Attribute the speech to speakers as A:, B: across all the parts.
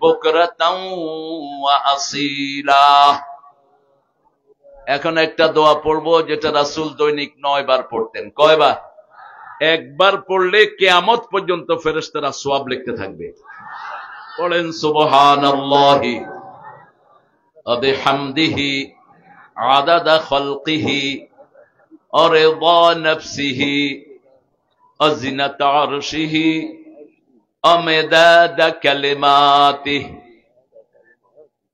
A: বুকরাতাও ওয়া আসীলা। এখন একটা দোয়া পড়বো যেটা রাসূল দৈনিক 9 বার পড়তেন। কয়বার? একবার পড়লে কিয়ামত পর্যন্ত ফেরেশতারা সওয়াব লিখতে থাকবে। পড়েন সুবহানাল্লাহি ওয়া বিহামদিহি আদাদা খালকিহি ওয়া রিদা নাফসিহি ওয়া জিনাতা আরশিহি ওয়া মিদাদা কালিমাতিহি।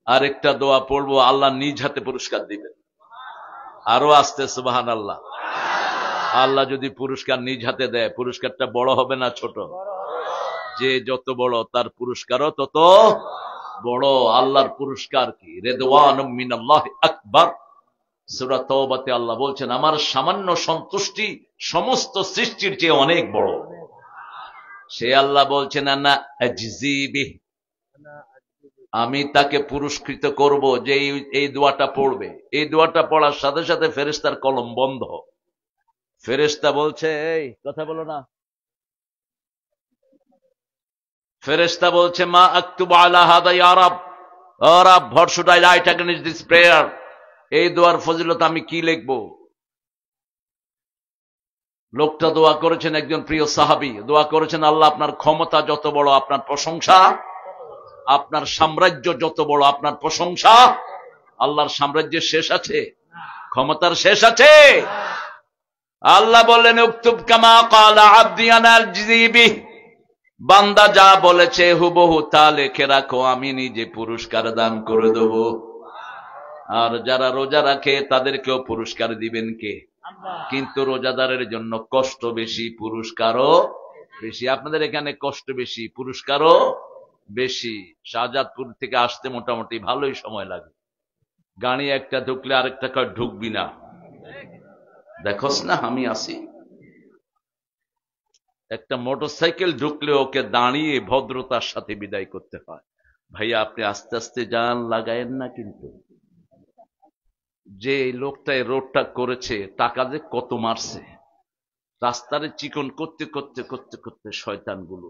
A: আরেকটা দোয়া পড়বো, আল্লাহ নিজ হাতে পুরস্কার দিবেন। আরো আস্তে সুবহানাল্লাহ। আল্লাহ যদি পুরস্কার নিজ হাতে দেয়, পুরস্কারটা বড় হবে না ছোট? যে যত বড় তার পুরস্কারও তত বড়। আল্লাহর পুরস্কার কি? রিদওয়ানুম মিনাল্লাহি আকবার। সূরা তাওবাতে আল্লাহ বলছেন, আমার সামান্য সন্তুষ্টি সমস্ত সৃষ্টির চেয়ে অনেক বড়। সে আল্লাহ বলছেন, আনা আজজি বিহি, আমি তাকে পুরস্কৃত করব যে এই দোয়াটা পড়বে। এই দোয়াটা পড়ার সাথে সাথে ফেরেশতার কলম বন্ধ। ফেরেশতা বলছে, এই কথা বলো না। ফেরেশতা বলছে, মা আকতুবু আলা হাদা ইয়া রাব, ও রাব, what should I write against this prayer? এই দোয়ার ফজিলত আমি কি লিখব? লোকটা দোয়া করেছেন, একজন প্রিয় সাহাবী দোয়া করেছেন, আল্লাহ আপনার ক্ষমতা যত বড় আপনার প্রশংসা, আপনার সাম্রাজ্য যত বড় আপনার প্রশংসা। আল্লাহর সাম্রাজ্যের শেষ আছে? ক্ষমতার শেষ আছে? আল্লাহ বললেন, উকতুব কামা ক্বালা আবদি আনা আজজি বিহি, বান্দা যা বলেছে হুবহু তা লিখে রাখো, আমি নিজে পুরস্কার দান করে দেব। আর যারা রোজা রাখে তাদেরকেও পুরস্কার দিবেন কে? কিন্তু রোজাদারের জন্য কষ্ট বেশি, পুরস্কারও বেশি। আপনাদের এখানে কষ্ট বেশি, পুরস্কারও বেশি। শাহজাদপুর থেকে আসতে মোটামুটি ভালোই সময় লাগে। গাড়ি একটা ঢুকলে আরেকটা কয় ঢুকবি না, দেখোস না আমি আসি। একটা মোটরসাইকেল ঢুকলে ওকে দাঁড়িয়ে ভদ্রতার সাথে বিদায় করতে হয়। ভাইয়া আপনি আস্তে আস্তে যান, লাগায়েন না। কিন্তু যে লোকটা এই রোডটা করেছে, টাকা যে কত মারছে, রাস্তারে চিকন করতে করতে করতে করতে শয়তানগুলো।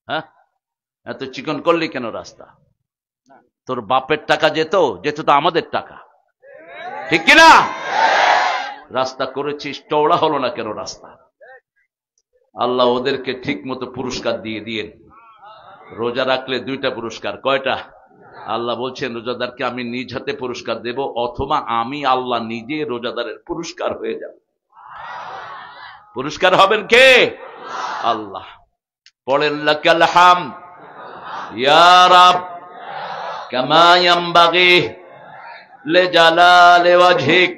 A: হ্যাঁ, এত চিকন করলি কেন রাস্তা? তোর বাপের টাকা যেত তো আমাদের টাকা, ঠিক কিনা? রাস্তা করেছিস, চওড়া হলো না কেন রাস্তা? আল্লাহ ওদেরকে ঠিক মতো পুরস্কার দিয়ে দিয়েন। রোজা রাখলে 2টা পুরস্কার। কয়টা? আল্লাহ বলছেন, রোজাদারকে আমি নিজ হাতে পুরস্কার দেব, অথবা আমি আল্লাহ নিজে রোজাদারের পুরস্কার হয়ে যাব। পুরস্কার হবেন কে? আল্লাহ। পড়েন, লাকাল হামদ ইয়া রাব কামা ইয়ানবাগি লিজালালি ওয়াজহিক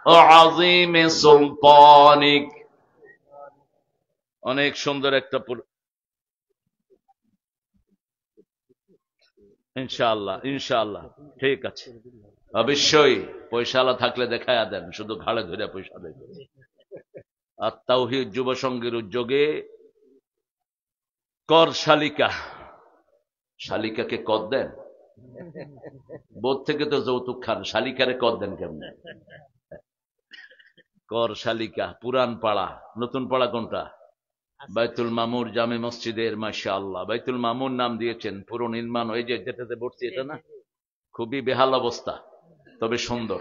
A: ওয়া আযীমি সুলতানিক। অনেক সুন্দর একটা ইনশাআল্লাহ, ইনশাআল্লাহ, ঠিক আছে। অবশ্যই পয়সাওয়ালা থাকলে দেখায়া দেন, শুধু ঘাড়ে ধরে পয়সা দেবে। আর তাওহীদ যুব সংঘের উদ্যোগে কর শালিকা, শালিকাকে কর দেন? বোধ থেকে তো যৌতুক খান, শালিকারে কর দেন কেমনে? কর শালিকা, পুরান পাড়া, নতুন পাড়া কোনটা? বাইতুল মামুর জামে মসজিদের, মাশাআল্লাহ, বাইতুল মামুর নাম দিয়েছেন। পুরো নির্মাণ, ওই যে যেটাতে বসছি এটা না, খুবই বেহাল অবস্থা, তবে সুন্দর।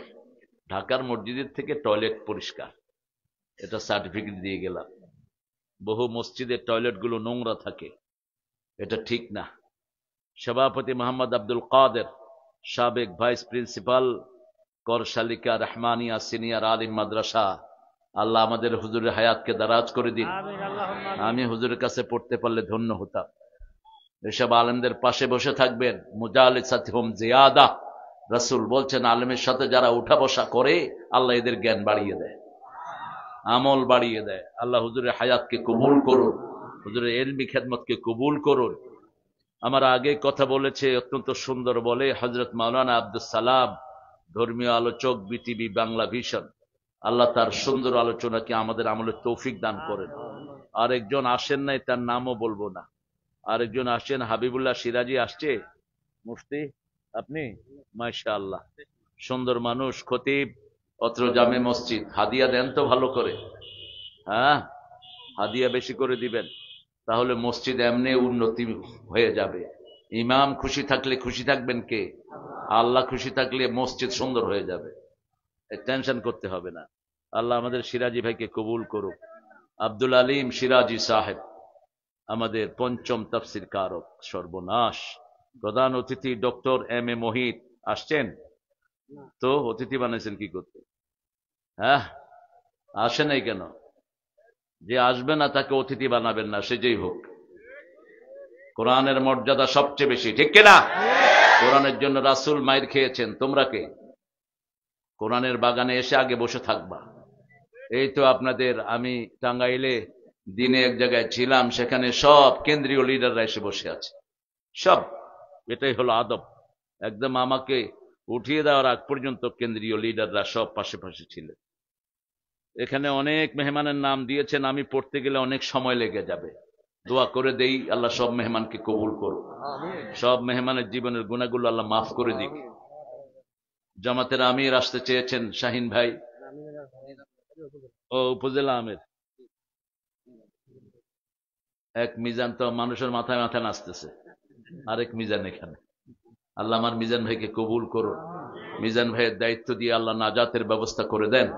A: ঢাকার মসজিদের থেকে টয়লেট পরিষ্কার, এটা সার্টিফিকেট দিয়ে গেলাম। বহু মসজিদের টয়লেট গুলো নোংরা থাকে, এটা ঠিক না। সভাপতি মোহাম্মদ আব্দুল কাদের, সাবেক ভাইস প্রিন্সিপাল, কর শালিকা রহমানিয়া সিনিয়র আলিম মাদ্রাসা, আল্লাহ আমাদের হুজুরের হায়াতকে দারাজ করে দিন। আমি হুজুরের কাছে পড়তে পারলে ধন্য হতাম। এসব আলেমদের পাশে বসে থাকবেন, মুজালিসাতহুম জিয়াদা। রাসূল বলছেন, আলেমের সাথে যারা উঠা বসা করে, আল্লাহ এদের জ্ঞান বাড়িয়ে দেয়, আমল বাড়িয়ে দেয়। আল্লাহ হুজুরের হায়াতকে কবুল করুন, হুজুরের ইলমি খেদমতকে কবুল করুন। আমার আগে কথা বলেছে অত্যন্ত সুন্দর বলে হযরত মাওলানা আব্দুস সালাম, ধর্মীয় আলোচক, বিটিভি বাংলা ভিশন। আল্লাহ তার সুন্দর আলোচনাকে আমাদের আমলের তৌফিক দান করেন। আরেকজন আসেন নাই, তার নামও বলবো না। আরেকজন আসেন, হাবিবুল্লাহ সিরাজি আসছে, মুফতি আপনি, মাশাআল্লাহ, সুন্দর মানুষ, খতিব, অত্র জামে মসজিদ। হাদিয়া দেন তো ভালো করে, হ্যাঁ, হাদিয়া বেশি করে দিবেন, তাহলে মসজিদ এমনি উন্নতি হয়ে যাবে। ইমাম খুশি থাকলে খুশি থাকবেন কে? আল্লাহ খুশি থাকলে মসজিদ সুন্দর হয়ে যাবে, টেনশন করতে হবে না। আল্লাহ আমাদের সিরাজি ভাইকে কবুল করুক। আব্দুল আলিম সিরাজি সাহেব আমাদের পঞ্চম তাফসির কারক, সর্বনাশ। প্রধান অতিথি ডক্টর এম এ মোহিত আসছেন তো, অতিথি বানাইছেন কি করতে? হ্যাঁ, আসে নাই কেন? যে আসবে না তাকে অতিথি বানাবেন না, সে যেই হোক। কোরআনের মর্যাদা সবচেয়ে বেশি, ঠিক কিনা? কোরআনের জন্য রাসূল মাইর খেয়েছেন, তোমরা কে? কোরআনের বাগানে এসে আগে বসে থাকবা। এই তো আপনাদের, আমি টাঙ্গাইলে দিনে এক জায়গায় ছিলাম, সেখানে সব কেন্দ্রীয় লিডাররা এসে বসে আছে, সব। এটাই হলো আদব। একদম আমাকে উঠিয়ে দেওয়ার আগ পর্যন্ত কেন্দ্রীয় লিডাররা সব পাশে পাশে ছিলেন। এখানে অনেক মেহমানের নাম দিয়েছেন, আমি পড়তে গেলে অনেক সময় লেগে যাবে। দোয়া করে দেই আল্লাহ সব মেহমানকে কবুল করুক, সব মেহমানের জীবনের গুনাহগুলো আল্লাহ মাফ করে দিক। জামাতের আমির আসতে চেয়েছেন, শাহিন ভাই। ও উপজেলা আমির, এক মিজান তো মানুষের মাথায় মাথায় নাচতেছে, আরেক মিজান এখানে। আল্লাহ আমার মিজান ভাইকে কবুল করুন। মিজান ভাইয়ের দায়িত্ব দিয়ে আল্লাহ নাজাতের ব্যবস্থা করে দেন।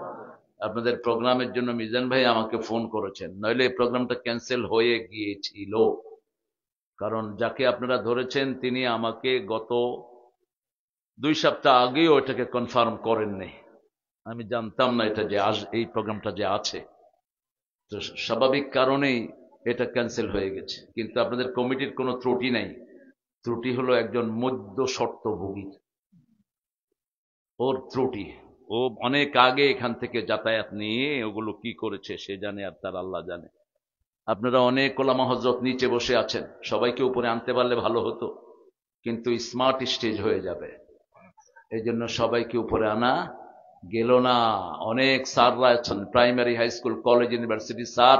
A: আপনাদের প্রোগ্রামের জন্য মিজান ভাই আমাকে ফোন করেছেন, নইলে এই প্রোগ্রামটা ক্যান্সেল হয়ে গিয়েছিল। কারণ যাকে আপনারা ধরেছেন তিনি আমাকে গত 2 সপ্তাহ আগেও এটাকে কনফার্ম করেননি। আমি জানতাম না এটা যে এই প্রোগ্রামটা যে আছে, তো স্বাভাবিক কারণেই এটা ক্যান্সেল হয়ে গেছে। কিন্তু আপনাদের কমিটির কোনো ত্রুটি নাই, ত্রুটি হলো একজন মধ্য শর্তভোগীর, ওর ত্রুটি। ও অনেক আগে এখান থেকে যাতায়াত নিয়ে ওগুলো কি করেছে সে জানে, আর তার আল্লাহ জানে। আপনারা অনেক ওলামা হযরত নিচে বসে আছেন, সবাইকে উপরে আনতে পারলে ভালো হতো, কিন্তু স্মার্ট স্টেজ হয়ে যাবে, এই জন্য সবাইকে উপরে আনা গেল না। অনেক স্যাররা আছেন, primary, high school, college, university sir,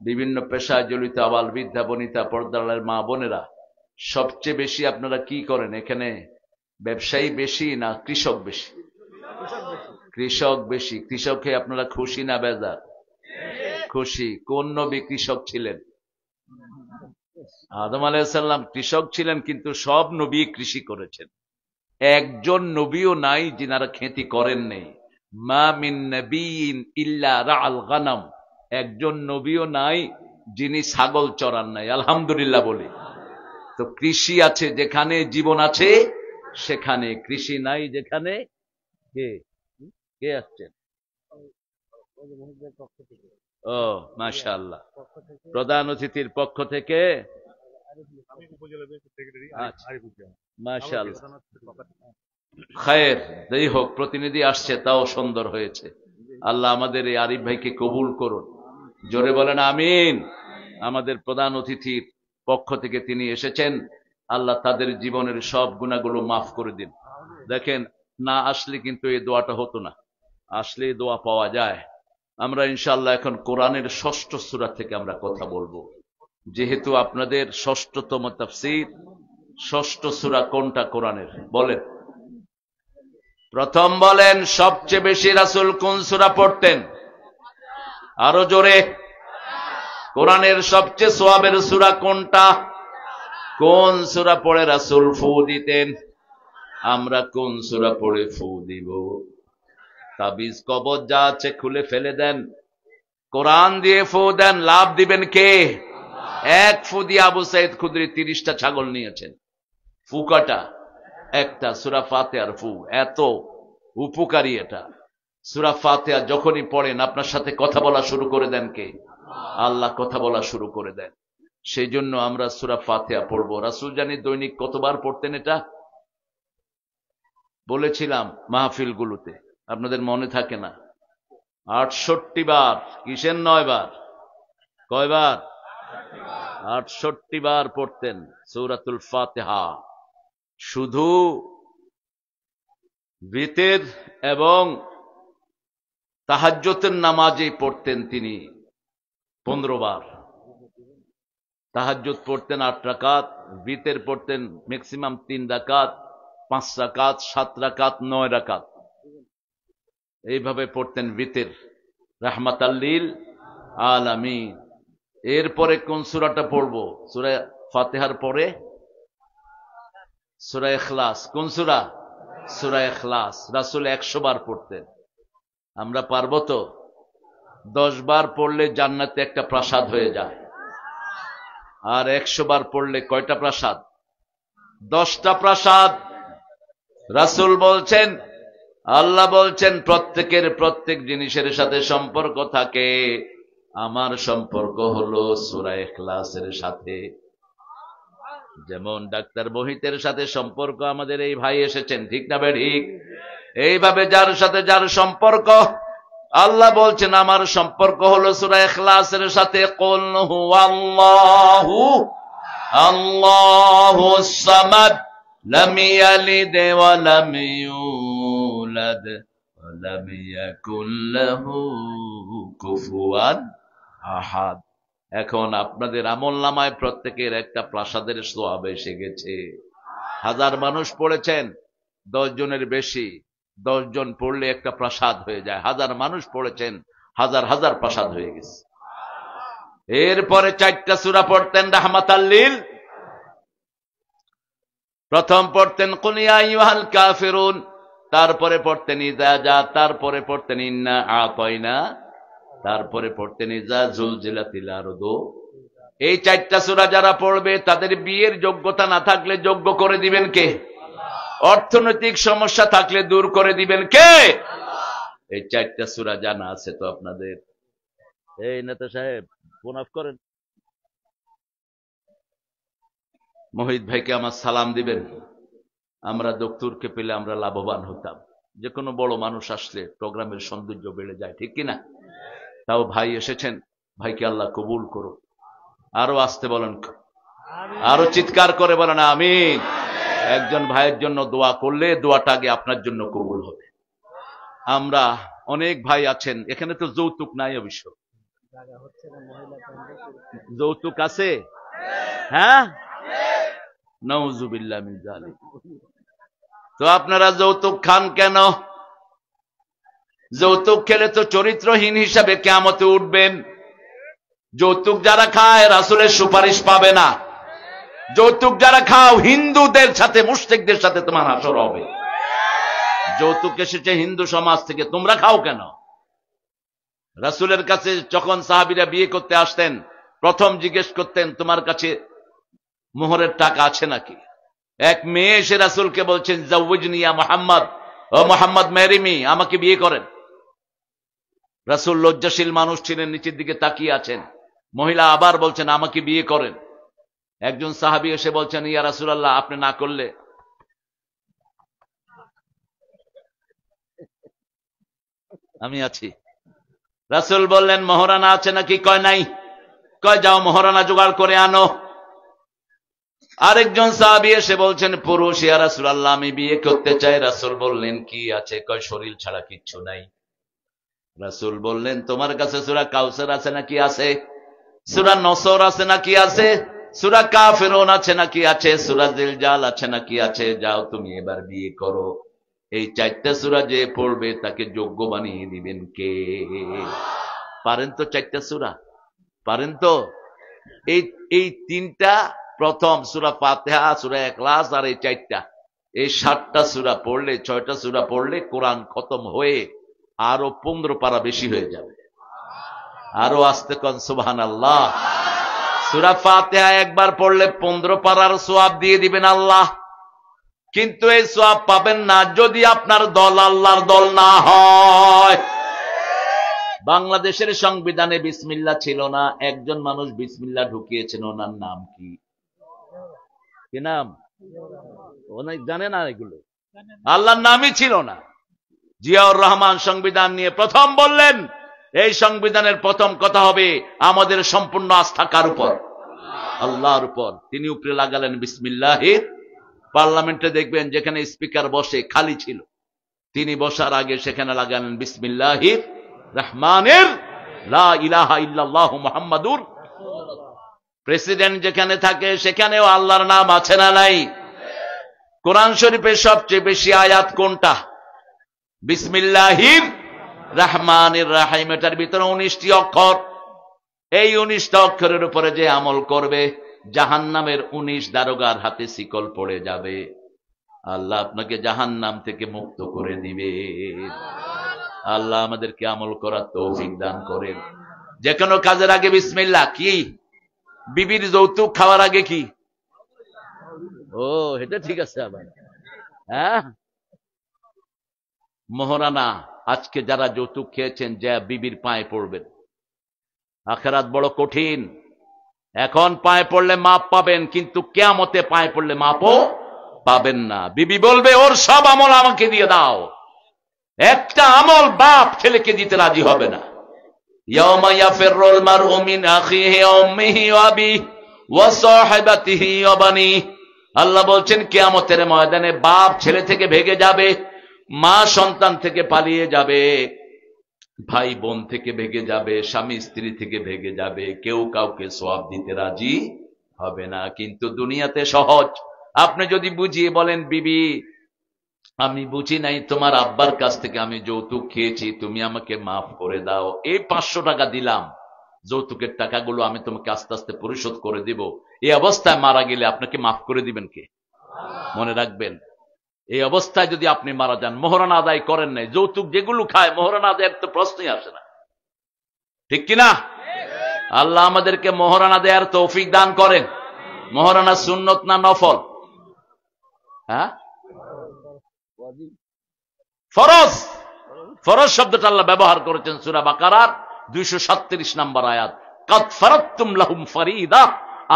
A: বিভিন্ন পেশায় জড়িত আবাল বৃদ্ধা বনিতা, পর্দার মা বোনেরা। সবচেয়ে বেশি আপনারা কি করেন এখানে? ব্যবসায়ী বেশি না কৃষক বেশি? কৃষক বেশি। কৃষকে আপনারা খুশি না বেজার? খুশি। কোন নবী কৃষক ছিলেন? আদম আলাইহিস সালাম কৃষক ছিলেন, কিন্তু সব নবী কৃষি করেছেন। একজন নবীও নাই যিনারা খেতি করেন নেই। মা মিন নবিয়্যিন ইল্লা রাআল গানাম, একজন নবীও নাই যিনি ছাগল চরান নাই। আলহামদুলিল্লাহ বলি। তো কৃষি আছে যেখানে, জীবন আছে সেখানে, কৃষি নাই যেখানে। কে কে আসছেন? ও মাশাআল্লাহ, প্রধান অতিথির পক্ষ থেকে। মাশাআল্লাহ, খায়ের। যাই হোক, প্রতিনিধি আসছে, তাও সুন্দর হয়েছে। আল্লাহ আমাদের এই আরিফ ভাইকে কবুল করুন, জোরে বলেন আমিন। আমাদের প্রধান অতিথির পক্ষ থেকে তিনি এসেছেন, আল্লাহ তাদের জীবনের সব গুনাহগুলো মাফ করে দিন। দেখেন, না আসলে কিন্তু এই দোয়াটা হতো না, আসলে এই দোয়া পাওয়া যায়। আমরা ইনশাআল্লাহ এখন কোরআনের 6ষ্ঠ সূরা থেকে আমরা কথা বলবো, যেহেতু আপনাদের 6ষ্ঠতম তাফসীর। 6ষ্ঠ সূরা কোনটা কোরআনের বলেন? প্রথম বলেন, সবচেয়ে বেশি রাসূল কোন সূরা পড়তেন? আরো জোরে। কোরআনের সবচেয়ে সওয়াবের সূরা কোনটা? কোন সূরা পড়ে রাসূল ফু দিতেন? আমরা কোন সূরা পড়ে ফু দিব? তাবিজ কবজ যা আছে খুলে ফেলে দেন, কোরআন দিয়ে ফু দেন। লাভ দিবেন কে? এক ফু দিয়ে আবু সাইদ খুদরি 30টা ছাগল নিয়েছেন। ফু কটা? একটা। সূরা ফাতিহার ফু এত উপকারী এটা। সূরা ফাতিহা যখনই পড়েন আপনার সাথে কথা বলা শুরু করে দেন কে? আল্লাহ কথা বলা শুরু করে দেন। সেই জন্য আমরা সূরা ফাতিহা পড়বো। রাসূল জানি দৈনিক কতবার পড়তেন এটা বলেছিলাম মাহফিলগুলোতে, আপনাদের মনে থাকে না? 68 বার। কিসের 9 বার? কয়বার? 68 বার পড়তেন সূরাতুল ফাতিহা। শুধু বিতের এবং তাহাজ্জুদের নামাজে পড়তেন তিনি 15 বার। তাহাজ্জুদ পড়তেন 8 রাকাত, বিতের পড়তেন ম্যাক্সিমাম 3 রাকাত, 5 রাকাত, 7 রাকাত, 9 রাকাত, এইভাবে পড়তেন বিতের, রাহমাতাল লিল আলামিন। এরপরে কোন সূরাটা পড়বো? সূরা ফাতিহার পরে সূরা ইখলাস। কোন সূরা? সূরা ইখলাস। রাসূল 100 বার পড়তেন। আমরা পারবো তো? 10 বার পড়লে জান্নাতে একটা প্রাসাদ হয়ে যায়। আর 100 বার পড়লে কয়টা প্রাসাদ? 10টা প্রাসাদ। রাসূল বলছেন, আল্লাহ বলছেন প্রত্যেকের প্রত্যেক জিনিসের সাথে সম্পর্ক থাকে। আমার সম্পর্ক হলো সূরা ইখলাসের সাথে। যেমন ডাক্তার মোহিতের সাথে সম্পর্ক আমাদের এই ভাই এসেছেন, ঠিক না ঠিক? এইভাবে যার সাথে যার সম্পর্ক, আল্লাহ বলছেন আমার সম্পর্ক হলো সূরা ইখলাসের সাথে। কুল হুয়াল্লাহু আল্লাহুস সামাদ লাম ইয়ালিদ ওয়া লাম ইউলাদ ওয়া লাম ইয়াকুল লাহু কুফুয়ান আহাদ। এখন আপনাদের আমলনামায় প্রত্যেকের একটা প্রাসাদের সওয়াব এসে গেছে। 1000 মানুষ পড়েছেন, 10 জনের বেশি, 10 জন পড়লে একটা প্রাসাদ হয়ে যায়। 1000 মানুষ পড়েছেন, হাজার হাজার প্রাসাদ হয়ে গেছে। এরপরে 4টা সূরা পড়তেন রাহমাতাল লিল। প্রথম পড়তেন কুল ইয়া আইয়ুহাল কাফিরুন, তারপরে পড়তেন ইযা জা, তারপরে পড়তেন ইন্না আতাইনা, তারপরে পড়তেন ইযা জুলজিলাতিল আরদু। এই 4টা সূরা যারা পড়বে তাদের বিয়ের যোগ্যতা না থাকলে যোগ্য করে দিবেন কে? অর্থনৈতিক সমস্যা থাকলে দূর করে দিবেন কে? এই 4টা সূরা জানা আছে তো আপনাদের? এই নেতা সাহেব ফোন অফ করেন। মোহিত ভাইকে আমার সালাম দিবেন। আমরা দক্তুরকে পেলে আমরা লাভবান হতাম। যে কোনো বড় মানুষ আসলে প্রোগ্রামের সৌন্দর্য বেড়ে যায়, ঠিক কিনা? তাও ভাই এসেছেন, ভাইকে আল্লাহ কবুল করো। আরো আসতে বলেন, আরো চিৎকার করে বলেন আমিন। একজন ভাইয়ের জন্য দোয়া করলে দোয়াটা আগে আপনার জন্য কবুল হবে। আমরা অনেক ভাই আছেন এখানে, তো যৌতুক নাই অবশ্য। যৌতুক আছে? হ্যাঁ, নাউযুবিল্লাহ মিন যালিক। তো আপনারা যৌতুক খান কেন? যৌতুক খেলে তো চরিত্রহীন হিসাবে কিয়ামতে উঠবেন। যৌতুক যারা খায় রাসূলের সুপারিশ পাবে না। যৌতুক যারা খাও হিন্দুদের সাথে, মুশরিকদের সাথে তোমার হাসর হবে। যৌতুক এসেছে হিন্দু সমাজ থেকে, তোমরা খাও কেন? রাসূলের কাছে যখন সাহাবীরা বিয়ে করতে আসতেন, প্রথম জিজ্ঞেস করতেন তোমার কাছে মোহরের টাকা আছে নাকি? এক মেয়ে এসে রাসূলকে বলছেন জাওয়াজনি ইয়া মুহাম্মদ, ও মুহাম্মদ ম্যারি মি, আমাকে বিয়ে করেন। রাসূল লজ্জাশীল মানুষ ছিলেন, নিচের দিকে তাকিয়ে আছেন। মহিলা আবার বলছেন আমাকে বিয়ে করেন। একজন সাহাবী এসে বলছেন ইয়া রাসূলুল্লাহ, আপনি না করলে? আমি আছি। রাসূল বললেন মোহরানা আছে নাকি? কয় নাই। কয় যাও মোহরানা জোগাড় করে আনো। আরেকজন সাহাবী এসে বলছেন পুরুষ, ইয়া রাসূলুল্লাহ আমি বিয়ে করতে চাই। রাসূল বললেন কি আছে? কয় শরীর ছাড়া কিচ্ছু নাই। রাসূল বললেন তোমার কাছে সূরা কাউসার আছে নাকি? আছে। সূরা নসর আছে নাকি? আছে। সূরা কাফিরুন আছে নাকি? আছে। সূরা জিলজাল আছে নাকি? আছে। যাও তুমি এবার বিয়ে করো। এই 4টা সূরা যে পড়বে তাকে যোগ্য বানিয়ে দিবেন কে? পারেন তো 4টা সূরা? পারেন তো? এই 3টা, প্রথম সূরা ফাতিহা, সূরা ইখলাস আর এই 4টা, এই 7টা সূরা পড়লে, 6টা সূরা পড়লে কোরআন খতম হয়ে আরো 15 পারা বেশি হয়ে যাবে। আরো আস্তে কোন সুবহানাল্লাহ। সূরা ফাতিহা একবার পড়লে 15 পারার সওয়াব দিয়ে দিবেন আল্লাহ। কিন্তু এই সওয়াব পাবেন না যদি আপনার দল আল্লাহর দল না হয়। বাংলাদেশের সংবিধানে বিসমিল্লাহ ছিল না, একজন মানুষ বিসমিল্লাহ ঢুকিয়েছেন, ওনার নাম কি? কি নাম? অনেক জানে না এগুলো। আল্লাহর নামই ছিল না। জিয়াউর রহমান সংবিধান নিয়ে প্রথম বললেন এই সংবিধানের প্রথম কথা হবে আমাদের সম্পূর্ণ আস্থা কার উপর? আল্লাহর উপর। তিনি উপরে লাগালেন বিসমিল্লাহির। পার্লামেন্টে দেখবেন যেখানে স্পিকার বসে খালি ছিল, তিনি বসার আগে সেখানে লাগালেন বিসমিল্লাহির রহমানির লা ইলাহা ইল্লাল্লাহু মুহাম্মাদুর। প্রেসিডেন্ট যেখানে থাকে সেখানেও আল্লাহর নাম আছে না নাই? কোরআন শরীফের সবচেয়ে বেশি আয়াত কোনটা? বিসমিল্লাহির রহমানির রহিম। এটার ভিতরে 19টি অক্ষর। এই 19টা অক্ষরের উপরে যে আমল করবে জাহান্নামের 19 দারোগার হাতে শিকল পড়ে যাবে। আল্লাহ আপনাকে জাহান্নাম থেকে মুক্ত করে দিবে। আল্লাহ আমাদেরকে আমল করার তৌফিক দান করেন। যে কোনো কাজের আগে বিসমিল্লাহ। কি বিবির যৌতুক খাওয়ার আগে কি? ও, এটা ঠিক আছে আবার। হ্যাঁ, মোহরানা আজকে যারা যৌতুক খেয়েছেন যা বিবির পায়ে পড়বেন। আখিরাত বড় কঠিন। এখন পায়ে পড়লে মাপ পাবেন, কিন্তু কিয়ামতে পায়ে পড়লে মাপও পাবেন না। বিবি বলবে ওর সব আমল আমাকে দিয়ে দাও, একটা আমল বাপ ছেলেকে দিতে রাজি হবে না। ইয়াউমা ইয়াফিরুল মারউ মিন আখিহি ওয়া উম্মিহি ওয়া আবিহি ওয়া সাহিবাতিহি ওয়া বানিহি। আল্লাহ বলছেন কিয়ামতের ময়দানে বাপ ছেলে থেকে ভেগে যাবে, মা সন্তান থেকে পালিয়ে যাবে, ভাই বোন থেকে ভেগে যাবে, স্বামী স্ত্রী থেকে ভেগে যাবে, কেউ কাউকে সওয়াব দিতে রাজি হবে না। কিন্তু দুনিয়াতে সহজ। আপনি যদি বুঝিয়ে বলেন বিবি আমি বুঝি নাই, তোমার আব্বার কাছ থেকে আমি যৌতুক খেয়েছি, তুমি আমাকে মাফ করে দাও, এই 500 টাকা দিলাম, যৌতুকের টাকাগুলো আমি তোমাকে আস্তে আস্তে পরিশোধ করে দিব। এই অবস্থায় মারা গেলে আপনাকে মাফ করে দিবেন কে? মনে রাখবেন, এই অবস্থায় যদি আপনি মারা যান, মোহরানা আদায় করেন নাই, যৌতুক যেগুলো খায় মোহরানা আদায়ের তো প্রশ্নই আসে না, ঠিক কিনা? আল্লাহ আমাদেরকে মোহরানা দেওয়ার তৌফিক দান করেন। মোহরানা সুন্নত না নফল? হ্যাঁ, ফরজ। ফরজ শব্দটা আল্লাহ ব্যবহার করেছেন সূরা বাকারার 237 নম্বর আয়াত, কাদ ফারাদতুম লাহুম ফারিদা,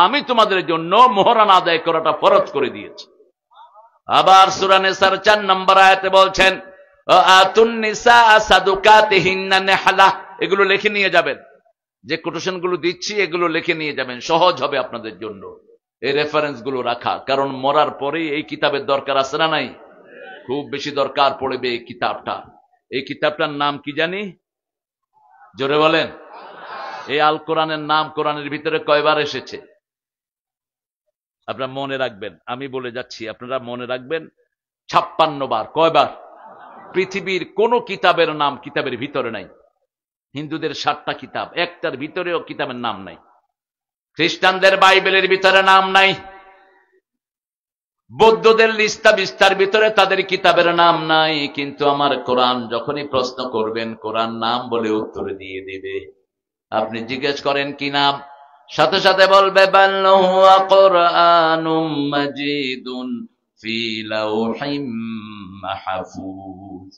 A: আমি তোমাদের জন্য মোহরানা আদায় করাটা ফরজ করে দিয়েছি। আবার সূরা নিসার 4 নম্বর আয়াতে বলছেন আতুন নিসা সাদুকাতিহিন্না নিহলা। এগুলো লিখে নিয়ে যাবেন, যে কোটেশন গুলো দিচ্ছি এগুলো লিখে নিয়ে যাবেন, সহজ হবে আপনাদের জন্য এই রেফারেন্স গুলো রাখা। কারণ মরার পরে এই কিতাবের দরকার আছে না নাই? খুব বেশি দরকার পড়বে এই কিতাবটা। এই কিতাবটার নাম কি জানি? জোরে বলেন। এই আল কোরআনের নাম কোরআনের ভিতরে কয়বার এসেছে আপনারা মনে রাখবেন, আমি বলে যাচ্ছি আপনারা মনে রাখবেন, 56 বার। কয়বার? পৃথিবীর কোন কিতাবের নাম কিতাবের ভিতরে নাই। হিন্দুদের 7টা কিতাব, একটার ভিতরেও কিতাবের নাম নাই। খ্রিস্টানদের বাইবেলের ভিতরে নাম নাই। বৌদ্ধদের লিস্তা বিস্তার ভিতরে তাদের কিতাবের নাম নাই। কিন্তু আমার কোরআন যখনই প্রশ্ন করবেন, কোরআন নাম বলে উত্তর দিয়ে দিবে। আপনি জিজ্ঞেস করেন কি নাম, সাথে সাথে বলবে বাল হুয়া কুরআনুম মাজিদুন ফি লাউহিম মাহফুজ।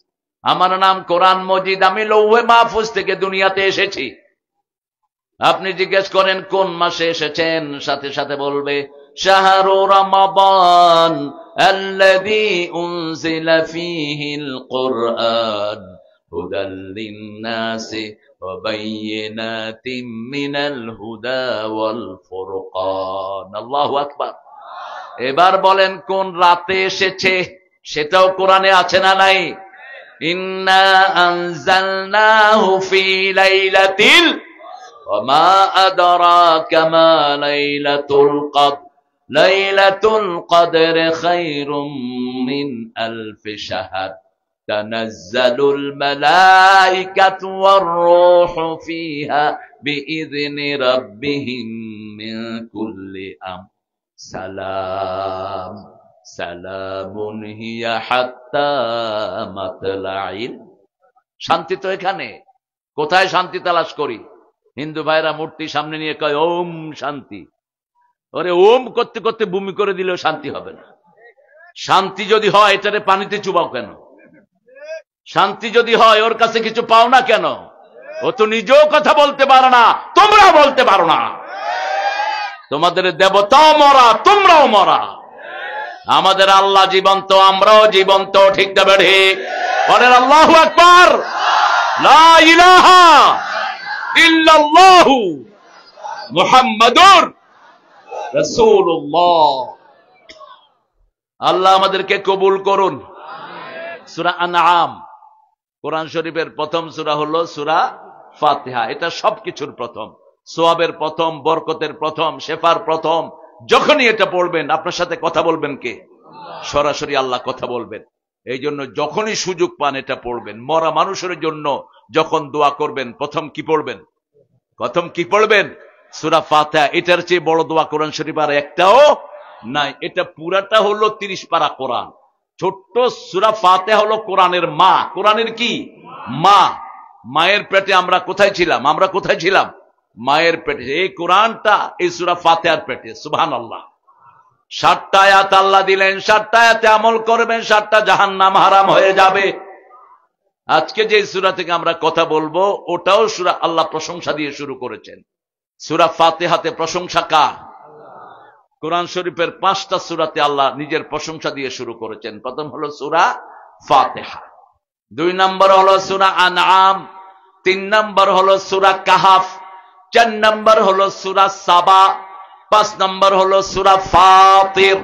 A: আমার নাম কোরআন মজিদ, আমি লৌহে মাহফুজ থেকে দুনিয়াতে এসেছি। আপনি জিজ্ঞেস করেন কোন মাসে এসেছেন, সাথে সাথে বলবে শাহরু রমাদান আল্লাযী উনজিলা ফীহিল কুরআন হুদাল লিন-নাসি ওয়া বায়্যিনাতিম মিনাল হুদা ওয়াল ফুরকান। আল্লাহু আকবার। এবার বলেন কোন রাতে এসেছে, সেটাও কোরআনে আছে না নাই? ইন্না আনজালনাহু ফি লাইলাতিল ওয়া মা আদরাকা মা লাইলাতুল কদর লাইলাতুল কদর খায়রুম মিন আলফি শাহর তানাজ্জালুল মালাইকাতু ওয়ার রূহু ফিহা বিইذনি রাব্বিহিম মিন কুল্লি আমর সালাম সালামুন হিয়া হাত্তা মাতলাইল। শান্তি তো এখানে। কোথায় শান্তি তালাশ করি? হিন্দু ভাইরা মূর্তি সামনে নিয়ে কয় ওম শান্তি। ওরে ওম করতে করতে বমি করে দিলেও শান্তি হবে না। শান্তি যদি হয় এটারে পানিতে চুবাও কেন? শান্তি যদি হয় ওর কাছে কিছু পাও না কেন? ও তো নিজেও কথা বলতে পারো না, তোমরাও বলতে পারো না। তোমাদের দেবতাও মরা, তোমরাও মরা। আমাদের আল্লাহ জীবন্ত, আমরাও জীবন্ত, ঠিক না ঠিক? বলেন আল্লাহু আকবার। লা ইলাহা ইল্লাল্লাহু মুহাম্মাদুর রাসূলুল্লাহ। আল্লাহ আমাদেরকে কবুল করুন। সূরা আনআম কোরআন শরীফের প্রথম সূরা হলো সূরা ফাতিহা। এটা সবকিছুর প্রথম, সওয়াবের প্রথম, বরকতের প্রথম, শেফার প্রথম। যখনই এটা পড়বেন আপনার সাথে কথা বলবেন কে? সরাসরি আল্লাহ কথা বলবেন। এই জন্য যখনই সুযোগ পান এটা পড়বেন। মরা মানুষের জন্য যখন দোয়া করবেন প্রথম কি পড়বেন? প্রথম কি পড়বেন? সূরা ফাতিহা। এটার চেয়ে বড় দোয়া কোরআন শরীফ আর একটাও নাই। এটা পুরাটা হলো 30 পারা কোরআন। ছোট্ট সূরা ফাতিহা হলো কোরআনের মা। কোরআনের কি মা? মায়ের পেটে আমরা কোথায় ছিলাম? মায়ের পেটে। এই কোরআনটা এই সূরা ফাতিহার পেটে। সুবহানাল্লাহ। 7টা আয়াত আল্লাহ দিলেন, 7টা আয়াতে আমল করবেন, 7টা জাহান্নাম হারাম হয়ে যাবে। আজকে যে সূরা থেকে আমরা কথা বলবো ওটাও সূরা আল্লাহ প্রশংসা দিয়ে শুরু করেছেন। সূরা ফাতিহাতে প্রশংসা কার? কোরআন শরীফের 5টা সূরাতে আল্লাহ নিজের প্রশংসা দিয়ে শুরু করেছেন। প্রথম হলো সূরা ফাতিহা, 2 নম্বর হলো সূরা আনআম, 3 নম্বর হলো সূরা কাহাফ, 4 নম্বর হলো সূরা সাবা, 5 নম্বর হলো সূরা ফাতির।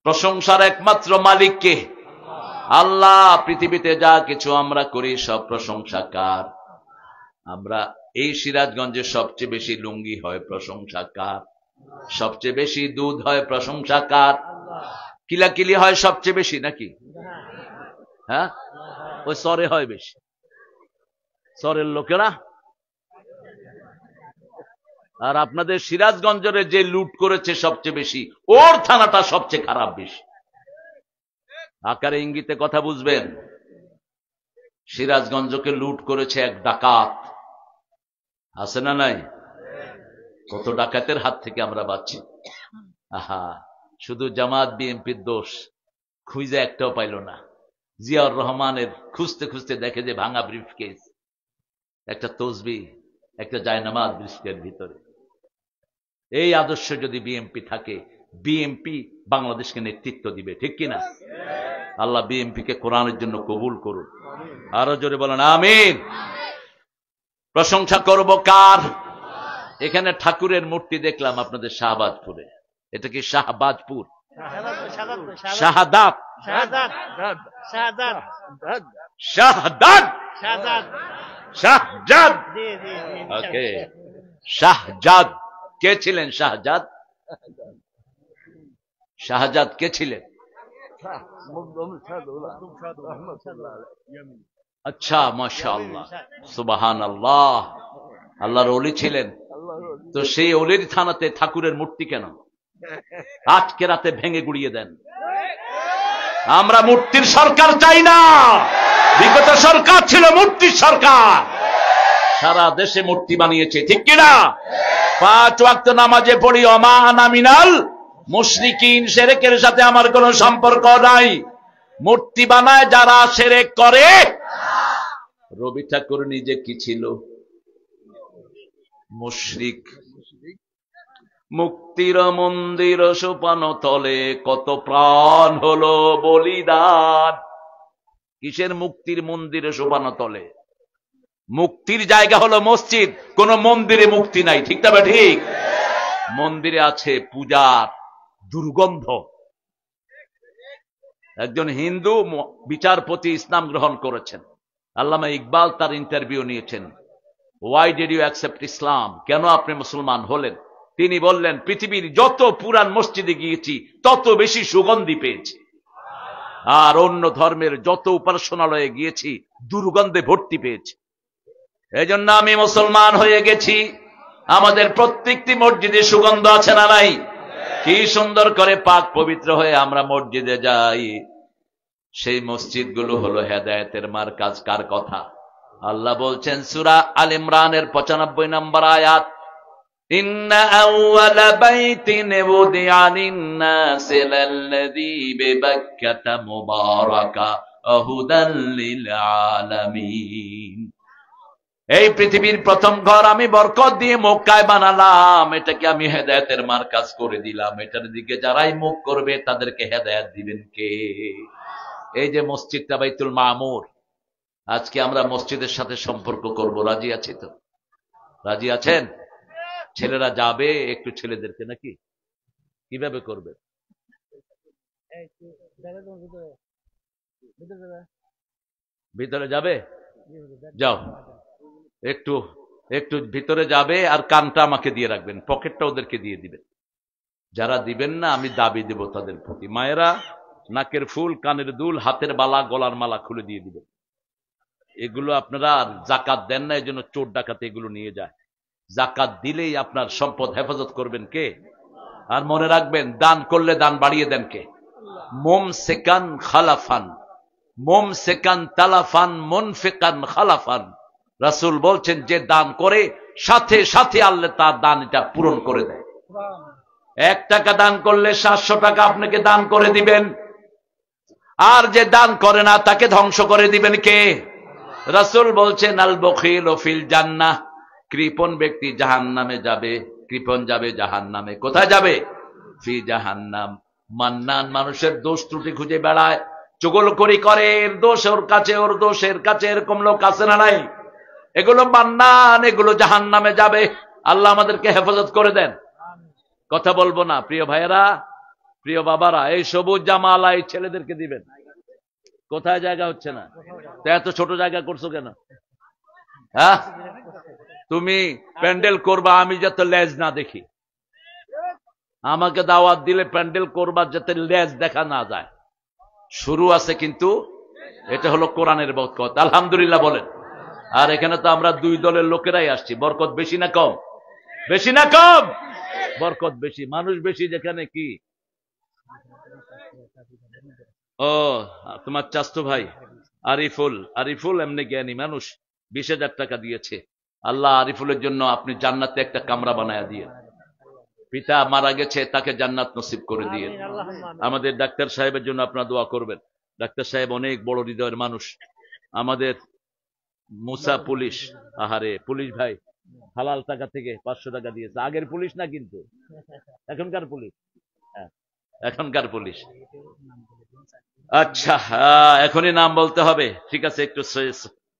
A: প্রশংসার একমাত্র মালিক কে? আল্লাহ। পৃথিবীতে যা কিছু আমরা করি সব প্রশংসা কার? আমরা এই সিরাজগঞ্জে সবচেয়ে বেশি লুঙ্গি হয়, প্রশংসা কার? সবচেয়ে বেশি দুধ হয়, প্রশংসা কার? কিলাকিলি হয় সবচেয়ে বেশি নাকি? হ্যাঁ, ওই সরে হয় বেশি, সরের লোকেরা। আর আপনাদের সিরাজগঞ্জের যে লুট করেছে সবচেয়ে বেশি, ওর থানাটা সবচেয়ে খারাপ বেশি। আকারে ইঙ্গিতে কথা বুঝবেন। সিরাজগঞ্জকে লুট করেছে এক ডাকাত, আছে না নাই? কত ডাকাতের হাত থেকে আমরা বাঁচছি। আহা, শুধু জামাত বিএনপির দোষ, খুঁজে একটাও পাইল না। জিয়াউর রহমানের খুঁজতে খুঁজতে দেখে যে ভাঙা ব্রিফকেস, একটা তসবিহ, একটা জায়নামাজ ব্রিফকেসের ভিতরে। এই আদর্শ যদি বিএনপি থাকে, বিএনপি বাংলাদেশকে নেতৃত্ব দিবে, ঠিক কিনা? আল্লাহ বিএনপিকে কোরআনের জন্য কবুল করুন। আরো জোরে বলেন আমিন। প্রশংসা করব কার? এখানে ঠাকুরের মূর্তি দেখলাম আপনাদের শাহবাজপুরে। এটা কি শাহবাজপুর? শাহাদাত, শাহজাদ। ওকে, শাহজাদ কে ছিলেন? শাহজাদ কে ছিলেন? আচ্ছা, মাশাআল্লাহ, সুবহানাল্লাহ। আল্লাহর ওলি ছিলেন। তো সেই ওলির থানাতে ঠাকুরের মূর্তি কেন? আজকে রাতে ভেঙে গুড়িয়ে দেন। আমরা মূর্তির সরকার চাই না। বিগত সরকার ছিল মূর্তির সরকার, সারা দেশে মূর্তি বানিয়েছে, ঠিক কিনা? 5 ওয়াক্ত নামাজে পড়ি ওমা আনা মিনাল মুশরিকিন, শিরকের সাথে আমার কোনো সম্পর্ক নাই। মূর্তি বানায় যারা শিরক করে। রবি ঠাকুর নিজে কি ছিল? মুশরিক। মুক্তির মন্দির সোপান তলে কত প্রাণ হলো বলিদান। কিসের মুক্তির মন্দিরে সোপান তলে? মুক্তির জায়গা হলো মসজিদ, কোন মন্দিরে মুক্তি নাই, ঠিক না? ঠিক। মন্দিরে আছে পূজার দুর্গন্ধ। একজন হিন্দু বিচারপতি ইসলাম গ্রহণ করেছেন। আল্লামা ইকবাল তার ইন্টারভিউ নিয়েছেন। Why did you accept Islam? কেন আপনি মুসলমান হলেন? তিনি বললেন, পৃথিবীর যত পুরান মসজিদে গিয়েছি তত বেশি সুগন্ধি পেয়েছি, আর অন্য ধর্মের যত উপাসনালয়ে গিয়েছি দুর্গন্ধে ভর্তি পেয়েছি। এজন্য আমি মুসলমান হয়ে গেছি। আমাদের প্রত্যেকটি মসজিদে সুগন্ধ আছে না নাই? কি সুন্দর করে পাক পবিত্র হয়ে আমরা মসজিদে যাই। সেই মসজিদগুলো হলো হেদায়েতের মারকাজ। কার কথা? আল্লাহ বলছেন সূরা আল ইমরানের 95 নম্বর আয়াত, ইন্না আউওয়ালা বাইতিন উদিআ লিন-নাসি লাল্লাযী বিবাক্কাতা মুবারাকা হুদাল লিল আলামিন। এই পৃথিবীর প্রথম ঘর আমি বরকত দিয়ে মক্কায় বানালাম, এটাকে আমি হেদায়েতের মারকাজ করে দিলাম। এটার দিকে যারাই মুখ করবে তাদেরকে হেদায়েত দিবেন কে? এই যে মসজিদটা বাইতুল মামুর, আজকে আমরা মসজিদের সাথে সম্পর্ক করব। রাজি আছি তো? রাজি আছেন? ছেলেরা যাবে একটু ছেলেদেরকে, নাকি কিভাবে করবে? ভিতরে যাবে? যাও, একটু একটু ভিতরে যাবে, আর কানটা আমাকে দিয়ে রাখবেন, পকেটটা ওদেরকে দিয়ে দিবেন। যারা দিবেন না আমি দাবি দেব তাদের প্রতি। মায়েরা নাকের ফুল, কানের দুল, হাতের বালা, গলার মালা খুলে দিয়ে দিবেন। এগুলো আপনারা জাকাত দেন না, এই জন্য চোর ডাকাতে এগুলো নিয়ে যায়। জাকাত দিলেই আপনার সম্পদ হেফাজত করবেন কে? আর মনে রাখবেন, দান করলে দান বাড়িয়ে দেন কে? মুমসিকান খালাফান, মুমসিকান তালাফান, মুনফিকান খালাফান। রাসূল বলছেন যে দান করে সাথে সাথে আল্লাহ তার দান এটা পূরণ করে দেয়। 1 টাকা দান করলে 700 টাকা আপনাকে দান করে দিবেন, আর যে দান করে না তাকে ধ্বংস করে দিবেন কে? রাসূল বলছেন আল বখিল ফিল জান্নাহ, কৃপণ ব্যক্তি জাহান্নামে যাবে, কৃপণ যাবে জাহান্নামে। কোথায় যাবে? ফি জাহান্নাম। মান্নান মানুষের দোষ ত্রুটি খুঁজে বেড়ায়, চুগলখড়ি করে, এর দোষ ওর কাছে, ওর দোষ এর কাছে, এরকম লোক আছে না নাই? এগুলো মান্নান, এগুলো জাহান্নামে যাবে। আল্লাহ আমাদেরকে হেফাজত করে দেন। কথা বলবো না প্রিয় ভাইয়েরা, প্রিয় বাবারা, এই সবুজ জামালা এই ছেলেদেরকে দিবেন। কোথায় জায়গা হচ্ছে না? তো এত ছোট জায়গা করছো কেন? হ্যাঁ, তুমি প্যান্ডেল করবা, আমি যাতে লেজ না দেখি। আমাকে দাওয়াত দিলে প্যান্ডেল করবা যাতে লেজ দেখা না যায়। শুরু আছে কিন্তু এটা হলো কোরআনের বরকত। আলহামদুলিল্লাহ বলেন। আর এখানে তো আমরা 2 দলের লোকেরাই আসছি। বরকত বেশি না কম? বেশি না কম? বরকত বেশি, মানুষ বেশি। যেখানে কি ও তোমার চাচতো ভাই আরিফুল, আরিফুল এমনি জ্ঞানী মানুষ, 20,000 টাকা দিয়েছে। আল্লাহ আরিফুলের জন্য আপনি জান্নাতে একটা কামরা বানায়া দিয়ে, পিতা মারা গেছে তাকে জান্নাত নসিব করে দিয়ে। আমাদের ডাক্তার সাহেবের জন্য আপনারা দোয়া করবেন। ডাক্তার সাহেব অনেক বড় হৃদয়ের মানুষ। আমাদের মুসা পুলিশ, আহারে পুলিশ ভাই হালাল টাকা থেকে 500 টাকা দিয়েছে। আগের পুলিশ না কিন্তু, এখনকার পুলিশ। হ্যাঁ, এখনকার পুলিশ। আচ্ছা, এখনই নাম বলতে হবে, ঠিক আছে, একটু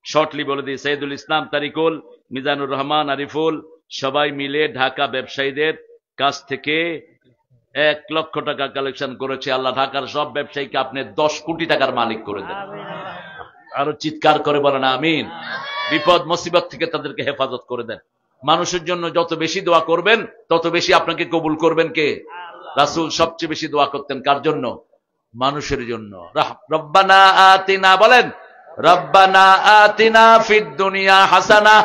A: শর্টলি বলে দিই। সৈয়দুল ইসলাম, তারিকুল, মিজানুর রহমান, আরিফুল সবাই মিলে ঢাকা ব্যবসায়ীদের কাছ থেকে 1 লক্ষ টাকা কালেকশন করেছে। আল্লাহ ঢাকার সব ব্যবসায়ীকে আপনি 10 কোটি টাকার মালিক করে দেন। আরো চিৎকার করে বলেন আমিন। বিপদ মুসিবত থেকে তাদেরকে হেফাজত করে দেন। মানুষের জন্য যত বেশি দোয়া করবেন তত বেশি আপনাকে কবুল করবেন কে? রাসূল সবচেয়ে বেশি দোয়া করতেন কার জন্য? মানুষের জন্য। রব্বানা আতিনা, বলেন রব্বানা আতিনা ফিদ দুনিয়া হাসানা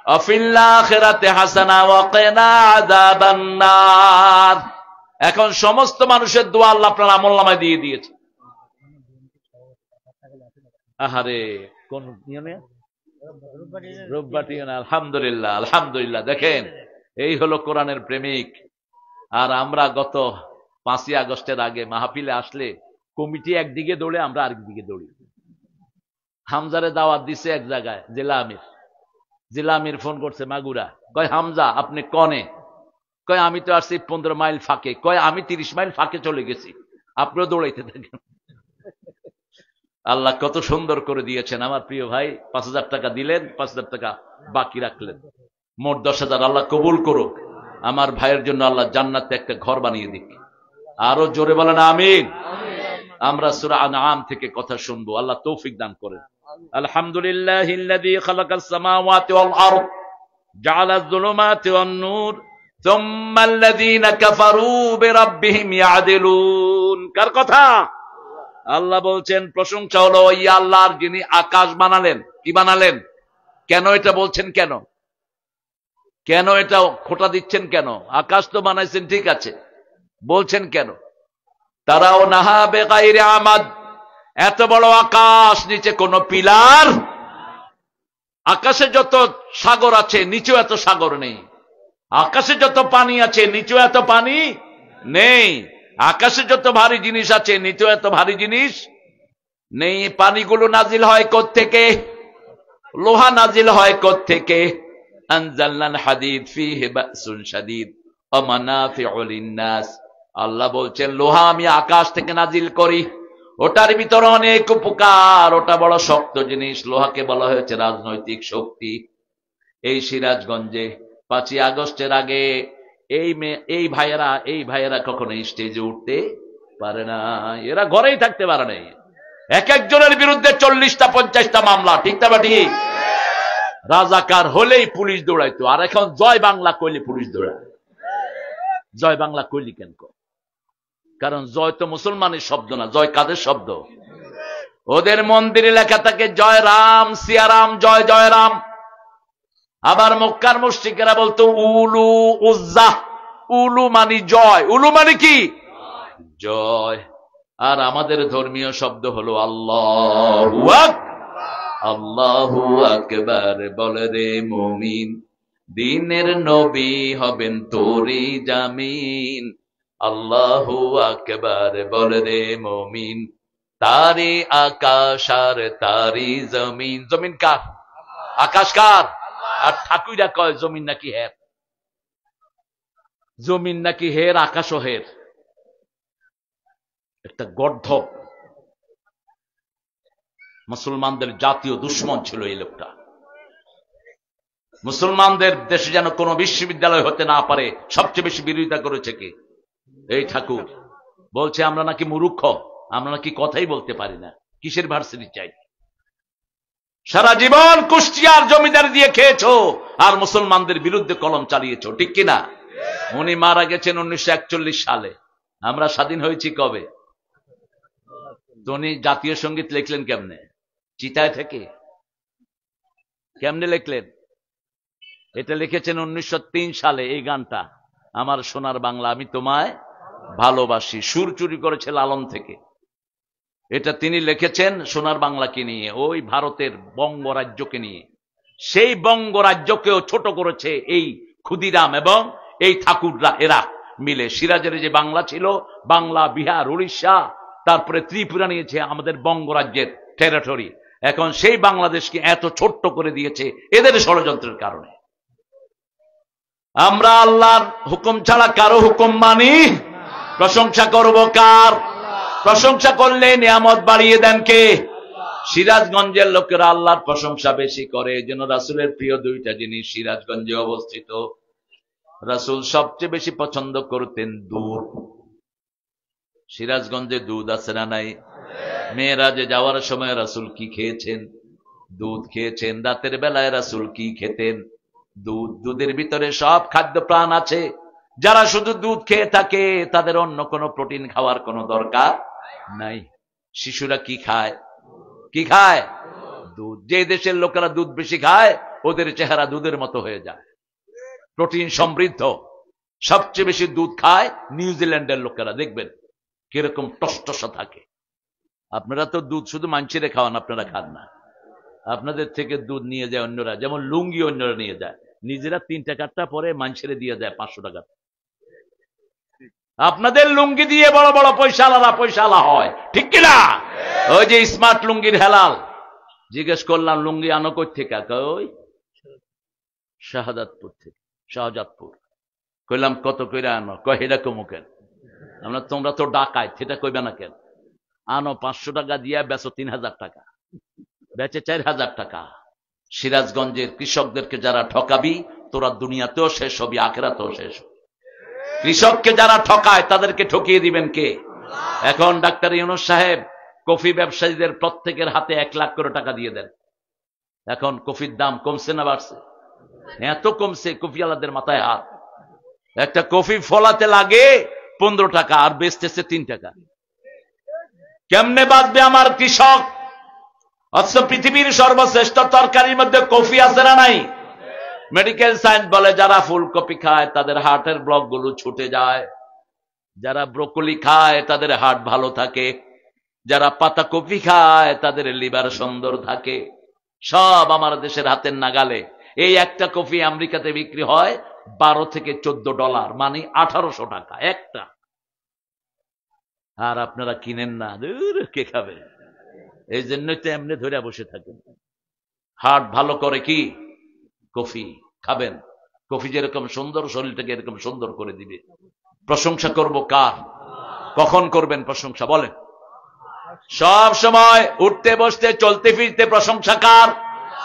A: ওয়া ফিল আখিরাতি হাসানা ওয়া কিনা আযাবান নার। এখন সমস্ত মানুষের দোয়া আল্লাহ আপনার আমলনামায় দিয়ে দিয়েছে। আহারে কোন নিয়মে? রূপবাটি। আলহামদুলিল্লাহ, আলহামদুলিল্লাহ। দেখেন, এই হলো কোরআনের প্রেমিক। আর আমরা গত 5ই আগস্টের আগে মাহফিলে আসলে কমিটি একদিকে দৌড়ে, আমরা আরেকদিকে দৌড়ি। হামজারে দাওয়াত দিছে এক জায়গায়, জেলা আমির। জেলা আমির ফোন করছে মাগুরা, কয় হামজা আপনি কনে? কয় আমি তো আসছি 15 মাইল ফাঁকে। কয় আমি 30 মাইল ফাঁকে চলে গেছি, আপনিও দৌড়াইতে থাকেন। আল্লাহ কত সুন্দর করে দিয়েছেন। আমার প্রিয় ভাই 5,000 টাকা দিলেন, 5,000 টাকা বাকি রাখলেন, মোট 10,000। আল্লাহ কবুল করুক। আমার ভাইয়ের জন্য আল্লাহ জান্নাতে একটা ঘর বানিয়ে দিক। আরো জোরে বলেন আমিন। আমরা সূরা আনআম থেকে কথা শুনবো, আল্লাহ তৌফিক দান করেন। আলহামদুলিল্লাহিল্লাযী খালাকাস সামাওয়াতি ওয়াল আরদ জাআলায যুলুমাতি ওয়ান নূর সুম্মাল্লাযীনা কাফারু বিরাব্বিহিম ইয়াদিলুন। কার কথা? আল্লাহ বলছেন প্রশংসা হলো ওই আল্লাহর যিনি আকাশ বানালেন। কি বানালেন? কেন এটা বলছেন? কেন কেন এটা খোটা দিচ্ছেন? কেন? আকাশ তো বানাইছেন, ঠিক আছে, বলছেন কেন? তারাও নাহা বেগাইরে আমাদ, এত বড় আকাশ, নিচে কোনো পিলার। আকাশে যত সাগর আছে নিচেও এত সাগর নেই। আকাশে যত পানি আছে নিচেও এত পানি নেই। আকাশে যত ভারী জিনিস আছে নিচেও এত ভারী জিনিস নেই। পানিগুলো নাজিল হয় কোত্থেকে? লোহা নাজিল হয় কোত্থেকে? আনজালনাল হাদিদ ফীহি বাসুন শাদীদ ওয়া মানাফিউ লিন-নাস। আল্লাহ বলছেন লোহা আমি আকাশ থেকে নাজিল করি, ওটার ভিতরে অনেক উপকার, ওটা বড় শক্ত জিনিস। লোহাকে বলা হয়েছে রাজনৈতিক শক্তি। এই সিরাজগঞ্জে 5ই আগস্টের আগে এই ভাইয়েরা কখনো স্টেজে উঠতে পারে না, এরা ঘরেই থাকতে পারে না। এক একজনের বিরুদ্ধে 40টা 50টা মামলা, ঠিক না ঠিক? রাজাকার হলেই পুলিশ দৌড়াইতো, আর এখন জয় বাংলা কইলে পুলিশ দৌড়ায়। জয় বাংলা কইলি কেন? কারণ জয় তো মুসলমানের শব্দ না। জয় কাদের শব্দ? ওদের মন্দিরে লেখা থাকে জয় রাম, সিয়ারাম, জয় জয় রাম। আবার মক্কার মুশরিকেরা বলতো উলু উজ্জা। উলু মানি জয়, উলু মানে কি? জয়। আর আমাদের ধর্মীয় শব্দ হলো আল্লাহু আল্লাহু আকবার। বলে রে মুমিন, দিনের নবী হবেন তোরি জামিন। আল্লাহু আকবার। বলে রে মুমিন, তারি আকাশ আর তারি জমিন। জমিন কার? আকাশ কার? আর ঠাকুরা কয় জমিন নাকি হের, জমিন নাকি হের, আকাশও হের। একটা গর্ধব মুসলমানদের জাতীয় দুশ্মন ছিল এই লোকটা। মুসলমানদের দেশে যেন কোনো বিশ্ববিদ্যালয় হতে না পারে সবচেয়ে বেশি বিরোধিতা করেছে কি? এই ঠাকুর। বলছে আমরা নাকি মূর্খ, আমরা নাকি কথাই বলতে পারি না, কিসের ভার্সিটি চাই? সারা জীবন কুষ্টিয়ার জমিদার দিয়ে খেয়েছো আর মুসলমানদের বিরুদ্ধে কলম চালিয়েছো, ঠিক কিনা? উনি মারা গেছেন 1941 সালে। আমরা স্বাধীন হয়েছি কবে? তো উনি জাতীয় সঙ্গীত লিখলেন কেমনে? চিতায় থেকে? কেমনে লিখলেন? এটা লিখেছেন 1903 সালে। এই গানটা, আমার সোনার বাংলা আমি তোমায় ভালোবাসি, সুর চুরি করেছে লালন থেকে। এটা তিনি লিখেছেন সোনার বাংলাকে নিয়ে, ওই ভারতের বঙ্গরাজ্যকে নিয়ে। সেই বঙ্গরাজ্যকেও ছোট করেছে এই ক্ষুদিরাম এবং এই ঠাকুররা, এরা মিলে। সিরাজের যে বাংলা ছিল, বাংলা, বিহার, উড়িষ্যা, তারপরে ত্রিপুরা নিয়েছে আমাদের বঙ্গরাজ্যের টেরিটরি। এখন সেই বাংলাদেশকে এত ছোট্ট করে দিয়েছে এদের ষড়যন্ত্রের কারণে। আমরা আল্লাহর হুকুম ছাড়া কারো হুকুম মানি? প্রশংসা করব কার? প্রশংসা করলে নিয়ামত বাড়িয়ে দেন কে? সিরাজগঞ্জের লোকেরা আল্লাহর প্রশংসা বেশি করে। এই জন্য রাসূলের প্রিয় দুইটা জিনিস সিরাজগঞ্জে অবস্থিত। রাসূল সবচেয়ে বেশি পছন্দ করতেন দুধ। সিরাজগঞ্জে দুধ আছে না নাই? মেরাজে যাওয়ার সময় রাসূল কি খেয়েছেন? দুধ খেয়েছেন। রাতের বেলায় রাসূল কি খেতেন? দুধ। দুধের ভিতরে সব খাদ্য প্রাণ আছে। যারা শুধু দুধ খেয়ে থাকে তাদের অন্য কোনো প্রোটিন খাওয়ার কোনো দরকার নাই। শিশুরা কি খায়? কি খায়? দুধ। যে দেশের লোকেরা দুধ বেশি খায় ওদের চেহারা দুধের মতো হয়ে যায়, প্রোটিন সমৃদ্ধ। সবচেয়ে বেশি দুধ খায় নিউজিল্যান্ডের লোকেরা, দেখবেন কিরকম টসটসা থাকে। আপনারা তো দুধ শুধু মাঞ্চিরে খাওয়ান, আপনারা খান না। আপনাদের থেকে দুধ নিয়ে যায় অন্যরা, যেমন লুঙ্গি অন্যরা নিয়ে যায়, নিজেরা 3 টাকাটা পরে মাঞ্চিরে দিয়ে যায় 500 টাকা। আপনাদের লুঙ্গি দিয়ে বড় বড় পয়সাওয়ালা হয়, ঠিক কিনা? ওই যে স্মার্ট লুঙ্গির হেলাল। জিজ্ঞেস করলাম লুঙ্গি আনো কই থেকে? ওই শাহাদাতপুর থেকে, শাহজাদপুর। কইলাম কত কইরা আনো? কয় এটা কমু কেন? আমরা তোমরা তো ডাকায়, সেটা কইবে না কেন? আনো 500 টাকা দিয়া বেচো 3000 টাকা, বেচে 4000 টাকা। সিরাজগঞ্জের কৃষকদেরকে যারা ঠকাবি তোরা দুনিয়াতেও শেষ হবি, আখিরাতেও শেষ হবি। কৃষককে যারা ঠকায় তাদেরকে ঠকিয়ে দিবেন কে? এখন ডাক্তার ইউনূস সাহেব কফি ব্যবসায়ীদের প্রত্যেকের হাতে 1 লাখ করে টাকা দিয়ে দেন। এখন কফির দাম কমছে না বাড়ছে? এত কমছে, কফিওয়ালাদের মাথায় হাত। একটা কফি ফলাতে লাগে 15 টাকা আর বেচতেছে 3 টাকা। কেমনে বাঁচবে আমার কৃষক? অথচ পৃথিবীর সর্বশ্রেষ্ঠ তরকারির মধ্যে কফি আছে না নাই? মেডিকেল সায়েন্স বলে যারা ফুলকপি খায় তাদের হার্টের ব্লক গুলো ছুটে যায়, যারা ব্রোকলি খায় তাদের হার্ট ভালো থাকে, যারা পাতা কপি খায় তাদের লিভার সুন্দর থাকে। সব আমার দেশের হাতের নাগালে। এই একটা কফি আমেরিকাতে বিক্রি হয় 12 থেকে 14 ডলার, মানে 1800 টাকা একটা। আর আপনারা কিনেন না, কে খাবে? এই জন্যই তো এমনি ধরে বসে থাকেন। হার্ট ভালো করে কি? কফি খাবেন। কফি যেরকম সুন্দর শরীরটাকে এরকম সুন্দর করে দিবে। প্রশংসা করব কার? কখন করবেন প্রশংসা বলেন? সব সময় উঠতে বসতে চলতে ফিরতে প্রশংসা কার?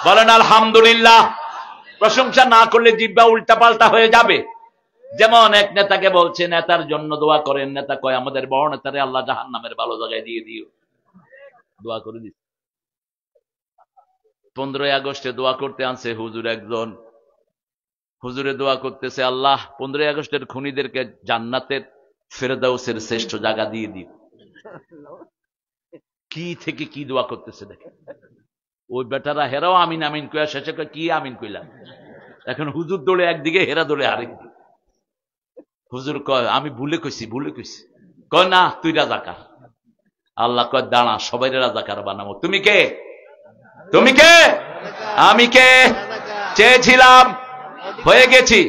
A: বলেন আলহামদুলিল্লাহ। প্রশংসা না করলে জিহ্বা উল্টা পাল্টা হয়ে যাবে। যেমন এক নেতাকে বলছে নেতার জন্য দোয়া করেন, নেতা কয় আমাদের বড় নেতারে আল্লাহ জাহান্নামের ভালো জায়গায় দিয়ে দিও। দোয়া করে দিচ্ছে। 15 আগস্টে দোয়া করতে আনছে হুজুর একজন। হুজুরে দোয়া করতেছে আল্লাহ 15 আগস্টের খুনিদেরকে জান্নাতের ফেরদাউসের শ্রেষ্ঠ জায়গা দিয়ে দিও। কি থেকে কি দোয়া করতেছে দেখেন। ওই বেটারা হেরাও আমিন আমিন কইয়া শেষে কি আমিন কইলাম। এখন হুজুর দৌড়ে একদিকে, হেরা দৌড়ে আরেকদিকে। হুজুর কয় আমি ভুলে কইছি। কয় না তুই রাজাকার। আল্লাহ কয় দাঁড়া, সবাই রাজাকার বানাবো। তুমি কে? তুমি কে? আমি কে? চেয়েছিলাম, হয়ে গেছি,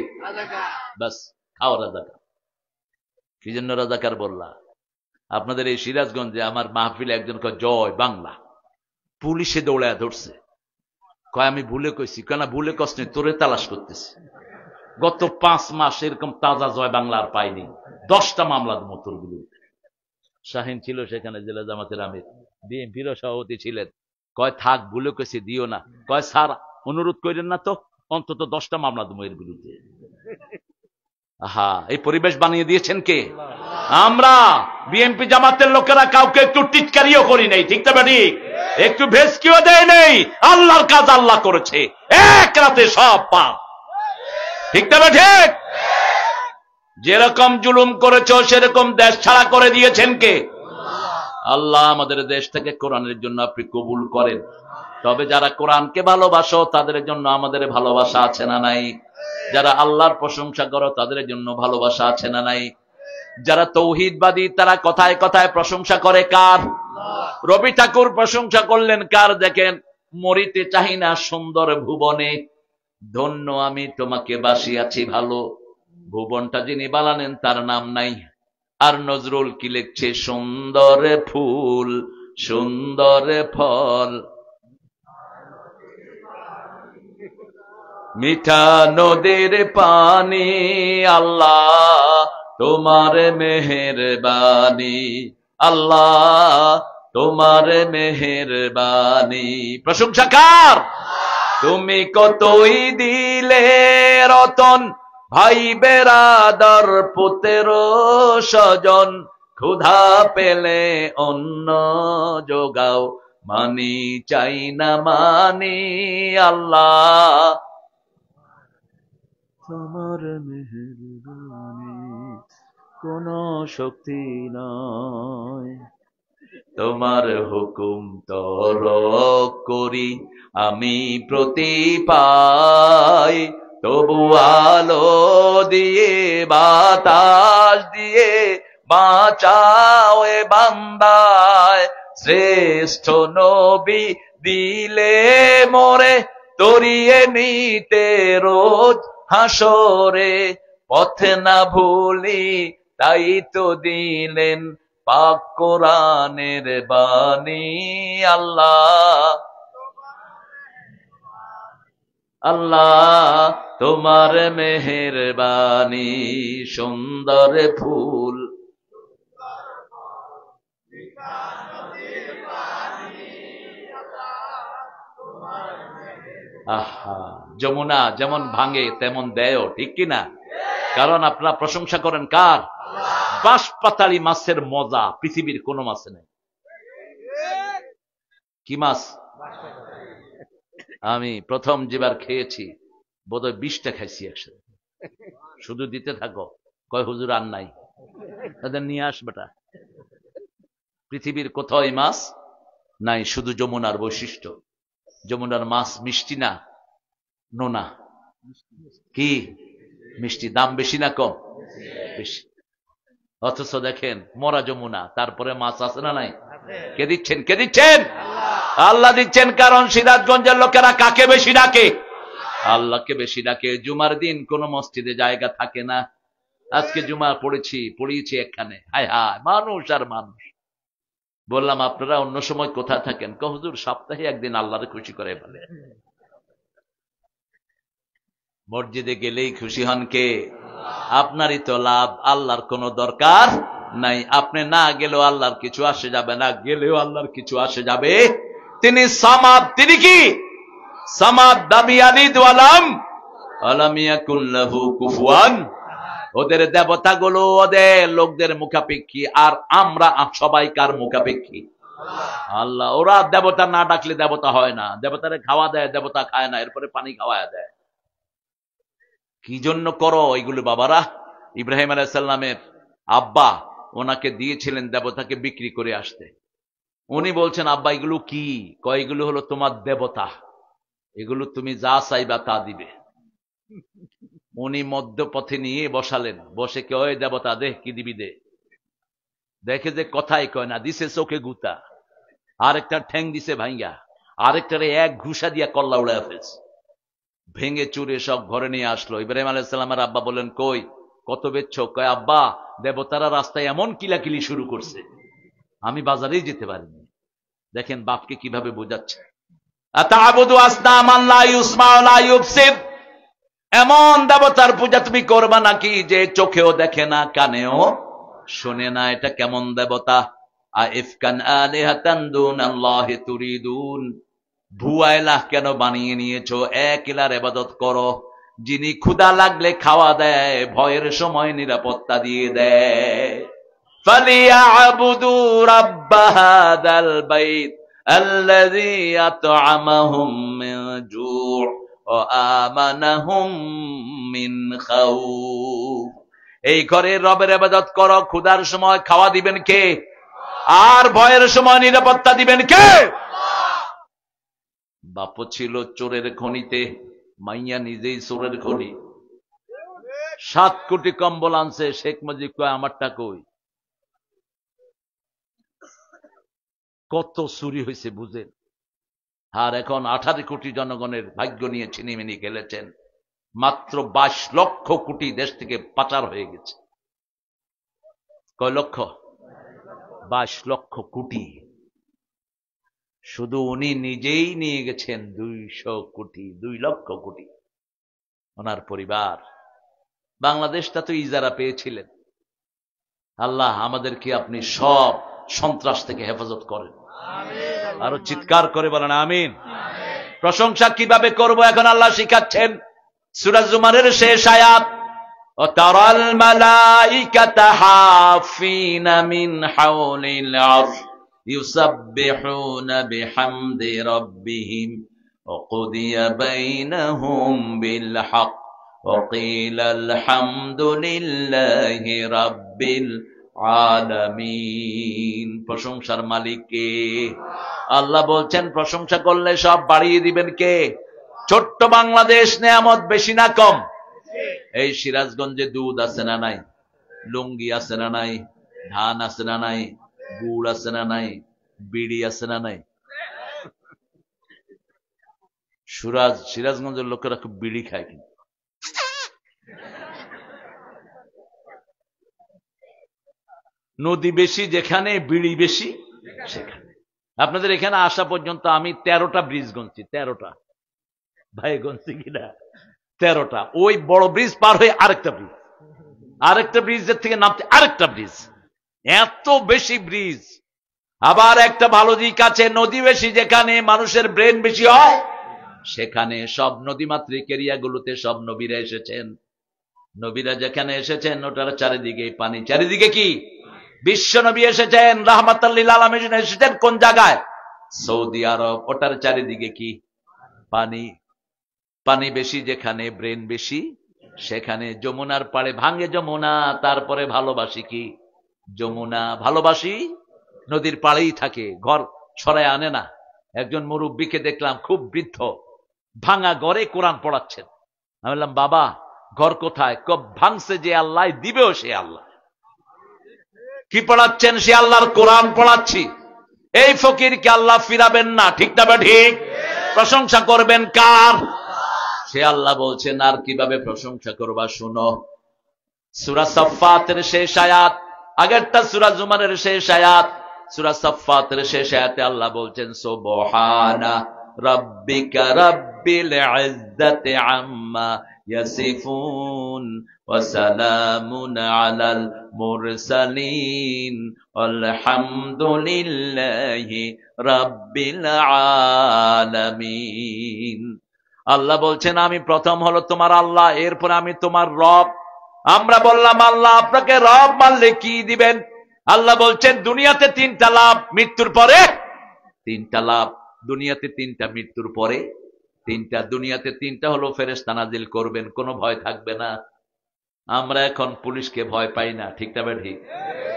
A: বাস খাও রাজাকার। কি জন্য রাজাকার বললা? আপনাদের এই সিরাজগঞ্জে আমার মাহফিলে একজন কয় জয় বাংলা, পুলিশে দৌড়ায় ধরছে, কয় আমি ভুলে কইছি। কেন ভুলে কষ্ট নেই, তোরে তালাশ করতেছি। গত 5 মাস এরকম তাজা জয় বাংলা আর পাইনি। 10টা মামলা মতোর বিরুদ্ধে। শাহিন ছিল সেখানে, জেলা জামাতের আমির, বিএনপির সভাপতি ছিলেন। কয় থাক, ভুলে কইছি, দিও না। কয় স্যার অনুরোধ করেন না তো, অন্তত 10টা মামলা দেবো এর বিরুদ্ধে। আহা, এই পরিবেশ বানিয়ে দিয়েছেন কে? আমরা বিএনপি জামাতের লোকেরা কাউকে একটু টিটকারিও করি নাই, ঠিক না ঠিক? একটু ভেস্কিও দেয় নেই। আল্লাহর কাজ আল্লাহ করেছে, এক রাতে সব পাপ, ঠিক না ঠিক? যেরকম জুলুম করেছ সেরকম দেশ ছাড়া করে দিয়েছেন কে? আল্লাহ। আমাদের দেশ থেকে কোরআনের জন্য আপনি কবুল করেন। তবে যারা কোরআনকে ভালোবাসো তাদের জন্য আমাদের ভালোবাসা আছে না নাই? যারা আল্লাহর প্রশংসা করো তাদের জন্য ভালোবাসা আছে না নাই? যারা তৌহিদবাদী তারা কথায় কথায় প্রশংসা করে কার? রবি ঠাকুর প্রশংসা করলেন কার? দেখেন, মরিতে চাহি না সুন্দর ভুবনে, ধন্য আমি তোমাকে বাসিয়াছি ভালো। ভুবনটা যিনি বানালেন তার নাম নাই। আর নজরুল কি লিখছে? সুন্দর ফুল সুন্দর ফল, মিঠা নদীর পানি, আল্লাহ তোমার মেহেরবানি, আল্লাহ তোমার মেহেরবানি। প্রশংসা কার? তুমি কতই দিলে রতন, ভাই বেরাদার পুত্র স্বজন, ক্ষুধা পেলে অন্ন যোগাও, মানি চাই না মানি, আল্লাহ তোমার মেহেরবানি কোন শক্তি নয়, তোমার হুকুম তরক করি আমি প্রতি পাই, তবু আলো দিয়ে বাতাস দিয়ে বাঁচাও এ বান্দায়। শ্রেষ্ঠ নবী দিলে মোরে তরিয়ে নিতে রোজ হাসরে, পথে না ভুলি তাই তো দিলেন পাক কোরআনের বাণী, আল্লাহ আল্লাহ তোমার মেহেরবানি। সুন্দর ফুল আহা, যমুনা যেমন ভাঙে তেমন দেয়, ঠিক কিনা? কারণ আপনারা প্রশংসা করেন কার? বাঁশপাতালি মাছের মজা পৃথিবীর কোন মাছে নেই। কি মাছ? আমি প্রথম যেবার খেয়েছি বোধহয় 20টা খাইছি একসাথে। শুধু দিতে থাকো, কয় হুজুর আর নাই, তাদের নিয়ে আস বেটা। পৃথিবীর কোথাও এই মাছ নাই, শুধু যমুনার বৈশিষ্ট্য। যমুনার মাছ মিষ্টি না নোনা? কি মিষ্টি? দাম বেশি না কম? বেশি। অথচ দেখেন মরা যমুনা, তারপরে মাছ আছে না নাই? কে দিচ্ছেন? কে দিচ্ছেন? আল্লাহ দিচ্ছেন। কারণ সিরাজগঞ্জের লোকেরা কাকে বেশি ডাকে? আল্লাহকে বেশি ডাকে। জুমার দিন কোন মসজিদে জায়গা থাকে না। আজকে জুমা পড়িয়েছি এখানে, হায় হায় মানুষ আর মানুষ। বললাম আপনারা অন্য সময় কোথায় থাকেন? হুজুর সপ্তাহে একদিন আল্লাহরে খুশি করে ফেলে। মসজিদে গেলেই খুশি হন কে? আপনারই তো লাভ, আল্লাহর কোনো দরকার নাই। আপনি না গেলেও আল্লাহর কিছু আসে যাবে, না গেলেও আল্লাহর কিছু আসে যাবে। তিনি সামাদ। তিনি কি? সামাদ। দাবিয়ালিদ ওয়ালাম আলাম ইয়াকুল লাহু কুফুয়ান। ওদের দেবতাগুলো ওদের লোকদের মুখাপেক্ষী, আর আমরা সবাই কার মুখাপেক্ষী? আল্লাহ। ওরা দেবতা না ডাকলে দেবতা হয় না। দেবতারে খাওয়া দেয়, দেবতা খায় না, এরপরে পানি খাওয়ায় দেয়। কি জন্য করো এগুলো বাবারা? ইব্রাহিম আলাইহিস সালামের আব্বা ওনাকে দিয়েছিলেন দেবতাকে বিক্রি করে আসতে। উনি বলছেন আব্বা এগুলো কি? কয় এগুলো হলো তোমার দেবতা, এগুলো তুমি যা চাইবা তা দিবে। উনি মধ্যপথে নিয়ে বসালেন, বসে কে ওই দেবতা দে কি দিবি দে। দেখে যে কথাই কয় না, দিছে চোখে গুতা, আরেকটা ঠ্যাং দিছে ভাঙ্গা, আরেকটারে এক ঘুষা দিয়া কল্লা উড়ায় ফেলছে, ভেঙে চুরে সব ঘরে নিয়ে আসলো। ইব্রাহিম আলাইহিস সালামের আব্বা বললেন, কই কত বেচছ? কয়, আব্বা দেবতারা রাস্তায় এমন কিলাকিলি শুরু করছে আমি বাজারেই যেতে পারিনি। দেখেন বাপকে কিভাবে বোঝাচ্ছে। আতা'বুদু আসনামান লা ইউসমাউ লা ইউবসির, এমন দেবতার পূজা তুমি করবা নাকি যে চোখেও দেখে না, কানেও শোনে না? এটা কেমন দেবতা? আইফকান আলিহাতান দুনাল্লাহি তুরিদুন, ভুয়া ইলাহ কেন বানিয়ে নিয়েছো? এক ইলাহর ইবাদত করো যিনি ক্ষুধা লাগলে খাওয়া দেয়, ভয়ের সময় নিরাপত্তা দিয়ে দেয়। ফালিয়াবুদু রাব্ব হাদাল বাইত আল্লাযী আত'আমাহুম মিন জু' ওয়া আমানাহুম মিন খাউফ, এই ঘরের রবের ইবাদত করো, ক্ষুধার সময় খাওয়া দিবেন কে? আর ভয়ের সময় নিরাপত্তা দিবেন কে? বাপ ছিল চোরের খনিতে, মাইয়া নিজেই চোরের খনি। 7 কোটি কম্বল আনছে, শেখ মুজিব কয় আমারটা কই? কত চুরি হয়েছে বুঝেন। আর এখন 18 কোটি জনগণের ভাগ্য নিয়ে ছিনিমিনি খেলেছেন। মাত্র 22 লক্ষ কোটি দেশ থেকে পাচার হয়ে গেছে। কয় লক্ষ? 22 লক্ষ কোটি। শুধু উনি নিজেই নিয়ে গেছেন 200 কোটি, 2 লক্ষ কোটি। ওনার পরিবার। বাংলাদেশটা তো ইজারা পেয়েছিলেন। আল্লাহ আমাদেরকে আপনি সব সন্ত্রাস থেকে হেফাজত করেন। আরো চিৎকার করে বলেন আমিন। প্রশংসা কিভাবে করব এখন আল্লাহ শিখাচ্ছেন। সূরা জুমারের শেষ আয়াত, ওয়াতারাল মালাইকাতা হাফিনা মিন হাওলিল আরশ ইউসাব্বিহুনা বিহামদি রাব্বিহিম ওয়া কুদিয়া বাইনাহুম বিল হক ওয়া কিলা আলহামদুলিল্লাহি রাব্বিল আলামিন। প্রশংসার মালিক কে? আল্লাহ বলছেন প্রশংসা করলে সব বাড়িয়ে দিবেন কে? ছোট্ট বাংলাদেশ নেয়ামত বেশি না কম? এই সিরাজগঞ্জে দুধ আছে না নাই? লুঙ্গি আছে না নাই? ধান আছে না নাই? গুড় আছে না নাই? বিড়ি আছে না নাই? সিরাজগঞ্জের লোকেরা খুব বিড়ি খায় কিন্তু। নদী বেশি যেখানে, বিড়ি বেশি সেখানে। আপনাদের এখানে আসা পর্যন্ত আমি 13টা ব্রিজ গুনছি। 13টা ভাই গুনছি কিনা? 13টা। ওই বড় ব্রিজ পার হয়ে আরেকটা ব্রিজ, আরেকটা ব্রিজের থেকে নামতে আরেকটা ব্রিজ, এত বেশি ব্রিজ। আবার একটা ভালো দিক আছে, নদী বেশি যেখানে মানুষের ব্রেন বেশি হয় সেখানে সব নদীমাতৃক এরিয়াগুলোতে সব নবীরা এসেছেন। নবীরা যেখানে এসেছেন ওটার চারিদিকে পানি। চারিদিকে কি? বিশ্ব নবী এসেছেন, রাহমাতাল লিল আলামিন এসেছেন কোন জায়গায়? সৌদি আরব। ওটার চারিদিকে কি? পানি। পানি বেশি যেখানে, ব্রেন বেশি সেখানে। যমুনার পাড়ে ভাঙে যমুনা, তারপরে ভালোবাসি কি? যমুনা। ভালোবাসি নদীর পাড়েই থাকে, ঘর ছড়ায় আনে না। একজন মুরব্বীকে দেখলাম, খুব বৃদ্ধ, ভাঙা ঘরে কোরআন পড়াচ্ছেন। আমি বললাম বাবা ঘর কোথায়? ভাঙছে যে আল্লাহ দিবেও সে আল্লাহ। কি পড়াচ্ছেন? সে আল্লাহর কোরআন পড়াচ্ছি। এই ফকিরকে আল্লাহ ফিরাবেন না, ঠিক না? ঠিক। প্রশংসা করবেন কার? সে আল্লাহ বলছেন। আর কিভাবে প্রশংসা করবা শুনো। সূরা সাফফাতের শেষ আয়াত, আগেরটা সূরা জুমারের শেষ আয়াত। সূরা সাফফাতের শেষ আয়াতে আল্লাহ বলছেন সুবহানা রাব্বিকা রাব্বিল ইজ্জাতি আম্মা ইয়াসিফুন ওয়া সালামুন আলাল মুরসালিন আলহামদুলিল্লাহি রাব্বিল আলামিন। আল্লাহ বলছেন আমি প্রথম হলো তোমার আল্লাহ, এরপর আমি তোমার রব। আমরা বললাম আল্লাহ আপনাকে রব মানলে কি দিবেন? আল্লাহ বলছেন দুনিয়াতে 3টা লাভ, মৃত্যুর পরে 3টা লাভ। দুনিয়াতে 3টা, মৃত্যুর পরে 3টা। দুনিয়াতে 3টা হলো ফেরেশতা নাজিল করবেন, কোনো ভয় থাকবে না। আমরা এখন পুলিশকে ভয় পাই না, ঠিক না? ঠিক।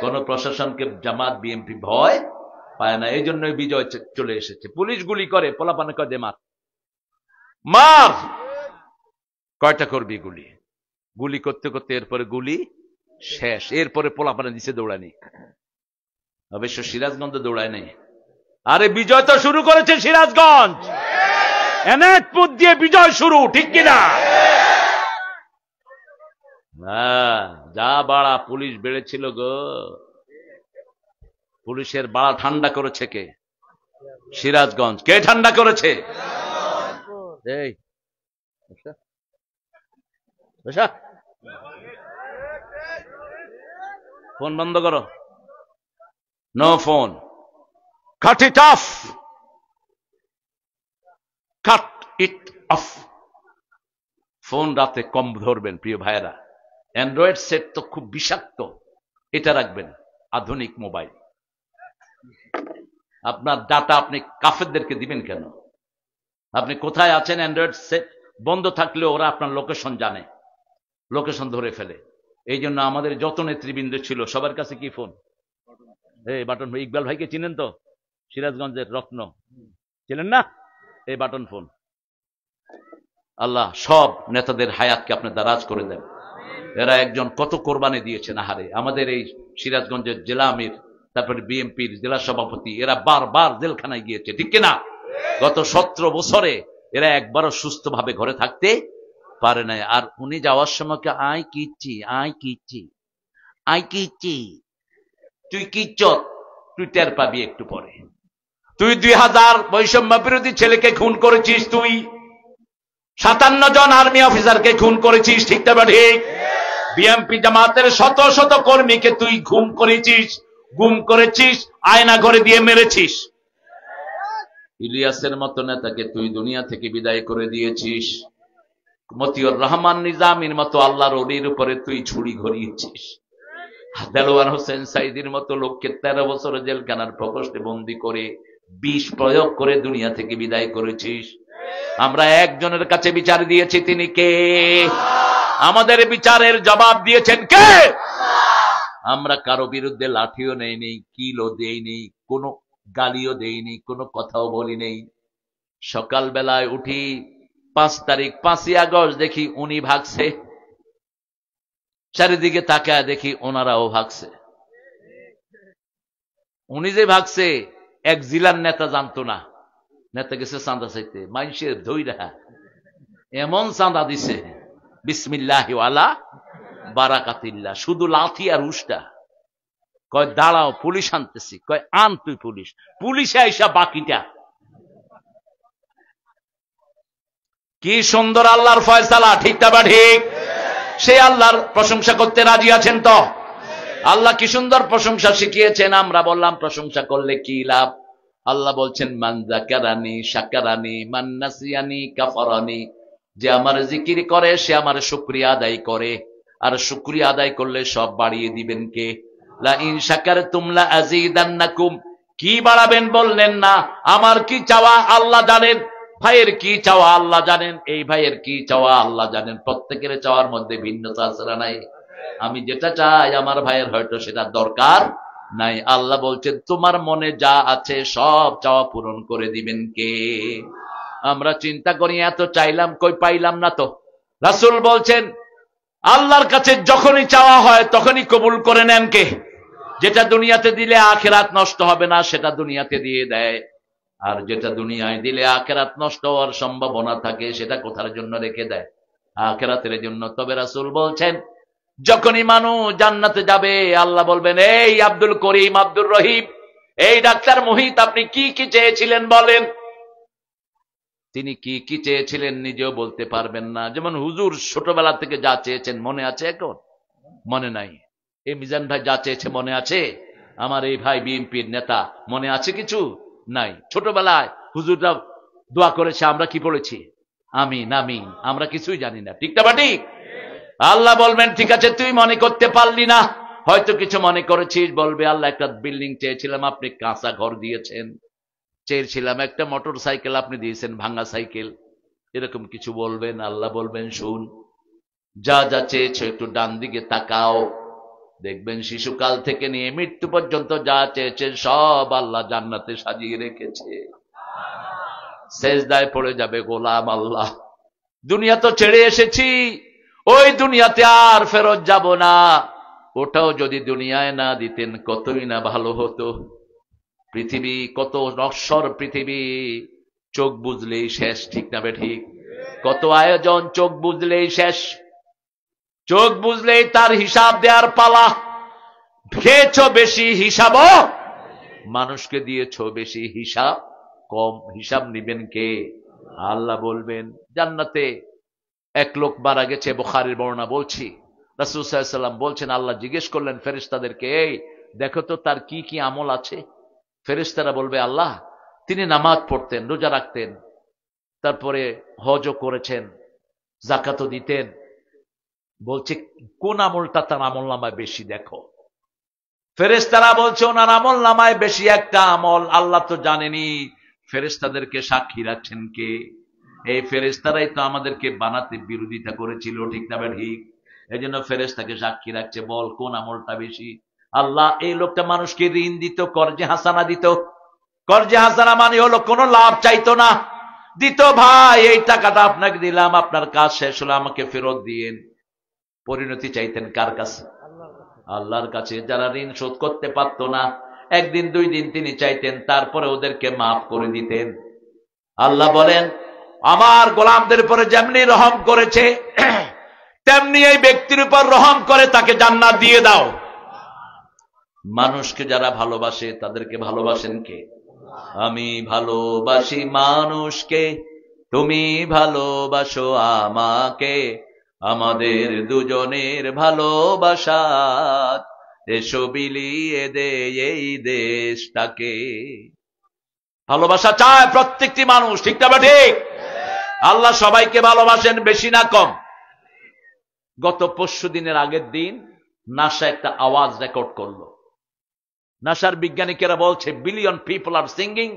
A: কোন প্রশাসনকে জামাত বিএনপি ভয় পায় না, এই জন্যই বিজয় চলে এসেছে। পুলিশ গুলি করে, পোলাপানে কয় দে মার, মার। কয়টা করবি গুলি? গুলি করতে করতে এরপরে গুলি শেষ, এরপরে পোলাপানে দিছে দৌড়ানি। অবশ্য সিরাজগঞ্জে দৌড়ায় নেই। আরে বিজয় তো শুরু করেছে সিরাজগঞ্জ, এনায়তপুর দিয়ে বিজয় শুরু, ঠিক কিনা? যা বাড়া পুলিশ বেড়েছিল গো, পুলিশের বাড়া ঠান্ডা করেছে কে? সিরাজগঞ্জ। কে ঠান্ডা করেছে? এই ফোন বন্ধ করো, no phone, cut it off, cut it off. Phone রাতে কম ধরবেন প্রিয় ভাইয়েরা। অ্যান্ড্রয়েড সেট তো খুব বিষাক্ত, এটা রাখবেন। আধুনিক মোবাইল, আপনার ডাটা আপনি কাফেরদেরকে দিবেন কেন? আপনি কোথায় আছেন অ্যান্ড্রয়েড সেট বন্ধ থাকলে ওরা আপনার লোকেশন জানে, লোকেশন ধরে ফেলে। এই জন্য আমাদের যত নেতৃবৃন্দ ছিল সবার কাছে কি ফোন? এই বাটন। ইকবাল ভাইকে চিনেন তো, সিরাজগঞ্জের রত্ন, চিনেন না? এই বাটন ফোন। আল্লাহ সব নেতাদের হায়াতকে আপনি দারাজ করে দেন। এরা একজন কত কোরবানি দিয়েছেন। আহারে, আমাদের এই সিরাজগঞ্জের জেলা আমির, তারপরে বিএনপির জেলা সভাপতি, এরা বারবার জেলখানায় গিয়েছে, ঠিক কিনা? গত 17 বছরে এরা একবারও সুস্থভাবে ঘরে থাকতে পারে নাই। আর উনি যাওয়ার সময় আয় কিচ্ছি, আয় কিচ্ছি, আয় কিচ্ছি। তুই কিচ্ছ, তুই টের পাবি একটু পরে। তুই 2000 বৈষম্য বিরোধী ছেলেকে খুন করেছিস, তুই 57 জন আর্মি অফিসারকে খুন করেছিস, ঠিক না ঠিক? বিএনপি জামাতের শত শত কর্মীকে তুই গুম করেছিস, আয়না ঘরে দিয়ে মেরেছিস। ইলিয়াসের মতো নেতাকে তুই দুনিয়া থেকে বিদায় করে দিয়েছিস। মতিউর রহমান নিজামীর মতো আল্লাহর ওলির উপরে তুই ছুরি ঘুরিয়েছিস। দেলোয়ার হোসেন সাইদির মতো লোককে 13 বছর জেলখানার প্রকোষ্ঠে বন্দী করে বিষ প্রয়োগ করে দুনিয়া থেকে বিদায় করেছিস। আমরা একজনের কাছে বিচার দিয়েছি, তিনি কে? আমাদের বিচারের জবাব দিয়েছেন কে? আমরা কারো বিরুদ্ধে লাঠিও নেইনি, কিলও দেইনি, কোনো গালিও দেইনি, কোনো কথাও বলি নেই। সকালবেলায় উঠি 5 তারিখ 5ই আগস্ট, দেখি উনি ভাগছে, চারিদিকে তাকায় দেখি ওনারাও ভাগছে। উনি যে ভাগছে এক জেলার নেতা জানতো না। নেতা গেছে চাঁদা চাইতে, মানুষের ধৈরা এমন চাঁদা দিছে, বিসমিল্লাহি ওয়ালা বারাকাতিল্লাহ, শুধু লাথি আর উষ্টা। কয় দাঁড়াও, পুলিশ আনতেছি। কয় আন তুই পুলিশ। পুলিশে আইসা বাকিটা। কি সুন্দর আল্লাহর ফয়সালা, ঠিক না ঠিক? সে আল্লাহর প্রশংসা করতে রাজি আছেন তো? আল্লাহ কি সুন্দর প্রশংসা শিখিয়েছেন। আমরা বললাম প্রশংসা করলে কি লাভ? আল্লাহ বলছেন মান যাকারানি শাকারানি মান নাসিয়ানি কাফারানি। যে আমার জিকির করে সে আমার শুকরিয়া আদায় করে, আর শুকরিয়া আদায় করলে সব বাড়িয়ে দিবেন কে? লা ইন শাকারতুম লা আযীদান্নাকুম। কি বাড়াবেন বললেন না। আমার কি চাওয়া আল্লাহ জানেন, ভাইয়ের কি চাওয়া আল্লাহ জানেন, এই ভাইয়ের কি চাওয়া আল্লাহ জানেন। প্রত্যেকের চাওয়ার মধ্যে ভিন্নতা আছে না নাই? আমি যেটা চাই আমার ভাইয়ের হয়তো সেটা দরকার নাই। আল্লাহ বলছেন তোমার মনে যা আছে সব চাওয়া পূরণ করে দিবেন কে? আমরা চিন্তা করি এত চাইলাম, কই পাইলাম না তো। রাসূল বলছেন আল্লাহর কাছে যখনই চাওয়া হয় তখনই কবুল করে নেন কে? যেটা দুনিয়াতে দিলে আখিরাত নষ্ট হবে না সেটা দুনিয়াতে দিয়ে দেয়, আর যেটা দুনিয়ায় দিলে আখিরাত নষ্ট হওয়ার সম্ভাবনা থাকে সেটা কোথার জন্য রেখে দেয়? আখিরাতের জন্য। তবে রাসূল বলছেন যখনই মানুষ জান্নাতে যাবে আল্লাহ বলবেন এই আব্দুল করিম, আব্দুর রহিম, এই ডাক্তার মুহিত, আপনি কি কি চেয়েছিলেন বলেন। তিনি কি কি চেয়েছিলেন নিজেও বলতে পারবেন না। যেমন হুজুর ছোটবেলা থেকে যা চেয়েছেন মনে আছে? এখন মনে নাই। এই মিজান ভাই যা চেয়েছে মনে আছে? আমার এই ভাই বিএনপির নেতা মনে আছে? কিছু নাই। ছোটবেলায় হুজুররা দোয়া করেছে, আমরা কি পড়েছি? আমিন আমিন। আমরা কিছুই জানি না, ঠিক না ঠিক? আল্লাহ বলবেন ঠিক আছে তুই মনে করতে পারলি না, হয়তো কিছু মনে করেছিস। বলবে আল্লাহ একটা বিল্ডিং চেয়েছিলাম, আপনি কাঁচা ঘর দিয়েছেন। চেয়েছিলাম একটা মোটর সাইকেল, আপনি দিয়েছেন ভাঙা সাইকেল। এরকম কিছু বলবেন। আল্লাহ বলবেন শুন, যা যা চেয়েছো একটু ডান দিকে তাকাও, দেখবেন শিশুকাল থেকে নিয়ে মৃত্যু পর্যন্ত যা চেয়েছেন সব আল্লাহ জান্নাতে সাজিয়ে রেখেছে। সেজদায় পড়ে যাবে গোলাম আল্লাহ, দুনিয়া তো ছেড়ে এসেছি, ওই দুনিয়াতে আর ফেরত যাব না। ওটাও যদি দুনিয়ায় না দিতেন কতই না ভালো হতো। পৃথিবী কত নশ্বর পৃথিবী, চোখ বুঝলেই শেষ, ঠিক না ঠিক? কত আয়োজন, চোখ বুঝলেই শেষ, চোখ বুঝলেই তার হিসাব দেওয়ার পালা। খেয়েছ বেশি, হিসাবও মানুষকে দিয়েছ বেশি, হিসাব কম। হিসাব নিবেন কে? আল্লাহ বলবেন। জান্নাতে এক লোক মারা গেছে, বুখারীর বর্ণনা বলছি। রাসূল সাল্লাল্লাহু আলাইহি ওয়াসাল্লাম বলছেন, আল্লাহ জিজ্ঞেস করলেন ফেরেশতাদেরকে, এই দেখো তো তার কি কি আমল আছে। ফেরেশতারা বলবে, আল্লাহ তিনি নামাজ পড়তেন, রোজা রাখতেন, তারপরে হজও করেছেন, যাকাতও দিতেন। বলছে কোন আমলটা তার আমল নামায় বেশি দেখো। ফেরেশতারা বলছে ওনার আমল নামায় বেশি একটা আমল। আল্লাহ তো জানেনি, ফেরেশতাদেরকে সাক্ষী রাখছেন কে? এই ফেরেশতারাই তো আমাদেরকে বানাতে বিরোধিতা করেছিল, ঠিক না ঠিক? এই জন্য ফেরেশতাকে সাক্ষী রাখছে, বল কোন আমলটা বেশি। আল্লাহ, এই লোকটা মানুষকে ঋণ দিত, কর্জে হাসানা দিত। কর্জে হাসানা মানে হলো কোনো লাভ চাইতো না, দিত, ভাই এই টাকাটা আপনাকে দিলাম, আপনার কাজ শেষ হলো, আমাকে ফেরত দিয়েন। পরিণতি চাইতেন কার কাছে? আল্লাহর কাছে। যারা ঋণ শোধ করতে পারত না, একদিন দুই দিন তিনি চাইতেন, তারপরে ওদেরকে মাফ করে দিতেন। আল্লাহ বলেন, আমার গোলামদের উপরে যেমনি রহম করেছে তেমনি এই ব্যক্তির উপর রহম করে তাকে জান্নাত দিয়ে দাও। মানুষকে যারা ভালোবাসে তাদেরকে ভালোবাসেন কে? আমি ভালোবাসি মানুষকে, তুমি ভালোবাসো আমাকে, আমাদের দুজনের ভালোবাসা এসো বিলিয়ে দে এই দেশটাকে। ভালোবাসা চায় প্রত্যেকটি মানুষ, ঠিক না ঠিক? আল্লাহ সবাইকে ভালোবাসেন, বেশি না কম? গত পরশু দিনের আগের দিন নাসা একটা আওয়াজ রেকর্ড করলো। নাসার বিজ্ঞানীরা বলছে billion people are singing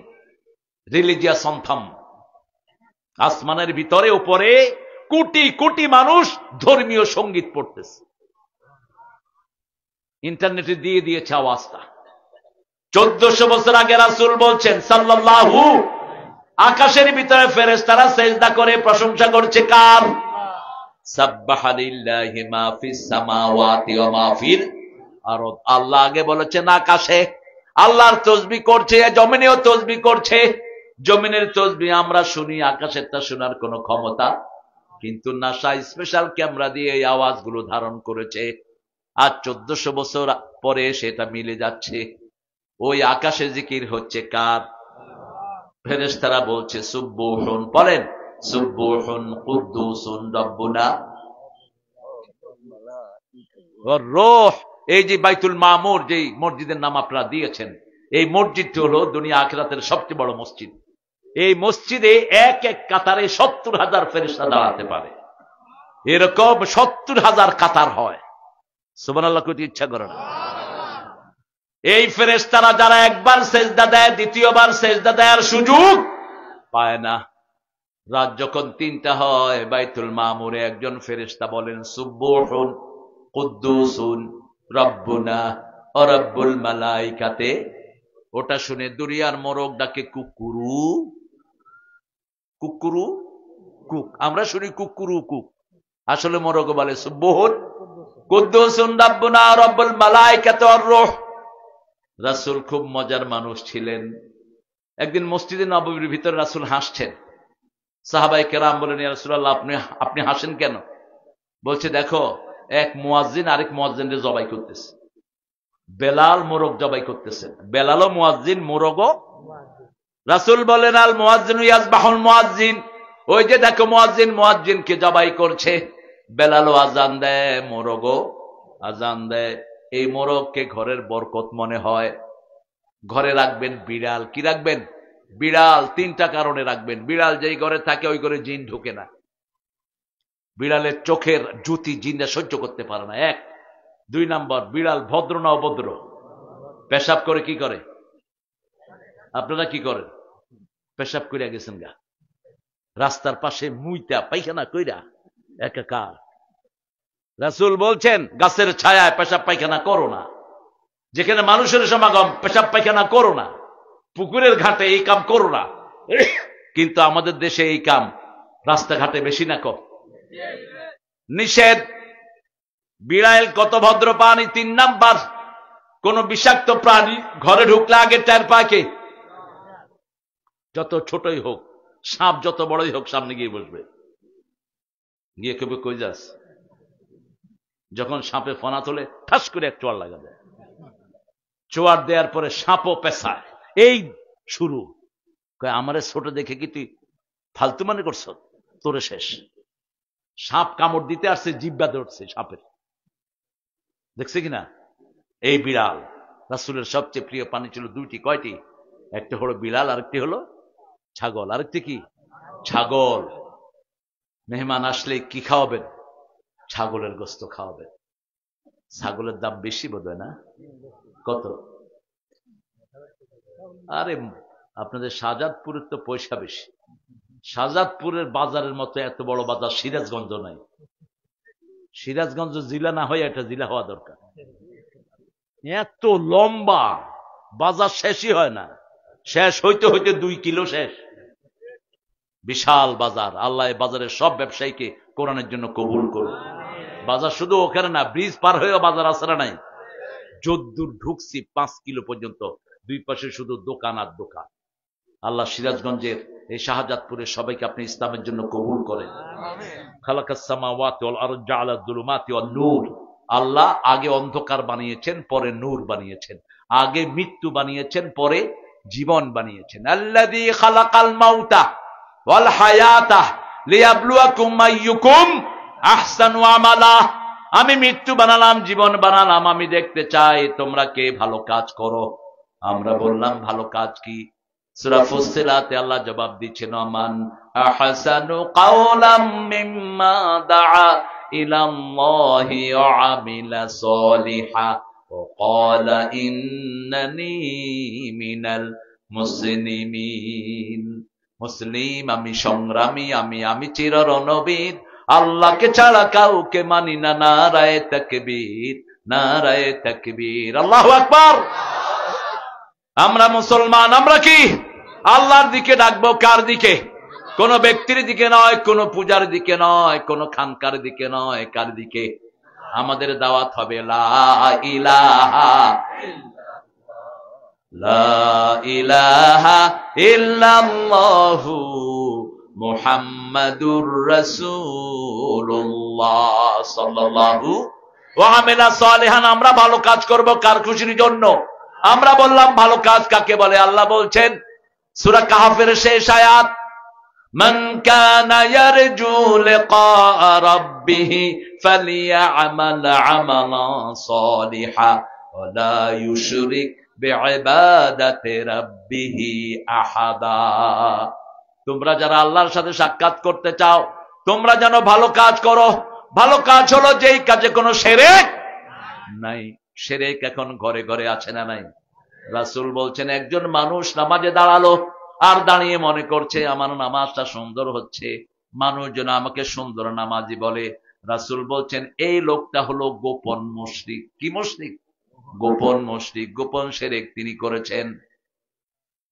A: religious anthem. আসমানের ভিতরে উপরে কোটি কোটি মানুষ ধর্মীয় সঙ্গীত পড়তেছে। ইন্টারনেটে দিয়ে দিয়েছে আওয়াজটা। 1400 বছর আগে রাসূল বলছেন সাল্লাল্লাহু, আকাশের ভিতরে ফেরেশতারা সেজদা করে প্রশংসা করছে কার? সাব্বাহা লিল্লাহি মা ফিস সামাওয়াতি ওয়া মা ফিল আরদ। আল্লাহ আগে বলেছেন আকাশে আল্লাহর তাসবিহ করছে, জমিনেও তাসবিহ করছে। জমিনের তাসবিহ আমরা শুনি, আকাশেরটা শোনার কোনো ক্ষমতা। কিন্তু নাসা স্পেশাল ক্যামেরা দিয়ে এই আওয়াজগুলো ধারণ করেছে। আজ 1400 বছর পরে সেটা মিলে যাচ্ছে। ওই আকাশে জিকির হচ্ছে কার? ফেরেশতারা বলছে সুবহুন, বলেন সুবহুন কুদ্দুসুন রব্বুনা ওয়ার রূহ। এই যে বাইতুল মামুর, যে মসজিদের নাম আপনারা দিয়েছেন, এই মসজিদটি হলো দুনিয়া আখিরাতের সবচেয়ে বড় মসজিদ। এই মসজিদে এক এক কাতারে 70,000 ফেরেশতা দাঁড়াতে পারে। এরকম 70,000 কাতার হয়। সুবহানাল্লাহ কইতে ইচ্ছা করে না? এই ফেরেশতারা যারা একবার সেজদা দেয়, দ্বিতীয়বার সেজদা দেওয়ার সুযোগ পায় না। রাত যখন 3টা হয়, বাইতুল মামুরে একজন ফেরেশতা বলেন সুবহুন কুদ্দুসুন রব্বুনা ওয়া রব্বুল মালাইকাতে। ওটা শুনে দুনিয়ার মোরগ ডাকে কুকুরু কুকুরু কুক। আমরা শুনি কুকুরু কুক, আসলে মোরগ বলে সুবহুন কুদ্দুসুন রব্বুনা ওয়া রব্বুল মালাইকাতে ওয়ার রূহ। রাসূল খুব মজার মানুষ ছিলেন। একদিন মসজিদে নববীর ভিতরে রাসূল হাসছেন। সাহাবায়ে কেরাম বলেন, ইয়া রাসূলুল্লাহ, আপনি হাসেন কেন? বলছে, দেখো এক মুয়াজ্জিন আরেক মুয়াজ্জিনকে জবাই করতেছে। বেলাল মোরগ জবাই করতেছেন, বেলালও মুয়াজ্জিন, মোরগও। রাসূল বলেন, আল মুয়াজ্জিনু ইয়াজবাহুল মুয়াজ্জিন। ওই যে দেখো মুয়াজ্জিন মুয়াজ্জিনকে জবাই করছে। বেলালও আজান দেয়, মোরগও আজান দেয়। এই মোরগকে ঘরের বরকত মনে হয়। ঘরে রাখবেন বিড়াল। কি রাখবেন? বিড়াল। 3টা কারণে রাখবেন। বিড়াল যেই ঘরে থাকে ওই ঘরে জিন ঢোকে না। বিড়ালের চোখের জ্যোতি জিনরা সহ্য করতে পারে না, 1। 2 নাম্বার, বিড়াল ভদ্র না অভদ্র? পেশাব করে কি করে? আপনারা কি করেন? পেশাব কইরা গেছেন গা, রাস্তার পাশে মুইতা পায়খানা কইরা একাকার। রাসূল বলছেন গাছের ছায়ায় পেশাব পায়খানা করো না, যেখানে মানুষের সমাগম পেশাব পায়খানা করো না, পুকুরের ঘাটে এই কাম করো না। কিন্তু আমাদের দেশে এই কাম রাস্তাঘাটে বেশি না কম? নিষেধ। বিড়াল কত ভদ্র প্রাণী। 3 নাম্বার, কোন বিষাক্ত প্রাণী ঘরে ঢুকলে আগে টের পায় কে? যত ছোটই হোক, সাপ যত বড়ই হোক, সামনে গিয়ে বসবে, গিয়ে কেবে কই যাস। যখন সাপে ফনা তোলে ঠাস করে এক চোয়ার লাগা দেয়, চোয়ার দেওয়ার পরে সাপও পেশায়, এই শুরু। আমারে ছোট দেখে কি তুই ফালতু মনে করছ? তোরে শেষ। সাপ কামড় দিতে আসছে, জিব্বা ধরছে সাপের, দেখছে কিনা? এই বিড়াল। রাসূলের সবচেয়ে প্রিয় প্রাণী ছিল 2টি। কয়টি? একটা হলো বিড়াল, আরেকটি হলো ছাগল। আরেকটি কি? ছাগল। মেহমান আসলে কি খাওয়াবেন? ছাগলের গোস্ত খাওয়াবেন। ছাগলের দাম বেশি বোধ হয় না? কত? আরে আপনাদের শাহজাদপুরের তো পয়সা বেশি। শাহজাদপুরের বাজারের মতো এত বড় বাজার সিরাজগঞ্জ নাই। সিরাজগঞ্জ জেলা না হয় এটা জেলা হওয়া দরকার। এত লম্বা বাজার, শেষই হয় না। শেষ হইতে হইতে 2 কিলো শেষ। বিশাল বাজার। আল্লাহ বাজারের সব ব্যবসায়ীকে কোরআনের জন্য কবুল করুন। বাজার শুধু ওখানে না, ব্রিজ পার হয়েও বাজার আছে না নাই? যদ্দূর ঢুকছি 5 কিলো পর্যন্ত 2 পাশে শুধু দোকান আর দোকান। আল্লাহ সিরাজগঞ্জের এই শাহজাদপুরের সবাইকে আপনি ইসলামের জন্য কবুল করেন। খালাকাস সামাওয়াতি ওয়াল আরদ জাআলা যুলুমাতি ওয়ান নূর। আল্লাহ আগে অন্ধকার বানিয়েছেন, পরে নূর বানিয়েছেন। আগে মৃত্যু বানিয়েছেন, পরে জীবন বানিয়েছেন। আল্লাযী খালাকাল মাউতা ওয়াল হায়াতা লিয়াবলুয়াকুম আইয়ুকুম আহসানু আমালা। আমি মৃত্যু বানালাম, জীবন বানালাম, আমি দেখতে চাই তোমরা কে ভালো কাজ করো। আমরা বললাম ভালো কাজ কি? সূরা ফুসসিলাতে আল্লাহ জবাব দিচ্ছেন, মান আহসানু কাওলাম মিম্মা দাআ ইলাল্লাহি ওয়া আমিলা সলিহা ওয়া ক্বালা ইন্নানী মিনাল মুসলিমিন। মুসলিম, আমি সংগ্রামী, আমি চিররণবীর, আল্লাহকে ছাড়া কাউকে মানি না। নারায়ে তাকবীর, নারায়ে তাকবীর, আল্লাহু আকবার। আমরা মুসলমান, আমরা কি আল্লাহর দিকে ডাকবো? কার দিকে? কোন ব্যক্তির দিকে নয়, কোন পূজার দিকে নয়, কোন খানকার দিকে নয়। কার দিকে? আমাদের দাওয়াত হবে লা ইলাহা ইল্লাল্লাহু মুহাম্মাদুর রাসূলুল্লাহ সাল্লাল্লাহু ওয়া আমিলা সালিহান। আমরা ভালো কাজ করব কার খুশির জন্য? আমরা বললাম ভালো কাজ কাকে বলে? আল্লাহ বলছেন সূরা কাহফের শেষ আয়াত, মান কানা ইয়ারজু লিকা রাব্বিহ ফালিয়া'মাল আমালান সালিহা ওয়া লা ইউশরিক বিইবাদাতি রাব্বিহ আহাদা। তোমরা যারা আল্লাহর সাথে সাক্ষাৎ করতে চাও, তোমরা যেন ভালো কাজ করো। ভালো কাজ হলো যেই কাজে কোনো শিরক নাই। শিরক এখন ঘরে ঘরে আছে না নাই? রাসূল বলছেন, একজন মানুষ নামাজে দাঁড়ালো আর দাঁড়িয়ে মনে করছে আমার নামাজটা সুন্দর হচ্ছে, মানুষ যেন আমাকে সুন্দর নামাজি বলে। রাসূল বলছেন এই লোকটা হলো গোপন মুশরিক। কি মুশরিক? গোপন মুশরিক, গোপন শিরক তিনি করেছেন।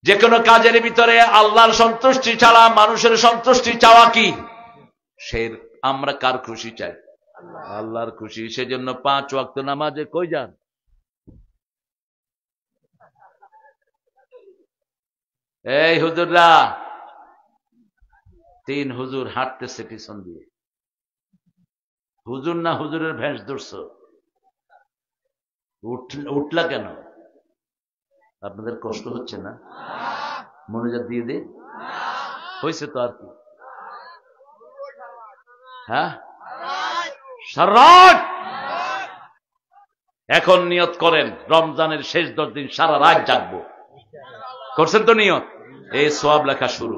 A: যে কোনো কাজের ভিতরে আল্লাহর সন্তুষ্টি ছাড়া মানুষের সন্তুষ্টি চাওয়া কি? আমরা কার খুশি চাই? আল্লাহর খুশি। সেজন্য 5 ওয়াক্ত নামাজে কই যান? এই হুজুররা, 3 হুজুর হাঁটতেছে পিছন দিয়ে। হুজুর না হুজুরের ভেষ ধরছো? উঠলা কেন? আপনাদের কষ্ট হচ্ছে না? মনোযোগ দিয়ে দে, হয়েছে তো আর কি। হ্যাঁ, সারারাত। এখন নিয়ত করেন রমজানের শেষ 10 দিন সারা রাত জাগবো। করছেন তো নিয়ত? এই সওয়াব লেখা শুরু।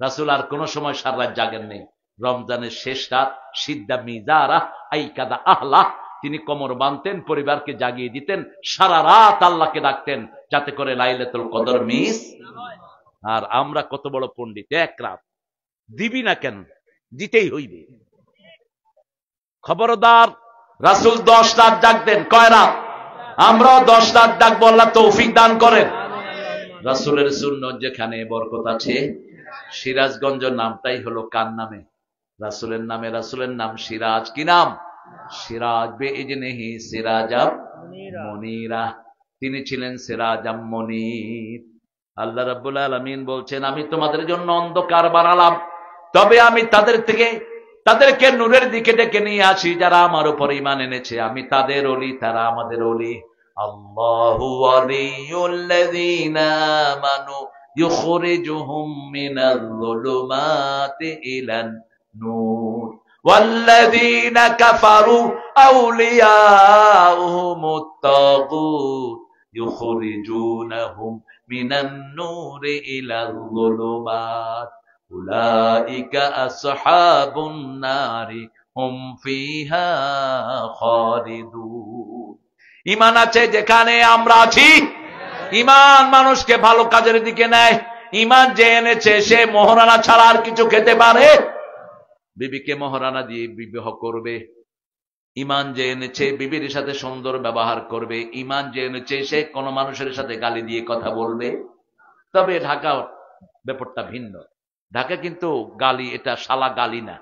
A: রাসূল আর কোন সময় সারা রাত জাগেন নেই। রমজানের শেষ রাত সিদ্ধা মিজারা আইকাদা আহলা, তিনি কোমর বাঁধতেন, পরিবারকে জাগিয়ে দিতেন, সারা রাত আল্লাহকে ডাকতেন যাতে করে লাইলাতুল কদর মিস। আর আমরা কত বড় পণ্ডিত, 1 রাত দিবি না কেন? দিতেই হইবে। খবরদার, রাসূল 10 রাত জাগতেন। কয় রাত? আমরাও 10 রাত জাগবো, আল্লাহ তৌফিক দান করেন। রাসূলের সুন্নাত যেখানে বরকত আছে। সিরাজগঞ্জ নামটাই হলো কার নামে? রাসূলের নামে। রাসূলের নাম সিরাজ। কি নাম? সিরাজ বিইজনিহি সিরাজাম মুনীরা, তিনি ছিলেন সিরাজাম মুনীর। আল্লাহ রাব্বুল আলামিন বলছেন, আমি তোমাদের জন্য অন্ধকার বানালাম, তবে আমি তাদেরকে নূরের দিকে ডেকে নিয়ে আসি যারা আমার উপর ঈমান এনেছে। আমি তাদের ওলি, তারা আমাদের ওলি। আল্লাহু ওয়ালিয়ুল্লাযীনা আমানু ইউখরিজুহুম মিনাল যুলুমাতি ইলান নূর ওয়াল্লাযীনা কাফারু আউলিয়াউহুমুত তাগুত ইউখরিজুনাহুম মিনান নূরি ইলাল যুলুমাত উলাইকা আসহাবুন নারি হুম ফিহা খালিদুন। ঈমান আছে যেখানে আমরা আছি। ঈমান মানুষকে ভালো কাজের দিকে নেয়। ঈমান যে এনেছে সে মোহরানা ছাড়া আর কিছু খেতে পারে? বিবিকে মোহরানা দিয়ে বিবাহ করবে। ঈমান যে এনেছে বিবির সাথে সুন্দর ব্যবহার করবে। ঈমান যে এনেছে সে কোনো মানুষের সাথে গালি দিয়ে কথা বলবে। তবে ঢাকা ব্যাপারটা ভিন্ন। ঢাকা কিন্তু গালি, এটা শালা গালি না,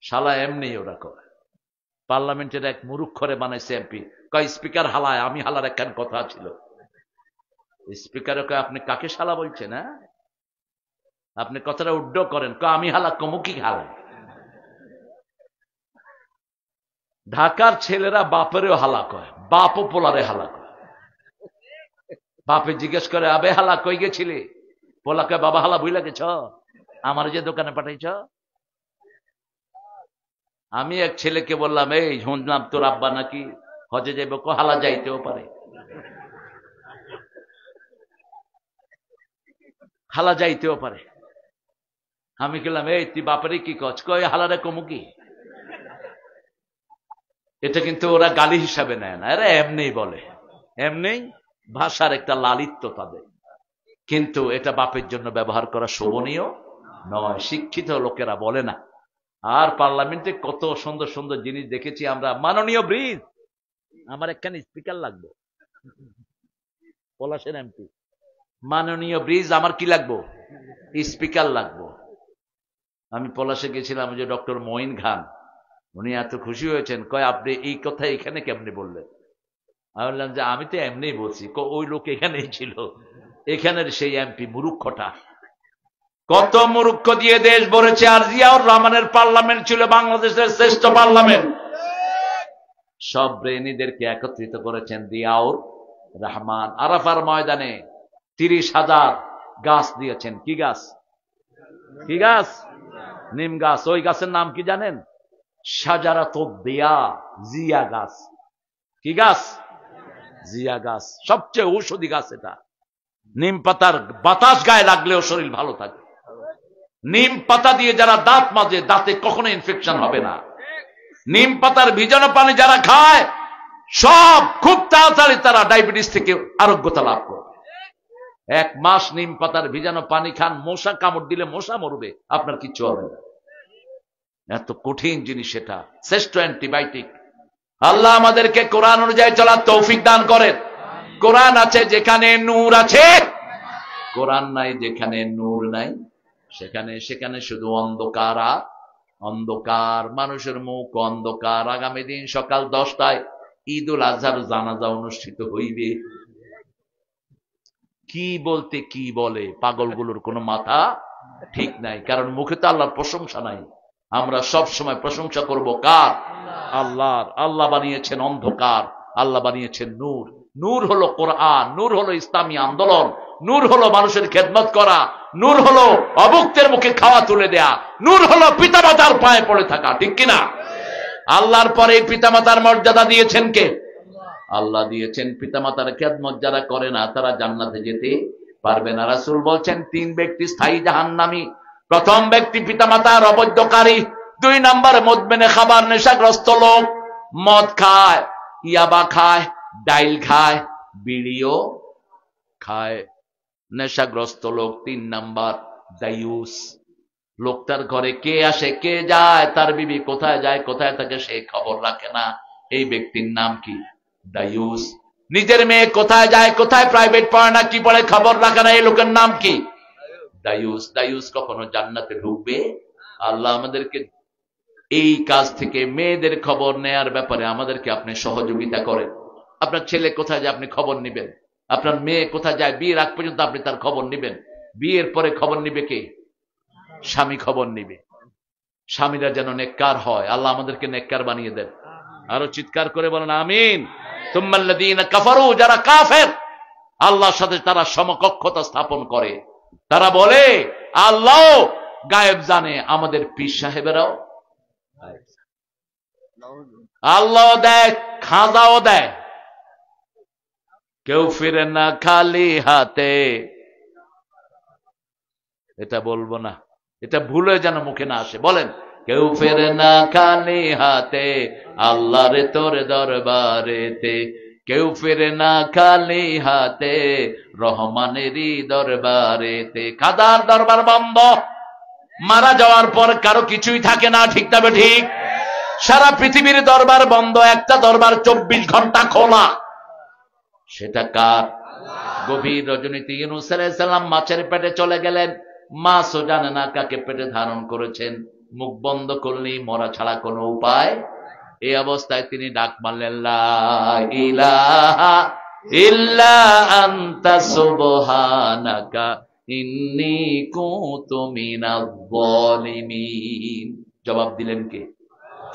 A: শালা এমনি ওরা করে। পার্লামেন্টের এক মুরুক্ষরে বানাইছে এমপি, কয় স্পিকার হালায়, আমি হালার একখান কথা ছিল। স্পিকারে কয় আপনি কাকে শালা বলছেন? হ্যাঁ, আপনি কথাটা উড্ড করেন। কয় আমি হালা কমুকি হালায়। ঢাকার ছেলেরা বাপেরও হালা কয়, বাপও পোলারে হালা কয়। বাপে জিজ্ঞেস করে, আবে হালা কই গেছিলে? পোলা কয়, বাবা হালা বুঝলা গেছ, আমার যে দোকানে পাঠাইছ। আমি এক ছেলেকে বললাম, এই শুনলাম তোর আব্বা নাকি হজে যাইব। হালা যাইতেও পারে, হালা যাইতেও পারে। আমি গেলাম, এই তুই বাপারে কি কচ? কয় হালারে কমুকি। এটা কিন্তু ওরা গালি হিসাবে নেয় না, এরা এমনি বলে, এমনি ভাষার একটা লালিত্য তাদের। কিন্তু এটা বাপের জন্য ব্যবহার করা শোভনীয় নয়, শিক্ষিত লোকেরা বলে না। আর পার্লামেন্টে কত সুন্দর সুন্দর জিনিস দেখেছি আমরা। মাননীয় ব্রিজ, আমার একখানে স্পিকার লাগবে। পলাশের এমপি, মাননীয় ব্রিজ, আমার কি লাগবো? স্পিকার লাগবো। আমি পলাশে গেছিলাম, যে ডক্টর মঈন খান, উনি এত খুশি হয়েছেন। কয় আপনি এই কথা এখানে কেমনে বললেন? আমি বললাম যে আমি তো এমনি বলছি। ওই লোক এখানেই ছিল, এখানের সেই এমপি মুরুক্ষটা। কত মুরুক্ষ দিয়ে দেশ ভরেছে। আর জিয়াউর রহমানের পার্লামেন্ট ছিল বাংলাদেশের শ্রেষ্ঠ পার্লামেন্ট। সব ব্রেনীদেরকে একত্রিত করেছেন জিয়াউর রহমান। আরাফার ময়দানে 30,000 গাছ দিয়েছেন। কি গাছ? কি গাছ? নিম গাছ। ওই গাছের নাম কি জানেন? শাজারাতুদ দিয়া, জিয়া গাছ। কি গাছ? জিয়া গাছ। সবচেয়ে ঔষধি গাছ এটা। নিম পাতার বাতাস গায়ে লাগলেও শরীর ভালো থাকে। নিম পাতা দিয়ে যারা দাঁত মাজে, দাঁতে কখনো ইনফেকশন হবে না। নিম পাতার ভিজানো পানি যারা খায়, সব খুব তাড়াতাড়ি তারা ডায়াবেটিস থেকে আরোগ্যতা লাভ করবে। 1 মাস নিম পাতার ভিজানো পানি খান, মশা কামড় দিলে মশা মরবে, আপনার কিচ্ছু হবে না। এত কঠিন জিনিস এটা, শ্রেষ্ঠ অ্যান্টিবায়োটিক। আল্লাহ আমাদেরকে কোরআন অনুযায়ী চলার তৌফিক দান করেন। কোরআন আছে যেখানে নূর আছে, কোরআন নাই যেখানে নূর নাই, সেখানে শুধু অন্ধকার আর অন্ধকার। মানুষের মুখ অন্ধকার। আগামী দিন সকাল 10টায় ঈদুল আজহার জানাজা অনুষ্ঠিত হইবে। কি বলতে কি বলে, পাগলগুলোর কোনো মাথা ঠিক নাই। কারণ মুখে তো আল্লাহর প্রশংসা নাই। আমরা সব সময় প্রশংসা করব কার? আল্লাহর। আল্লাহ বানিয়েছেন অন্ধকার, আল্লাহ বানিয়েছেন নূর। নূর হলো কোরআন, নূর হলো ইসলামী আন্দোলন, নূর হলো মানুষের খেদমত করা, নূর হলো অভুক্তের মুখে খাওয়া তুলে দেয়া, নূর হলো পিতামাতার পায়ে পড়ে থাকা। ঠিক কিনা? আল্লাহর পরে পিতামাতার মর্যাদা দিয়েছেন কে? আল্লাহ দিয়েছেন। পিতামাতার খেদমত যারা করে না তারা জান্নাতে যেতে পারবে না। রাসূল বলছেন 3 ব্যক্তি স্থায়ী জাহান্নামী। প্রথম ব্যক্তি পিতামাতার অবৈধকারী, 2 নম্বর মদমেনে খাবার, নেশাগ্রস্ত লোক, মদ খায়, ইয়াবা খায়, ডাইল খায়, বিড়িও খায়, নেশাগ্রস্ত লোক। 3 নম্বর দায়ুস। লোকটার ঘরে কে আসে কে যায়, তার বিবি কোথায় যায় কোথায় থাকে সে খবর রাখে না। এই ব্যক্তির নাম কি? দায়ুস। নিজের মেয়ে কোথায় যায় কোথায় প্রাইভেট পড়ে না কি পড়ে খবর রাখে না, এই লোকের নাম কি? দায়ুস। দায়ুস কখনো জান্নাতে ঢুকবে? আল্লাহ আমাদেরকে এই কাজ থেকে মেয়েদের খবর নেয়ার ব্যাপারে আমাদেরকে আপনি সহযোগিতা করেন। আপনার ছেলে কোথায় যায় আপনি খবর নিবেন, আপনার মেয়ে কোথায় যায় বিয়ের আগ পর্যন্ত আপনি তার খবর নিবেন। বিয়ের পরে খবর নিবে কে? স্বামী খবর নিবে। স্বামীরা যেন নেককার হয়, আল্লাহ আমাদেরকে নেককার বানিয়ে দেন। আরো চিৎকার করে বলেন আমিন। সুম্মাল্লাযীনা কাফারু, যারা কাফের, আল্লাহর সাথে তারা সমকক্ষতা স্থাপন করে, তারা বলে আল্লাহ গায়েব জানে, আমাদের পীর সাহেবেরাও আল্লাহ দেয়, খাজাও দেয়, কেউ ফিরে না খালি হাতে। এটা বলবো না, এটা ভুলে যেন মুখে না আসে। বলেন, কেউ ফেরে না খালি হাতে আল্লাহর তোর দরবারেতে, কেউ ফেরে না খালি হাতে রহমানেরই দরবারেতে। খাদার দরবার বন্ধ, মারা যাওয়ার পর কারো কিছুই থাকে না, ঠিক তবে ঠিক। সারা পৃথিবীর দরবার বন্ধ, একটা দরবার 24 ঘন্টা খোলা। সেটা কার? গভীর রজনীতে ইউনূস আলাইহিস সালাম মাছের পেটে চলে গেলেন, মাছও জানে না কাকে পেটে ধারণ করেছেন, মুখ বন্ধ করলেই মরা ছাড়া কোনো উপায়। এই অবস্থায় তিনি ডাক মারলেন, লা ইলাহা ইল্লা আনতা সুবহানাকা ইন্নী কুনতু মিনাজ জালিমিন। জবাব দিলেন কে?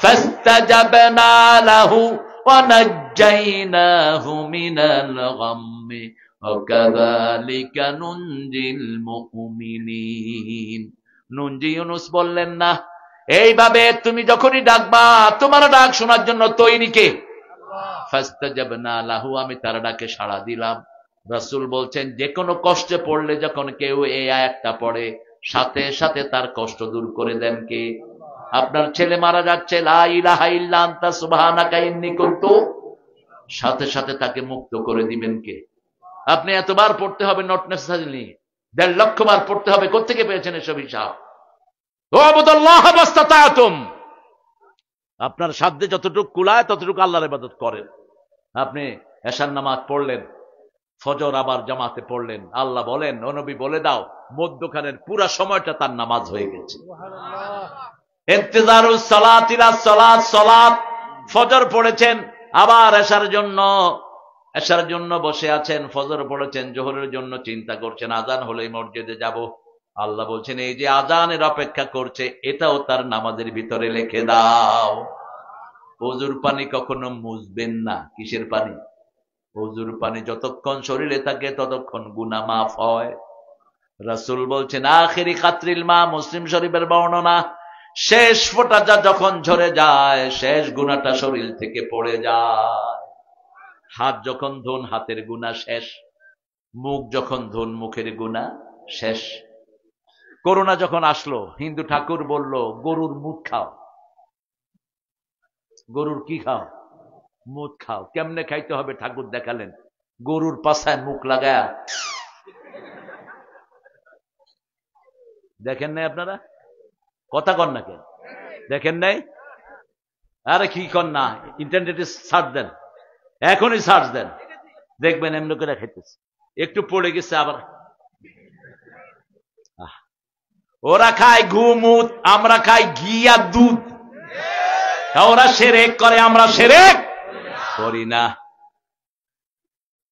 A: ফাস্তাজাবনা লাহু ওয়া নাজ্জাইনাহু মিনাল গাম্মি ওয়া কাযালিকা নুনজিল মুমিনিন। নুনজি ইউনূস বললেন, না, এইভাবে তুমি যখনই ডাকবা, তোমার ডাক শোনার জন্য তৈরি কে? ফাস্তাজাবনা লাহু, আমি তার ডাকে সাড়া দিলাম। রাসূল বলছেন, যে কোনো কষ্টে পড়লে যখন কেউ এই আয়াতটা পড়ে, সাথে সাথে তার কষ্ট দূর করে দেন কে? আপনার ছেলে মারা যাচ্ছে, লা ইলাহা ইল্লা আনতা সুবহানাকা ইন্নী কুনতু, সাথে সাথে তাকে মুক্ত করে দিবেন কে? আপনি এতবার পড়তে হবে, নট নেসেসারিলি 1.5 লক্ষ বার পড়তে হবে। কোত্থেকে পেয়েছেন এসব হিসাব? ওয়াবুদুল্লাহ মাস্তাতাতুম, আপনার সাধ্যে যতটুকু কুলায় ততটুকু আল্লাহর ইবাদত করেন। আপনি এশার নামাজ পড়লেন, ফজর আবার জামাতে পড়লেন, আল্লাহ বলেন, ও নবী বলে দাও, মধ্যখানের পুরা সময়টা তার নামাজ হয়ে গেছে। ইন্তিজারুস সালাত ইলা সালাত, সালাত ফজর পড়েছেন, আবার এশার জন্য বসে আছেন, ফজর পড়েছেন, যোহরের জন্য চিন্তা করছেন, আজান হলেই মসজিদে যাব। আল্লাহ বলছেন, এই যে আজানের অপেক্ষা করছে, এটাও তার নামাজের ভিতরে লিখে দাও। ওযুর পানি কখনো মুছবেন না। কিসের পানি? ওযুর পানি যতক্ষণ শরীরে থাকে ততক্ষণ গুনাহ মাফ হয়। রাসূল বলছেন, আখিরি কাতরিল মা, মুসলিম শরীফের বর্ণনা, শেষ ফোঁটাটা যখন ঝরে যায়, শেষ গুনাহটা শরীর থেকে পড়ে যায়। হাত যখন ধোন, হাতের গুনাহ শেষ। মুখ যখন ধোন, মুখের গুনাহ শেষ। করোনা যখন আসলো, হিন্দু ঠাকুর বলল, গরুর মুখ খাও। গরুর কি খাও? মুখ খাও। কেমনে খাইতে হবে ঠাকুর দেখালেন, গরুর পাছায় মুখ লাগায়া। দেখেন নাই আপনারা? কথা কন না কেন? দেখেন নাই? আরে কি কন না, ইন্টারনেটে সার্চ দেন, এখনই সার্চ দেন, দেখবেন এমনি করে খাইতেছে। একটু পড়ে গেছে আবার। ওরা খায় ঘু মুত, আমরা খাই ঘি আর দুধ। ওরা শিরক করে, আমরা শিরক করি না।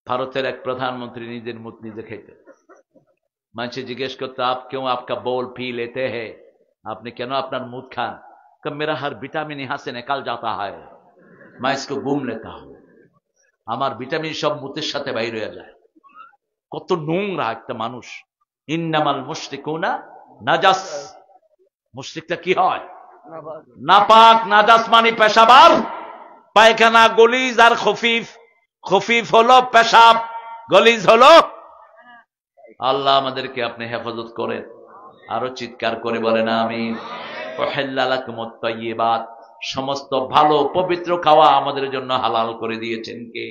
A: ভারতের এক প্রধানমন্ত্রী নিজের মুত নিজে খেতেন। মানুষে জিজ্ঞেস করতো, আপ क्यों आपका बोल पी लेते हैं, আপনি কেন আপনার মুত খান? कब मेरा हर विटामिन यहाँ से निकल जाता है, मैं इसको घूम लेता हूं। আমার ভিটামিন সব মুতের সাথে বাইরে হয়ে যায়। কত নোংরা একটা মানুষ। ইন্নামাল মুশরিকুনা নাজাস, মুশরিকটা কি হয়? নাপাক। নাজাস মানে পেশাবার, পায়খানা, গলিজ আর খফিফ। খফিফ হলো পেশাব, গলিজ হলো। আল্লাহ আমাদেরকে আপনি হেফাজত করেন। আরো চিৎকার করে বলেন আমিন। ওয়াহিল্লা লাকুমুত তাইয়্যিবাত, সমস্ত ভালো পবিত্র খাওয়া আমাদের জন্য হালাল করে দিয়েছেন কে?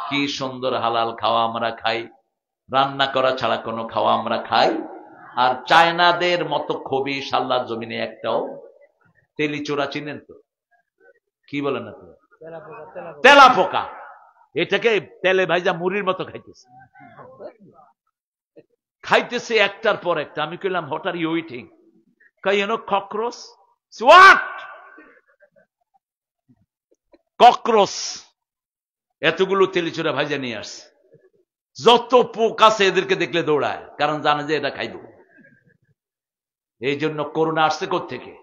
A: কি সুন্দর হালাল খাওয়া আমরা খাই, রান্না করা ছাড়া কোনো খাওয়া আমরা খাই। আর চায়নাদের মতো খবিশ আল্লাহর জমিনে একটাও। তেলিচোরা চিনেন তো? কি বলেন আপনি? তেলা পোকা। এটাকে তেলে ভাইজা মুড়ির মতো খাইতেছে, খাইতেছে একটার পর একটা। আমি কইলাম, হোয়াট আর ইউ ইটিং? কই, you know cockroach? What? Cockroach এতগুলো তেলিচুরা ভাজা নিয়ে আসছে। যত পোক আছে এদেরকে দেখলে দৌড়ায়, কারণ জানে যে এটা খাইব। এই জন্য করোনা আসছে কোত্থেকে?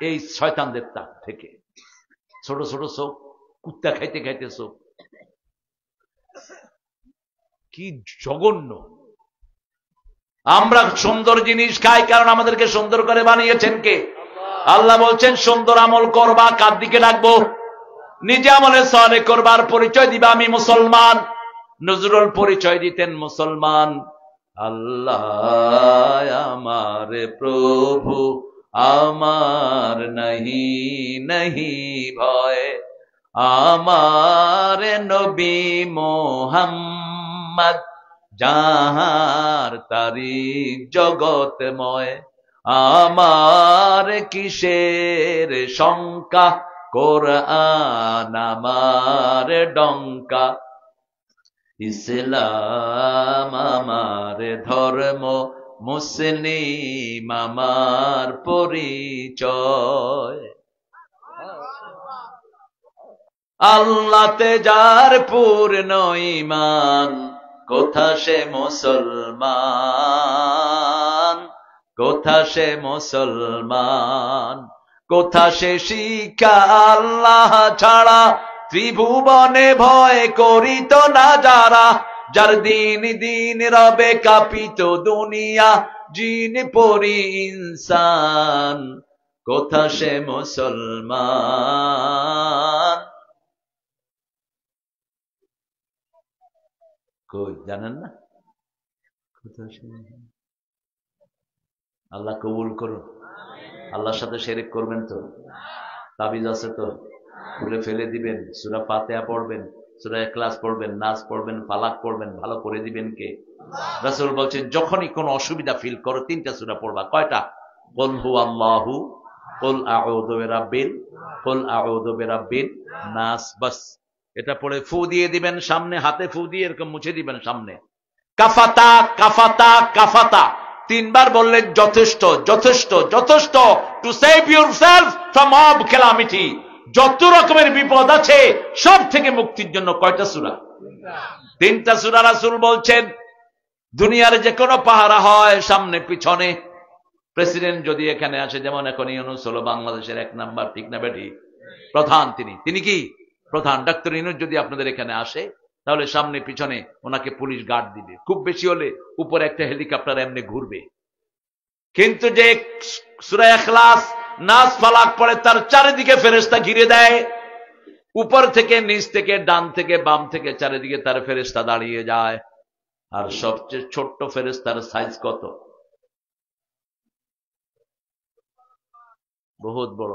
A: এই শয়তানদের তাক থেকে। ছোট ছোট চোখ, কুত্তা খাইতে খাইতে চোখ, কি জঘন্য। আমরা সুন্দর জিনিস খাই কারণ আমাদেরকে সুন্দর করে বানিয়েছেন কে? আল্লাহ বলছেন সুন্দর আমল করবা, কার দিকে ডাকবো? নিজে আমলে সালেহ করবার পরিচয় দিবা আমি মুসলমান। নজরুল পরিচয় দিতেন মুসলমান। আল্লাহ আমার প্রভু, আমার নাহি নাহি ভয়, আমার নবী মোহাম্মদ যাহার তারিফ জগতময়, আমার কিসের শঙ্কা, কোরআন আমার ডঙ্কা, ইসলাম আমার ধর্ম, মুসলিম আমার পরিচয়। আল্লাহতে যার পূর্ণ ঈমান, কোথা সে মুসলমান, কোথা সে মুসলমান, কোথা সে শিক্ষা আল্লাহ ছাড়া, ত্রিভুবনে ভয় করিত না যারা, যার দিন দিন রবে কাঁপিত দুনিয়া, জিন পরি ইনসান, কোথা সে মুসলমান। কই জানেন না? কোথা সে? আল্লাহ কবুল করুন। আল্লাহর সাথে শিরক করবেন তো? তাবিজ আছে তো? খুলে ফেলে দিবেন। সূরা ফাতিহা পড়বেন, সূরা ইখলাস পড়বেন, নাস পড়বেন, ফালাক পড়বেন, ভালো করে দিবেন কে? রাসূল বলছেন যখনই কোনো অসুবিধা ফিল করো 3টা সূরা পড়বা। কয়টা? কুল হুয়াল্লাহু, কুল আউযু বিরাব্বিল, কুল আউযু বিরাব্বিন নাস। বাস এটা পড়ে ফু দিয়ে দিবেন সামনে, হাতে ফু দিয়ে এরকম মুছে দিবেন সামনে। কাফাতা কাফাতা কাফাতা 3 বার বললেন যথেষ্ট, যথেষ্ট, যথেষ্ট। To save yourself from all calamity, যত রকমের বিপদ আছে সব থেকে মুক্তির জন্য কয়টা সূরা? 3টা সূরা। রাসূল বলছেন দুনিয়ার যে কোনো পাহারা হয় সামনে পিছনে, প্রেসিডেন্ট যদি এখানে আসে, যেমন এখন ইউনূস হলো বাংলাদেশের 1 নাম্বার, ঠিক না বেটি? প্রধান তিনি কি প্রধান? ডক্টর ইউনূস যদি আপনাদের এখানে আসে তাহলে সামনে পিছনে ওনাকে পুলিশ গার্ড দিবে, খুব বেশি হলে উপরে একটা হেলিকপ্টার এমনি ঘুরবে। কিন্তু যে সূরা ইখলাস, নাস, ফালাক পড়ে তার চারিদিকে ফেরেশতা ঘিরে দেয়, উপর থেকে নিচ থেকে ডান থেকে বাম থেকে চারিদিকে তার ফেরেশতা দাঁড়িয়ে যায়। আর সবচেয়ে ছোট্ট ফেরেশতার সাইজ কত? বহুত বড়।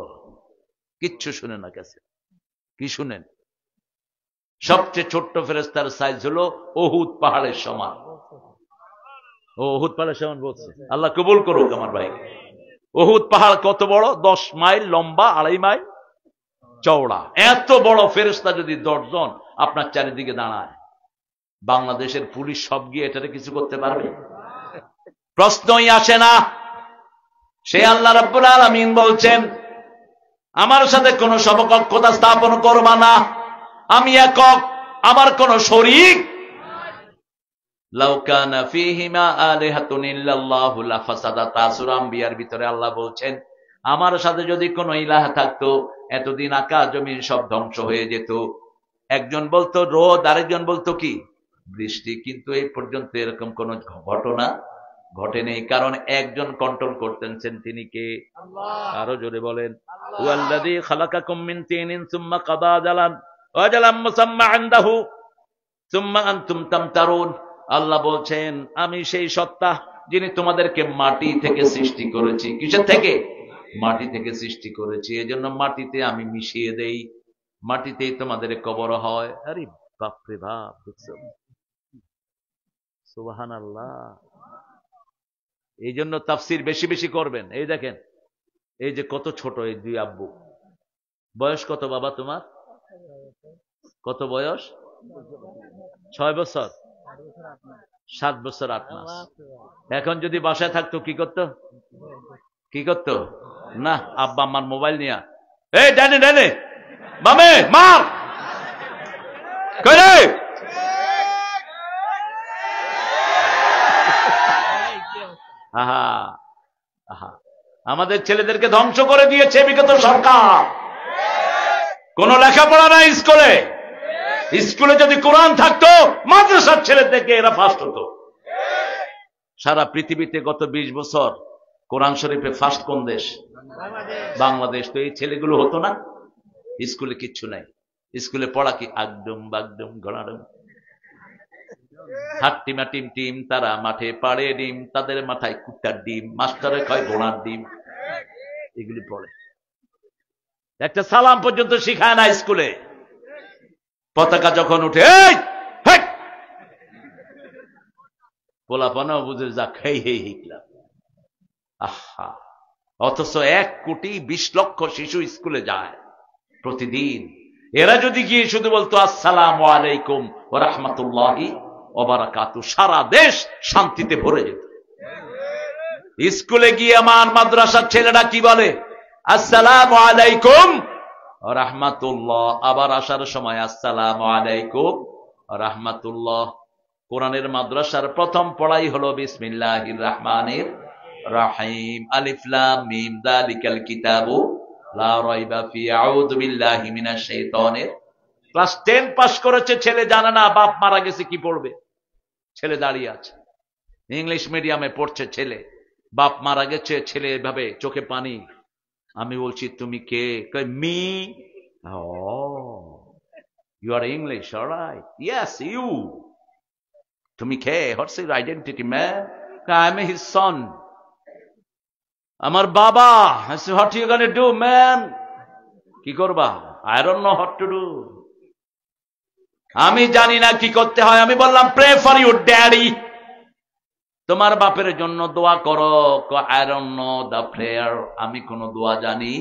A: কিচ্ছু শুনে না কাছে, কি শুনেন? সবচেয়ে ছোট্ট ফেরেশতার সাইজ হলো উহুদ পাহাড়ের সমান। উহুদ পাহাড়ের সমান বলছে। আল্লাহ কবুল করুক আমার ভাই। উহুদ পাহাড় কত বড়? 10 মাইল লম্বা, 2.5 মাইল চওড়া। এত বড় ফেরেশতা যদি 10 জন আপনার চারিদিকে দাঁড়ায়, বাংলাদেশের পুলিশ সব গিয়ে এটাতে কিছু করতে পারবে? প্রশ্নই আসে না। সে আল্লাহ রাব্বুল আলামিন বলছেন আমার সাথে কোনো সমকক্ষতা স্থাপন করবা না, আমি একক, আমার কোনো শরীক। লাউ কানা ফীহিমা আলিহাতুন ইল্লাল্লাহু লাফাসাদাতা, সূরা আম্বিয়ার ভিতরে আল্লাহ বলছেন আমার সাথে যদি কোনো ইলাহ থাকতো এতদিন আকাশ জমিন সব ধ্বংস হয়ে যেত। একজন বলতো রোদ, আরেকজন বলতো কি বৃষ্টি, কিন্তু এই পর্যন্ত এরকম কোন ঘটনা ঘটে নেই, কারণ একজন কন্ট্রোল করতেছেন, তিনি কে? আরো জোরে বলেন, হুয়াল্লাযী খালাকাকুম মিন তিনিন সুম্মা কাদা আজালান ওয়া আজালাম মুসাম্মা ইনদাহু সুম্মা আনতুম তামতারুন। আল্লাহ বলছেন আমি সেই সত্তা যিনি তোমাদেরকে মাটি থেকে সৃষ্টি করেছি। কিসের থেকে? মাটি থেকে সৃষ্টি করেছি, এজন্য মাটিতে আমি মিশিয়ে দেই, মাটিতেই তোমাদের কবর হয়। আরে বাপরে বাপ, দেখছেন? সুবহানাল্লাহ। এই জন্য তাফসীর বেশি বেশি করবেন। এই দেখেন, এই যে কত ছোট এই 2 আব্বু। বয়স কত বাবা তোমার? কত বয়স? 6 বছর, 7 বছর 8 মাস। এখন যদি বাসায় থাকতো কি করতো? কি করতো? না, আব্বা আমার মোবাইল নিয়ে এই ডানে ডানে বামে মার করে। আহা আহা, আমাদের ছেলেদেরকে ধ্বংস করে দিয়েছে বিগত সরকার। কোন লেখাপড়া নাই স্কুলে। স্কুলে যদি কোরআন থাকতো মাদ্রাসার ছেলেদেরকে এরা ফার্স্ট হতো। সারা পৃথিবীতে গত 20 বছর কোরআন শরীফে ফার্স্ট কোন দেশ? বাংলাদেশ। তো এই ছেলেগুলো হতো না? স্কুলে কিচ্ছু নাই। স্কুলে পড়া কি আগডুম বাগডুম ঘোড়াডুম, হাট্টিমা টিম টিম, তারা মাঠে পাড়ে ডিম, তাদের মাথায় কুত্তার ডিম, মাস্টারে কয় ঘোড়ার ডিম, এগুলি পড়ে। একটা সালাম পর্যন্ত শিখায় না স্কুলে। পতাকা যখন উঠে পোলাপানাও বুঝে যা খাই হে হিকলাম। আহা, অথচ 1,20,00,000 শিশু স্কুলে যায় প্রতিদিন। এরা যদি গিয়ে শুধু বলতো আসসালামু আলাইকুম ওয়া রাহমাতুল্লাহি ওয়া বারাকাতুহু, সারা দেশ শান্তিতে ভরে যেত। স্কুলে গিয়ে আমার মাদ্রাসার ছেলেরা কি বলে? আসসালামু আলাইকুম ওয়া রাহমাতুল্লাহ, আবার আসার সময় আসসালামু আলাইকুম ওয়া রাহমাতুল্লাহ। কোরআনের মাদ্রাসার প্রথম পড়াই হলো বিসমিল্লাহির রহমানির রহিম, আলিফ লাম মিম যালিকাল কিতাবু লা রাইবা ফি, আউযু বিল্লাহি মিনাশ শাইতানির। ক্লাস 10 পাস করেছে ছেলে, জানে না বাপ মারা গেছে কি পড়বে। ছেলে দাঁড়িয়ে আছে, ইংলিশ মিডিয়ামে পড়ছে ছেলে, বাপ মারা গেছে, ছেলে এভাবে চোখে পানি। আমি বলছি তুমি কে? কই মি। Oh, you are English, alright, yes you. তুমি কে? What's your identity man? I am his son. আমার বাবা। What you gonna do man? কি করবা? I don't know what to do. আমি জানি না কি করতে হয়। আমি বললাম প্রে ফর ইউর ড্যাডি, তোমার বাপের জন্য দোয়া করো। I don't know the prayer. আমি কোন দোয়া জানি?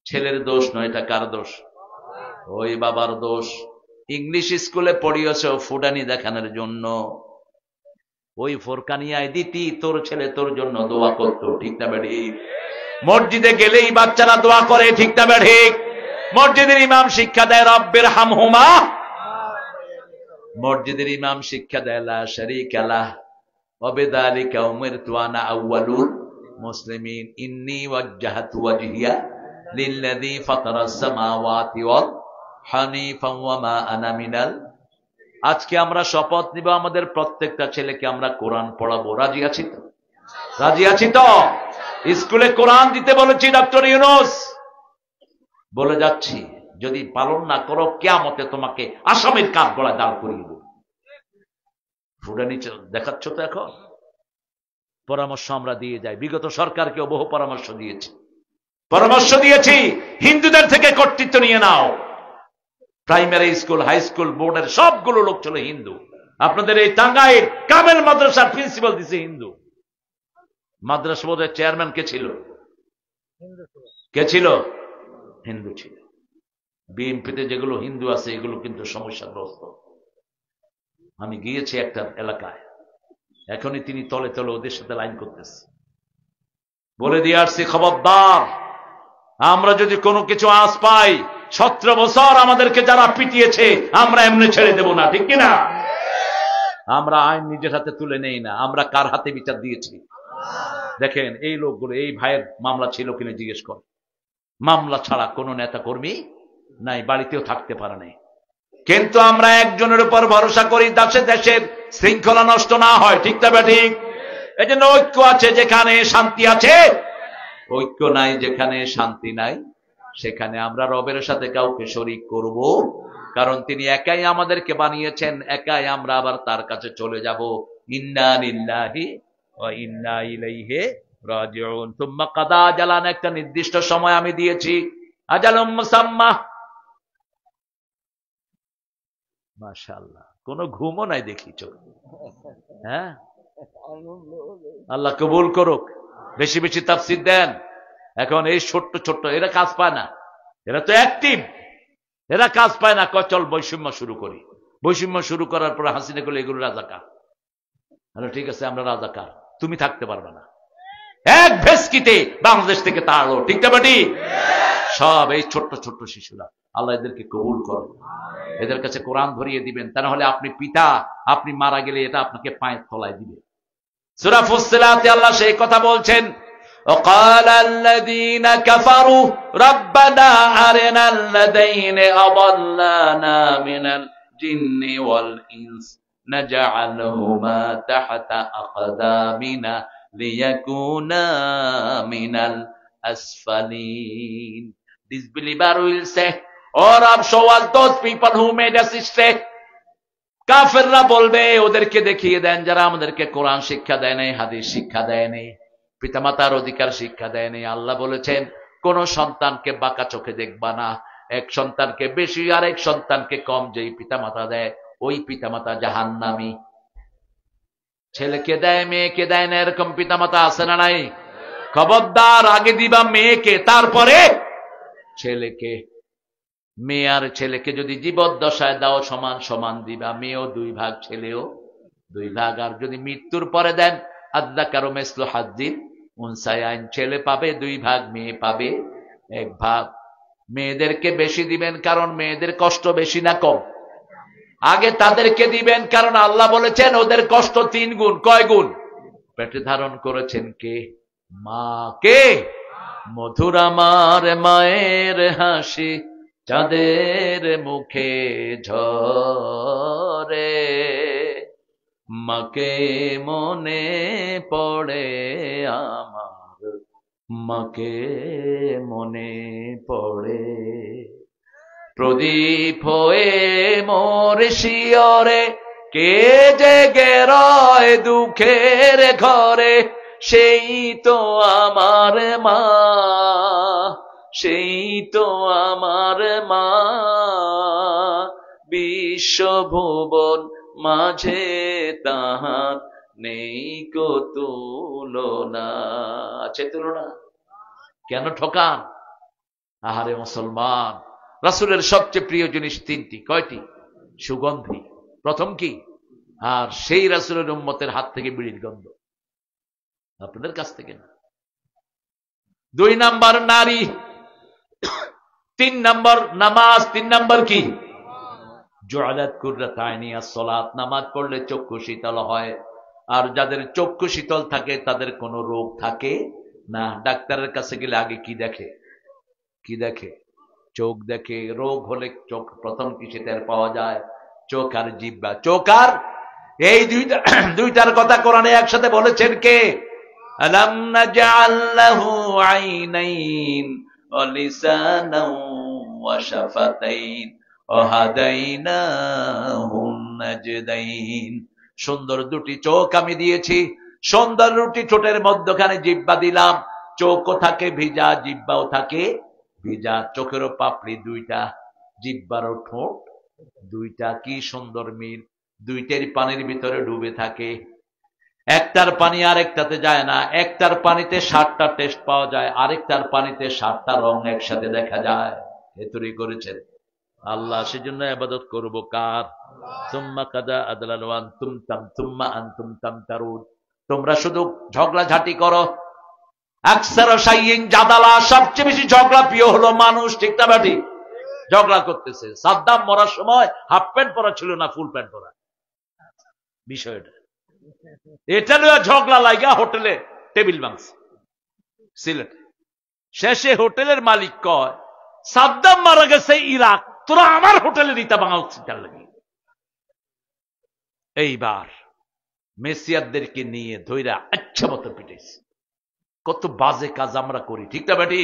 A: ছেলের দোষ নয়, এটা কার দোষ? ওই বাবার দোষ। ইংলিশ স্কুলে পড়িয়েছ ফুডানি দেখানোর জন্য। ওই ফোরকানিয়ায় দিতি তোর ছেলে তোর জন্য দোয়া করতো, ঠিক না বেঠিক? মসজিদে গেলেই বাচ্চারা দোয়া করে, ঠিক না বেঠিক? মসজিদের ইমাম শিক্ষা দেয় রব্বির হামহুমা, মসজিদের ইমাম শিক্ষা দেয় লা শারীকা লাহ ওয়া বিযালিকা উমিরতু আনা আউয়ালুল মুসলিমিন, ইন্নী ওয়াজ্জাহতু ওয়াজহিয়া লিল্লাযী ফাতারাস সামাওয়াতি ওয়াল হানিফান ওয়া মা আনা মিনাল। আজকে আমরা শপথ নিব আমাদের প্রত্যেকটা ছেলেকে আমরা কোরআন পড়াবো। রাজি আছি তো? রাজি আছি তো? স্কুলে কোরআন দিতে বলেছি ডক্টর ইউনূস, বলে যাচ্ছি যদি পালন না করো কিয়ামতে তোমাকে আসামের কাঠ গলায় দাঁড় করিয়ে দেব। ফুডানি দেখাচ্ছ তো এখন। পরামর্শ আমরা দিয়ে যাই, বিগত সরকারকেও বহু পরামর্শ দিয়েছি। হিন্দুদের থেকে কর্তৃত্ব নিয়ে নাও। প্রাইমারি স্কুল, হাই স্কুল, বোর্ডের সবগুলো লোক ছিল হিন্দু। আপনাদের এই টাঙ্গাইল কামেল মাদ্রাসার প্রিন্সিপাল দিছে হিন্দু। মাদ্রাসা বোর্ডের চেয়ারম্যান কে ছিল? কে ছিল? হিন্দু ছিল। বিএনপিতে যেগুলো হিন্দু আছে এগুলো কিন্তু সমস্যাগ্রস্ত। আমি গিয়েছি একটা এলাকায়, এখনই তিনি তলে তলে ওদের সাথে লাইন করতেছে। বলে দিয়ে আসছি খবরদার, আমরা যদি কোনো কিছু আঁচ পাই, 17 বছর আমাদেরকে যারা পিটিয়েছে আমরা এমনি ছেড়ে দেব না, ঠিক কিনা? আমরা আইন নিজের হাতে তুলে নেই না। আমরা কার হাতে বিচার দিয়েছি? দেখেন এই লোকগুলো, এই ভাইয়ের মামলা ছিল কিনা জিজ্ঞেস কর। মামলা ছাড়া কোনো নেতা কর্মী নাই, বাড়িতেও থাকতে পারে নাই। কিন্তু আমরা একজনের উপর ভরসা করি দেশের শৃঙ্খলা নষ্ট না হয়, ঠিক না ঠিক? এই জন্য ঐক্য আছে যেখানে শান্তি আছে, ঐক্য নাই যেখানে শান্তি নাই, সেখানে আমরা রবের সাথে কাউকে শরীক করব, কারণ তিনি একাই আমাদেরকে বানিয়েছেন, একাই আমরা আবার তার কাছে চলে যাব। ইন্না লিল্লাহি ওয়া ইন্না ইলাইহি রাজিউন। তুম্মা কাদা আজালান, একটা নির্দিষ্ট সময় আমি দিয়েছি, আজালুম মুসাম্মা। মাশাআল্লাহ, কোনো ঘুমও নাই দেখি চোখ। হ্যাঁ, আল্লাহ কবুল করুক। বেশি বেশি তাফসীর দেন। এখন এই ছোট্ট ছোট্ট এরা কাজ পায় না, এরা তো অ্যাক্টিভ, এরা কাজ পায় না। চল বৈষম্য শুরু করি। বৈষম্য শুরু করার পর হাসিনা করলে এগুলো রাজাকার। ঠিক আছে, আমরা রাজাকার, তুমি থাকতে পারবে না। এক ভেস্কিতে বাংলাদেশ থেকে তাড়ো, ঠিক না বাটি? সব এই ছোট্ট ছোট্ট শিশুরা। আল্লাহ এদেরকে কবুল করেন, এদের কাছে কোরআন ধরিয়ে দিবেন, তা না হলে আপনি পিতা, আপনি মারা গেলে এটা আপনাকে পায়ের তলায় দিবে। সূরা ফুসসিলাতে আল্লাহ সেই কথা বলছেন, وقال الذين كفروا ربنا أرنا الذين أضلانا من الجن والإنس نجعلهما تحت أقدامنا ليكونا من الأسفلين. Disbeliever will say, "Oh Rabb, show us those people who made us stray." কাফেররা বলবে, ওদেরকে দেখিয়ে দেন যারা আমাদেরকে কোরআন শিক্ষা দেয় নাই, হাদিস শিক্ষা দেয় নাই, পিতামাতার অধিকার শিক্ষা দেয় নাই। আল্লাহ বলেছেন, কোন সন্তানকে বাঁকা চোখে দেখবা না, এক সন্তানকে বেশি আর এক সন্তানকে কম যেই পিতামাতা দেয় ওই পিতামাতা জাহান্নামী। ছেলেকে দেয় মেয়েকে দেয় না, এরকম পিতামাতা আছে না নাই? খবরদার, আগে দিবা মেয়েকে, তারপরে ছেলেকে। মেয়ে আর ছেলেকে যদি জীবদ্দশায় দাও সমান সমান দিবা, মেয়েও 2 ভাগ ছেলেও 2 ভাগ। আর যদি মৃত্যুর পরে দেন, আযযাকারু মিসলু হাজ্জিল উনসায়াইন, ছেলে পাবে 2 ভাগ, মেয়ে পাবে 1 ভাগ। মেয়েদেরকে বেশি দিবেন কারণ মেয়েদের কষ্ট বেশি না কম? আগে তাদেরকে দিবেন কারণ আল্লাহ বলেছেন ওদের কষ্ট 3 গুণ। কয় গুণ? পেটে ধারণ করেছেন কে? মা। কে? মধুর আমার মায়ের হাসি চাঁদের মুখে ঝরে, মাকে মনে পড়ে আমার, মাকে মনে পড়ে। প্রদীপ হয়ে মোর শিয়রে কে জেগে রয় দুঃখের ঘরে, সেই তো আমার মা, সেই তো আমার মা। বিশ্বভুবন মাঝে তাহার নেই কো তুলনা। আছে তুলনা? কেন ঠকান? আহারে মুসলমান, রাসূলের সবচেয়ে প্রিয় জিনিস 3টি। কয়টি? সুগন্ধি। প্রথম কি? আর সেই রাসূলের উম্মতের হাত থেকে বিড়ির গন্ধ, আপনাদের কাছ থেকে না। 2 নাম্বার নারী, 3 নাম্বার নামাজ। 3 নাম্বার কি? জুআলাত কুররাত আইনি আস-সালাত, নামাজ পড়লে চক্ষু শীতল হয়। আর যাদের চক্ষু শীতল থাকে তাদের কোনো রোগ থাকে না। ডাক্তারের কাছে গেলে আগে কি দেখে? কি দেখে? চোখ দেখে। রোগ হলে চোখ প্রথম কিসে টের পাওয়া যায়? চোখ আর জিহ্বা। চোখ আর এই দুইটার কথা কোরআনে একসাথে বলেছেন কে? আলাম নাজআল লাহু আইনাইন ওয়া লিসানান ওয়া শাফাতাইন ওয়া হাদাইনাহুন নাজদাইন। সুন্দর 2টি চোখ আমি দিয়েছি, সুন্দর 2টি ঠোঁটের মধ্যখানে জিহ্বা দিলাম। চোখও থাকে ভিজা, জিহ্বাও থাকে ভিজা। চোখেরও পাপড়ি 2টা, জিহ্বারও ঠোঁট 2টা। কি সুন্দর মিল! 2টারই পানির ভিতরে ডুবে থাকে। একটার পানি আরেকটাতে যায় না। একটার পানিতে 7টা টেস্ট পাওয়া যায়, আরেকটার পানিতে 7টা রং একসাথে দেখা যায়। এ তৈরি করেছেন আল্লাহ। সেজন্য ইবাদত করব কার? সুম্মা কাদা আদলাল ওয়া আনতুম সুম্মা আনতুম তামতারুন। তোমরা শুধু ঝগড়া ঝাঁটি করো। আকসারু শাইইন জাদালা, সবচেয়ে বেশি ঝগড়া প্রিয় হলো মানুষ। ঠিক না বাটি? ঝগড়া করতেছে। সাদ্দাম মরার সময় হাফ প্যান্ট পরা ছিল না, ফুল প্যান্ট পরা। বিষয়টা এটা লইয়া ঝগড়া লাগা হোটেলে টেবিল ভাঙছে সিলেটে। শেষে হোটেলের মালিক কয়, সাদ্দাম মারা গেছে ইরাক, তোরা আমার হোটেলে রিতা ভাঙা উচিত লাগে। এইবার মেসিয়ারদেরকে নিয়ে ধইরা আচ্ছা মতো পিটাইছে। কত বাজে কাজ আমরা করি। ঠিক না বেটি?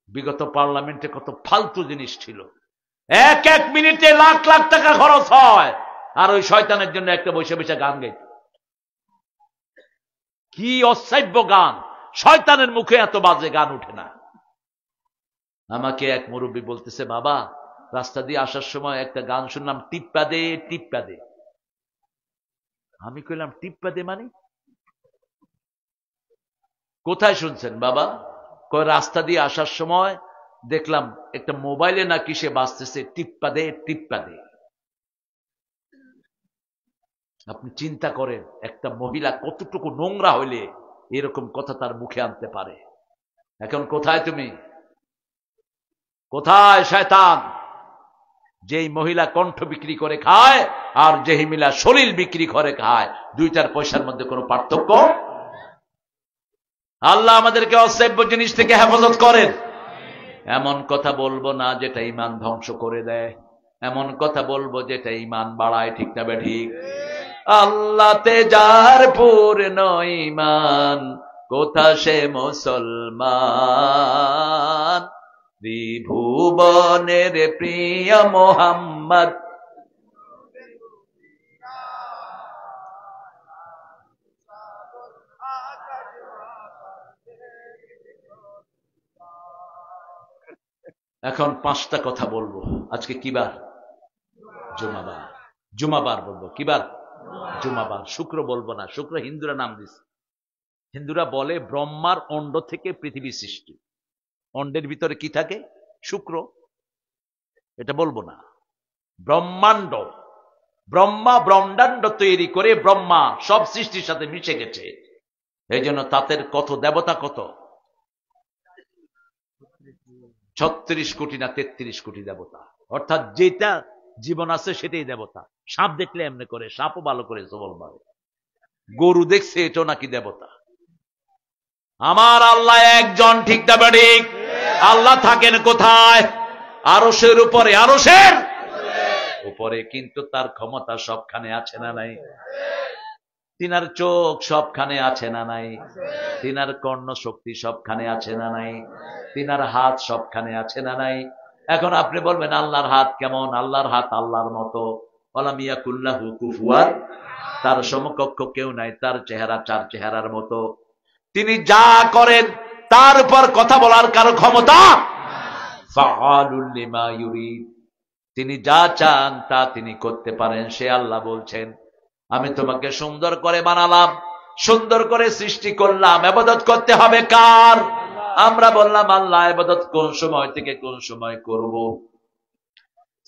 A: বিগত পার্লামেন্টে কত ফালতু জিনিস ছিল। 1 মিনিটে লাখ লাখ টাকা খরচ হয়, আর ওই শয়তানের জন্য একটা বসে বসে গান গাইত। কি অসভ্য গান! শয়তানের মুখে এত বাজে গান উঠে না। আমাকে এক মুরব্বী বলতেছে, বাবা রাস্তা দিয়ে আসার সময় একটা গান শুনলাম, টিপ্পা দে টিপ্পা দে। আমি কইলাম টিপ্পা দে মানে? কোথায় শুনছেন বাবা? কয় রাস্তা দিয়ে আসার সময় দেখলাম একটা মোবাইলে না কিসে বাজতেছে, টিপ্পা দে টিপ্পা দে। আপনি চিন্তা করেন একটা মহিলা কতটুকু নোংরা হইলে এরকম কথা তার মুখে আনতে পারে। এখন কোথায় তুমি? কোথায় শয়তান? যেই মহিলা কণ্ঠ বিক্রি করে খায় আর যেই মহিলা শরীর বিক্রি করে খায়, দুইটার পয়সার মধ্যে কোনো পার্থক্য। আল্লাহ আমাদেরকে অশ্রাব্য জিনিস থেকে হেফাজত করেন। এমন কথা বলবো না যেটা ঈমান ধ্বংস করে দেয়, এমন কথা বলবো যেটা ঈমান বাড়ায়। ঠিক না ঠিক? আল্লাহতে যার পূর্ণ ঈমান, কোথা সে মুসলমান। ত্রিভুবনের প্রিয় মোহাম্মদ, এখন 5টা কথা বলবো। আজকে কি বার? জুমাবার। জুমাবার বলবো। কি বার? জুমাবার। শুক্র বলবো না, শুক্র হিন্দুরা নাম দিচ্ছে। হিন্দুরা বলে ব্রহ্মার অণ্ড থেকে পৃথিবী সৃষ্টি। অণ্ডের ভিতরে কি থাকে? শুক্র। এটা বলবো না। ব্রহ্মাণ্ড, ব্রহ্মা ব্রহ্মাণ্ড তৈরি করে ব্রহ্মা সব সৃষ্টির সাথে মিশে গেছে। এই জন্য তাদের কত দেবতা, কত 36 কোটি না 33 কোটি দেবতা। অর্থাৎ যেটা জীবন আছে সেটাই দেবতা। সাপ দেখলে এমনি করে, সাপও ভালো করে সবল মারে। গরু দেখছে, এটাও নাকি দেবতা। আমার আল্লাহ একজন। ঠিক না ঠিক? আল্লাহ থাকেন কোথায়? আরশের উপরে। আরশের উপরে। কিন্তু তার ক্ষমতা সবখানে আছে না নাই? তিনার চোখ সবখানে আছে না নাই? তিনার কর্ণ শক্তি সবখানে আছে না নাই? তিনার হাত সবখানে আছে না নাই? এখন আপনি বলবেন আল্লাহর হাত কেমন? আল্লাহর হাত আল্লাহর মতো। ওয়ালাম ইয়াকুল্লাহু কুফুয়ান, তার সমকক্ষ কেউ নাই। তার চেহারা 4 চেহারার মতো। তিনি যা করেন তার উপর কথা বলার কারো ক্ষমতা। ফাআলুল লিমা ইউরিদ, তিনি যা চান তা তিনি করতে পারেন। সে আল্লাহ বলছেন, আমি তোমাকে সুন্দর করে বানালাম, সুন্দর করে সৃষ্টি করলাম, ইবাদত করতে হবে কার? আমরা বললাম আল্লাহ। ইবাদত কোন সময় থেকে কোন সময় করব?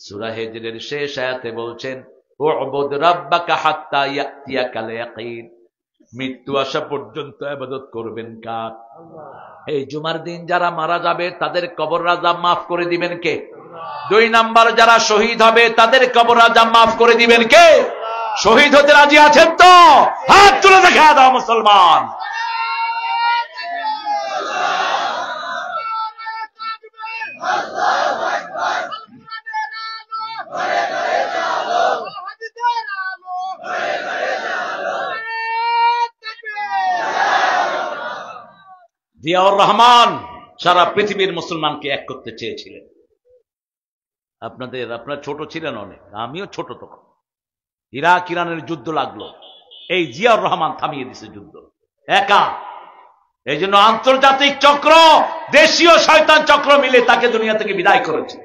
A: সূরা হিজরের শেষ আয়াতে বলছেন, উ'বুদ রাব্বাকা হাত্তা ইয়াতিয়াকাল ইয়াকিন, মৃত্যু আসা পর্যন্ত ইবাদত করবেন কার? এই জুমার দিন যারা মারা যাবে তাদের কবর আযাব মাফ করে দিবেন কে? 2 নাম্বার, যারা শহীদ হবে তাদের কবর আযাব মাফ করে দিবেন কে? শহীদ হতে রাজি আছেন তো? হাত তুলে দেখা দাও মুসলমান। জিয়াউর রহমান সারা পৃথিবীর মুসলমানকে এক করতে চেয়েছিলেন। আপনারা ছোট ছিলেন অনেক, আমিও ছোট তখন। ইরাক ইরানের যুদ্ধ লাগলো, এই জিয়াউর রহমান থামিয়ে দিছে যুদ্ধ একা। এই জন্য আন্তর্জাতিক চক্র, দেশীয় শয়তান চক্র মিলে তাকে দুনিয়া থেকে বিদায় করেছে।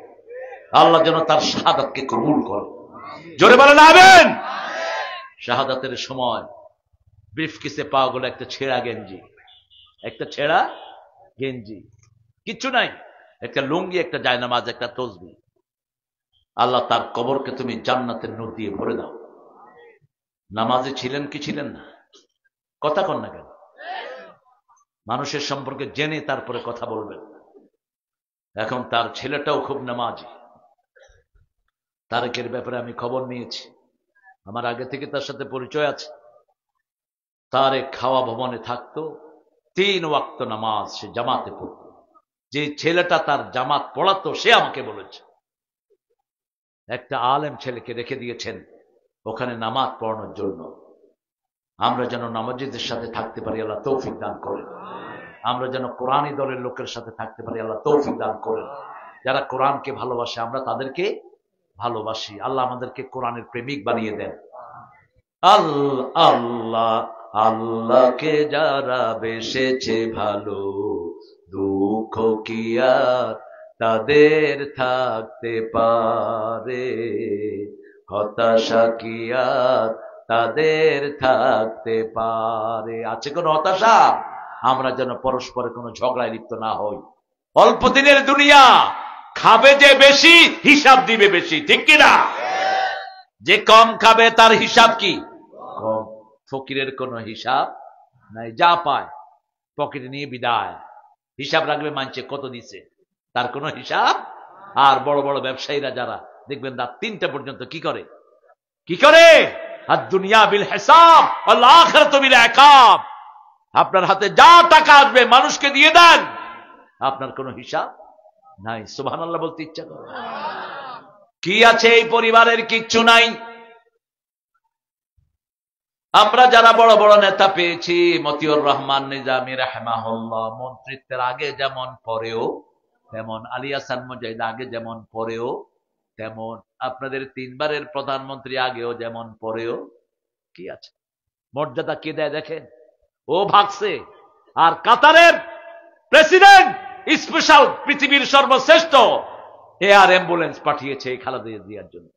A: আল্লাহ যেন তার শাহাদাতকে কবুল করে। জোরে বলেন আমিন। শাহাদাতের সময় ব্রিফকেসে পাওয়া গেল একটা ছেঁড়া গেঞ্জি, একটা ছেঁড়া গেঞ্জি, কিচ্ছু নাই, একটা লুঙ্গি, একটা জায়নামাজ, একটা তসবিহ। আল্লাহ তার কবরকে তুমি জান্নাতের নূর দিয়ে ভরে দাও। নামাজে ছিলেন কি ছিলেন না? কথা কন না কেন? মানুষের সম্পর্কে জেনে তারপরে কথা বলবেন। এখন তার ছেলেটাও খুব নামাজি। তারেকের ব্যাপারে আমি খবর নিয়েছি, আমার আগে থেকে তার সাথে পরিচয় আছে। তারেক খাওয়া ভবনে থাকতো, 3 ওয়াক্ত নামাজ সে জামাতে পড়ত। যে ছেলেটা তার জামাত পড়াতো সে আমাকে বলেছে, একটা আলেম ছেলেকে রেখে দিয়েছেন ওখানে নামাজ পড়ানোর জন্য। আমরা যেন নামাজীদের সাথে থাকতে পারি, আল্লাহ তৌফিক দান করেন। আমরা যেন কোরআনী দলের লোকের সাথে থাকতে পারি, আল্লাহ তৌফিক দান করেন। যারা কোরআনকে ভালোবাসে আমরা তাদেরকে ভালোবাসি। আল্লাহ আমাদেরকে কোরআনের প্রেমিক বানিয়ে দেন। আল্লাহ আল্লাহকে যারা বেসেছে ভালো, দুঃখ কি আর তাদের থাকতে পারে? হতাশা কি আর তাদের থাকতে পারে? আছে কোন হতাশা? আমরা যেন পরস্পরে কোনো ঝগড়ায় লিপ্ত না হই। অল্প দিনের দুনিয়া, খাবে যে বেশি হিসাব দিবে বেশি, ঠিক কিনা? যে কম খাবে তার হিসাব কি কম। ফকিরের কোনো হিসাব নাই, যা পায় পকেটে নিয়ে বিদায়। হিসাব রাখবে মানছে কত দিছে, তার কোনো হিসাব আর বড় বড় ব্যবসায়ীরা যারা দেখবেন রাত 3টা পর্যন্ত কি করে আর দুনিয়া বিল হিসাব ওয়াল আখিরাতু বিল ইকাব। আপনার হাতে যা টাকা আসবে মানুষকে দিয়ে দেন, আপনার কোনো হিসাব নাই। সুবহানাল্লাহ বলতে ইচ্ছা করে। কি আছে এই পরিবারের? কিচ্ছু নাই। আমরা যারা বড় বড় নেতা পেয়েছি, মতিউর রহমান নিজামী রাহিমাহুল্লাহ মন্ত্রিত্বের আগে যেমন পরেও তেমন, আলী হাসান মুজাহিদ আগে যেমন পরেও তেমন, আপনাদের 3 বারের প্রধানমন্ত্রী আগেও যেমন পরেও, কি আছে মর্যাদা কে দেয় দেখেন। ও ভাগছে। আর কাতারের প্রেসিডেন্ট স্পেশাল পৃথিবীর সর্বশ্রেষ্ঠ এয়ার অ্যাম্বুলেন্স পাঠিয়েছে এই খালেদা জিয়ার জন্য।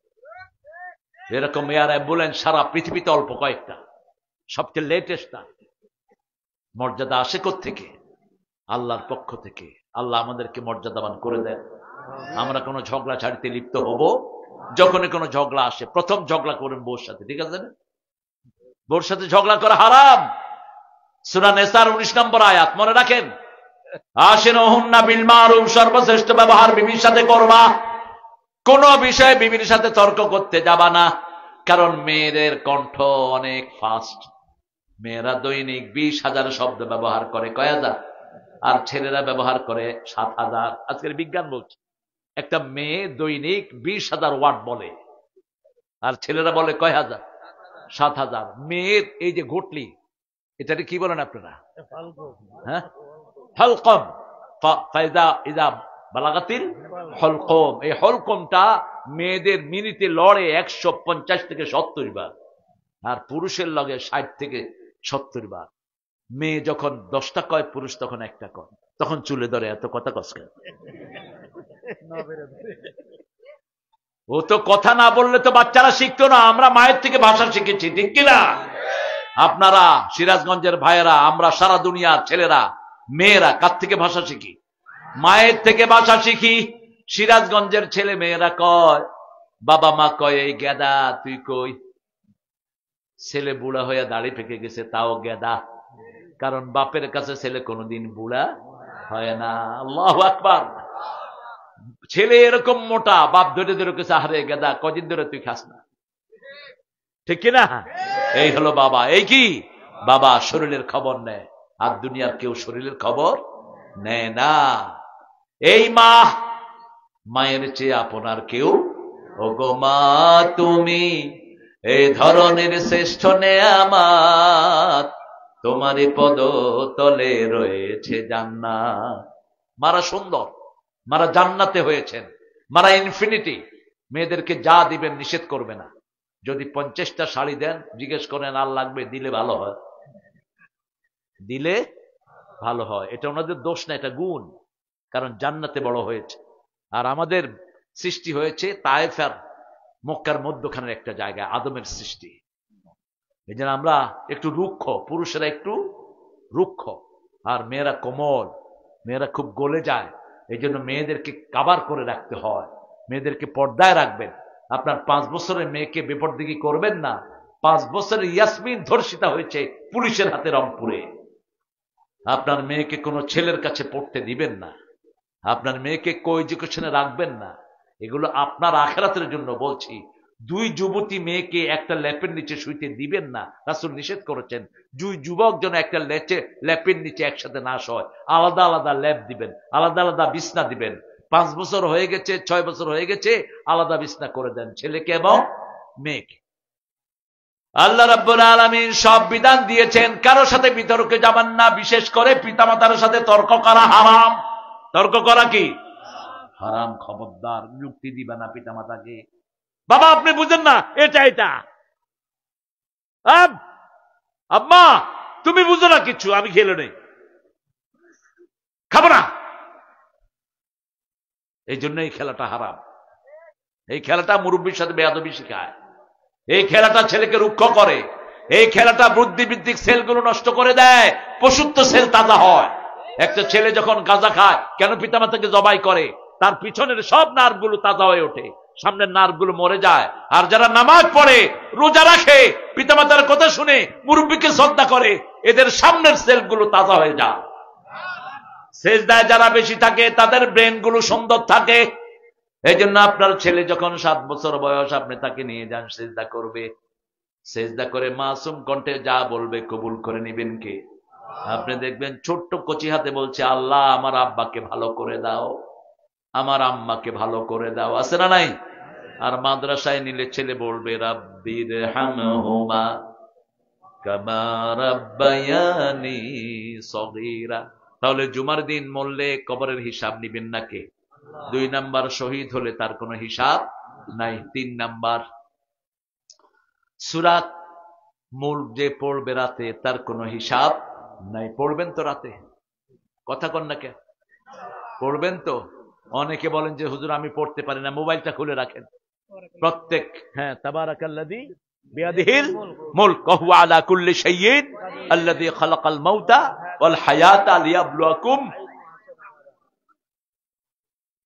A: এরকম এয়ার অ্যাম্বুলেন্স সারা পৃথিবীতে অল্প কয়েকটা, সবচেয়ে লেটেস্ট। মর্যাদা আসে কোত্থেকে? আল্লাহর পক্ষ থেকে। আল্লাহ আমাদেরকে মর্যাদাবান করে দেন। আমরা কোনো ঝগড়া ছাড়িতে লিপ্ত হব, যখনই কোনো ঝগড়া আসে প্রথম ঝগড়া করবেন বউর সাথে, ঠিক আছে না? বউর সাথে ঝগড়া করা হারাম। সূরা নিসার 19 নম্বর আয়াত মনে রাখেন, আশিরুহুন্না বিল মারুফ, সর্বশ্রেষ্ঠ ব্যবহার বিবির সাথে করবা। কোন বিষয়ে বিবির সাথে তর্ক করতে যাবা না, কারণ মেয়েদের কণ্ঠ অনেক ফাস্ট। মেয়েরা দৈনিক 20,000 শব্দ ব্যবহার করে, কয় হাজার? আর ছেলেরা ব্যবহার করে 7,000। আজকের বিজ্ঞান বলছে একটা মেয়ে দৈনিক 20,000 ওয়ার্ড বলে, আর ছেলেরা বলে কয় হাজার? 7,000। মেয়ের এই যে ঘটলি, এটাকে কি বলেন আপনারা? হ্যাঁ, হলকম। ফাইদা ইদা বালাগাতিল হলকম। এই হলকমটা মেয়েদের মিনিটে লড়ে 150 থেকে 70 বার, আর পুরুষের লগে 60 থেকে 70 বার। মেয়ে যখন 10টা কয়, পুরুষ তখন 1টা কয়, তখন চুলে ধরে এত কথা কসকে। ও তো কথা না বললে তো বাচ্চারা শিখতো না। আমরা মায়ের থেকে ভাষা শিখেছি, ঠিক কিনা? আপনারা সিরাজগঞ্জের ভাইয়েরা, আমরা সারা দুনিয়ার ছেলেরা মেয়েরা কার থেকে ভাষা শিখি? মায়ের থেকে ভাষা শিখি। সিরাজগঞ্জের ছেলে মেয়েরা কয়, বাবা মা কয় এই গেদা তুই কই। ছেলে বুড়া হয়ে দাড়ি পেকে গেছে, তাও গেদা, কারণ বাপের কাছে ছেলে কোনোদিন বুড়া হয় না। আল্লাহু আকবার। ছেলে এরকম মোটা, বাপ ধরে ধরে কেছে আরে গেদা কদিন ধরে তুই খাস না, ঠিক কিনা? এই হলো বাবা। এই কি বাবা শরীরের খবর নেয়, আর দুনিয়ার কেউ শরীরের খবর নেয় না। এই মা, মায়ের চেয়ে আপনার কেউ। ওগো মা তুমি এই ধরনের শ্রেষ্ঠ নেয়ামত, তোমারই পদ তলে রয়েছে জান্নাত। মারা সুন্দর, মারা জান্নাতে হয়েছেন, মারা ইনফিনিটি। মেয়েদেরকে যা দিবেন নিষেধ করবে না। যদি 50টা শাড়ি দেন, জিজ্ঞেস করেন আর লাগবে, দিলে ভালো হয়, দিলে ভালো হয়। এটা ওনাদের দোষ না, এটা গুণ, কারণ জান্নাতে বড় হয়েছে। আর আমাদের সৃষ্টি হয়েছে তায়েফ আর মক্কার মধ্যখানের একটা জায়গায়, আদমের সৃষ্টি। এই জন্য আমরা একটু রুক্ষ, পুরুষেরা একটু রুক্ষ, আর মেয়েরা কোমল, মেয়েরা খুব গলে যায়। এই জন্য মেয়েদেরকে কাবার করে রাখতে হয়, মেয়েদেরকে পর্দায় রাখবেন। আপনার 5 বছরের মেয়েকে বেপরদিগি করবেন না। 5 বছরের ইয়াসমিন ধর্ষিতা হয়েছে পুলিশের হাতে রংপুরে। আপনার মেয়েকে কোনো ছেলের কাছে পড়তে দিবেন না, আপনার মেয়েকে কো-এডুকেশনে রাখবেন না। এগুলো আপনার আখিরাতের জন্য বলছি। 2 যুবতী মেয়েকে একটা ল্যাপের নিচে শুইতে দিবেন না, রাসূল নিষেধ করেছেন। 2 যুবক যেন একটা ল্যাপের নিচে একসাথে না শোয়, আলাদা আলাদা ল্যাপ দিবেন, আলাদা আলাদা বিছনা দিবেন। 5 বছর হয়ে গেছে, 6 বছর হয়ে গেছে, আলাদা বিছনা করে দেন ছেলেকে এবং মেয়েকে। আল্লাহ রাব্বুল আলামিন সব বিধান দিয়েছেন, কারোর সাথে বিতর্কে যাবেন না, বিশেষ করে পিতামাতার সাথে তর্ক করা হারাম। তর্ক করা কি হারাম? খবরদার, যুক্তি দিবা না পিতামাতাকে। বাবা আপনি বুঝেন না, এটা এটা, আম্মা তুমি বুঝো না কিছু, আমি খেলে নেই, খাবো না। এই জন্য এই খেলাটা হারাম। এই খেলাটা মুরব্বীর সাথে বেয়াদবি শিখায়, এই খেলাটা ছেলেকে রুক্ষ করে, এই খেলাটা বুদ্ধিবৃত্তিক সেলগুলো নষ্ট করে দেয়, পশুত্ব সেল তাজা হয়। একটা ছেলে যখন গাঁজা খায়, কেন পিতামাতাকে জবাই করে? তার পিছনের সব নার্ভগুলো তাজা হয়ে ওঠে, সামনের নার্ভগুলো মরে যায়। আর যারা নামাজ পড়ে, রোজা রাখে, পিতামাতার কথা শুনে, মুরব্বীকে শ্রদ্ধা করে, এদের সামনের সেলগুলো তাজা হয়ে যায়। সেজদায় যারা বেশি থাকে তাদের ব্রেনগুলো সুন্দর থাকে, এই জন্য আপনার ছেলে যখন 7 বছর বয়স, আপনি তাকে নিয়ে যান, সিজদা করবে। সিজদা করে মাসুম কণ্ঠে যা বলবে কবুল করে নিবেন কে? আপনি দেখবেন ছোট্ট কচি হাতে বলছে, আল্লাহ আমার আব্বাকে ভালো করে দাও, আমার আম্মাকে ভালো করে দাও, আছে না নাই? আর মাদ্রাসায় নিলে ছেলে বলবে রাব্বিরহামহুমা কামা রাব্বায়ানি সগীরা। তাহলে জুমার দিন মরলে কবরের হিসাব নিবেন না কে? 2 নাম্বার, শহীদ হলে তার কোনো হিসাব নাই। 3 নাম্বার, সূরা মুল্ক যে পড়বে রাতে তার কোনো হিসাব নাই। পড়বেন তো রাতে? কথা কন না কে? পড়বেন তো? অনেকে বলেন যে হুজুর আমি পড়তে পারি না, মোবাইলটা খুলে রাখেন। প্রত্যেক, হ্যাঁ, তাবারাকাল্লাযী বিয়াদিহিল মুলক ওয়া হুয়া আলা কুল্লি শাইইন আল্লাযী খালাকাল মাউতা ওয়াল হায়াতা লিয়াবলুয়াকুম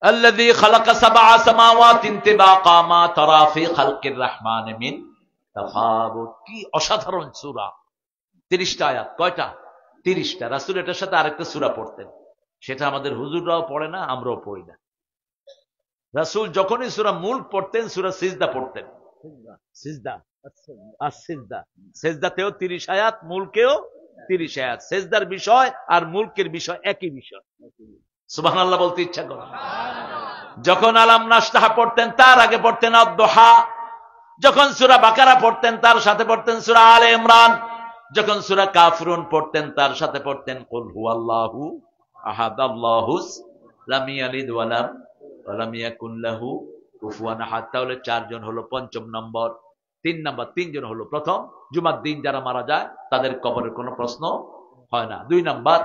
A: আল্লাযী খালাকা সাবআ সামাওয়াতিন তিবাকা মা তারা ফি খালকির রাহমানি মিন তাফাবুত। কি অসাধারণ সূরা! 30টা আয়াত। কয়টা? 30টা। রাসূল এটার সাথে আরেকটা সূরা পড়তেন, সেটা আমাদের হুজুররাও পড়ে না, আমরাও পড়ি না। রাসূল যখনই সূরা মুল্ক পড়তেন, সূরা সিজদা পড়তেন। সিজদা, সিজদা, সিজদাতেও 30 আয়াত, মুলকেও 30 আয়াত। সিজদার বিষয় আর মুলকের বিষয় একই বিষয়। সুবহানাল্লাহ বলতে ইচ্ছা করে। যখন আলাম নাশরাহ পড়তেন তার আগে পড়তেন আদ-দুহা। যখন সূরা বাকারা পড়তেন তার সাথে পড়তেন সূরা আলে ইমরান। যখন সূরা কাফিরুন পড়তেন তার সাথে পড়তেন কুল হুয়াল্লাহু আহাদ আল্লাহুস লাম ইয়ালিদ ওয়া লাম ইয়াকুল লাহু কুফুয়ান আহাদ। তাহলে 4 জন হলো 5ম নম্বর। 3 নম্বর, 3 জন হলো প্রথম, জুমার দিন যারা মারা যায় তাদের কবরের কোনো প্রশ্ন হয় না। 2 নম্বর,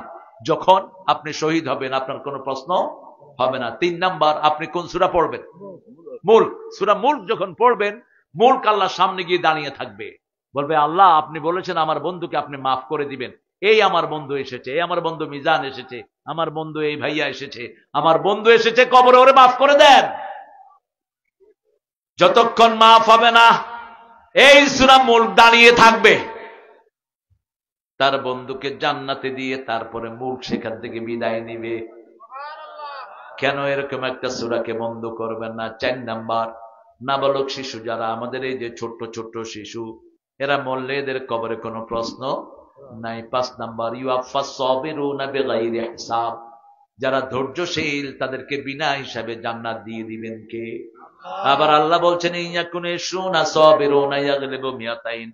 A: যখন আপনি শহীদ হবেন আপনার কোনো প্রশ্ন হবে না। 3 নম্বর, আপনি কোন সূরা পড়বেন? মুল্ক। সূরা মুল্ক যখন পড়বেন, মুল্ক আল্লাহর সামনে গিয়ে দাঁড়িয়ে থাকবে, বলবে আল্লাহ আপনি বলেছেন আমার বন্ধুকে আপনি মাফ করে দিবেন। এই আমার বন্ধু এসেছে, এই আমার বন্ধু মিজান এসেছে, আমার বন্ধু এই ভাইয়া এসেছে, আমার বন্ধু এসেছে, কবরে ওরে মাফ করে দেন। যতক্ষণ মাফ হবে না এই সূরা মুল্ক দাঁড়িয়ে থাকবে, তার বন্ধুকে জান্নাতে দিয়ে তারপরে মুল্ক সেখান থেকে বিদায় নিবে। কেন এরকম একটা সূরাকে বন্ধ করবেন না? 4 নাম্বার, নাবালক শিশু যারা, আমাদের এই যে ছোট্ট ছোট্ট শিশু, এরা মরলে এদের কবরে কোনো প্রশ্ন নাই। 5 নাম্বার, ইউআফাস সাবিরুনা বিগাইরি হিসাব, যারা ধৈর্যশীল তাদেরকে বিনা হিসাবে জান্নাত দিয়ে দিবেন কে? আবার আল্লাহ বলছেন ইয়াকুনে শুনা সাবিরুনা ইয়াগলিবু মিয়াতাইন,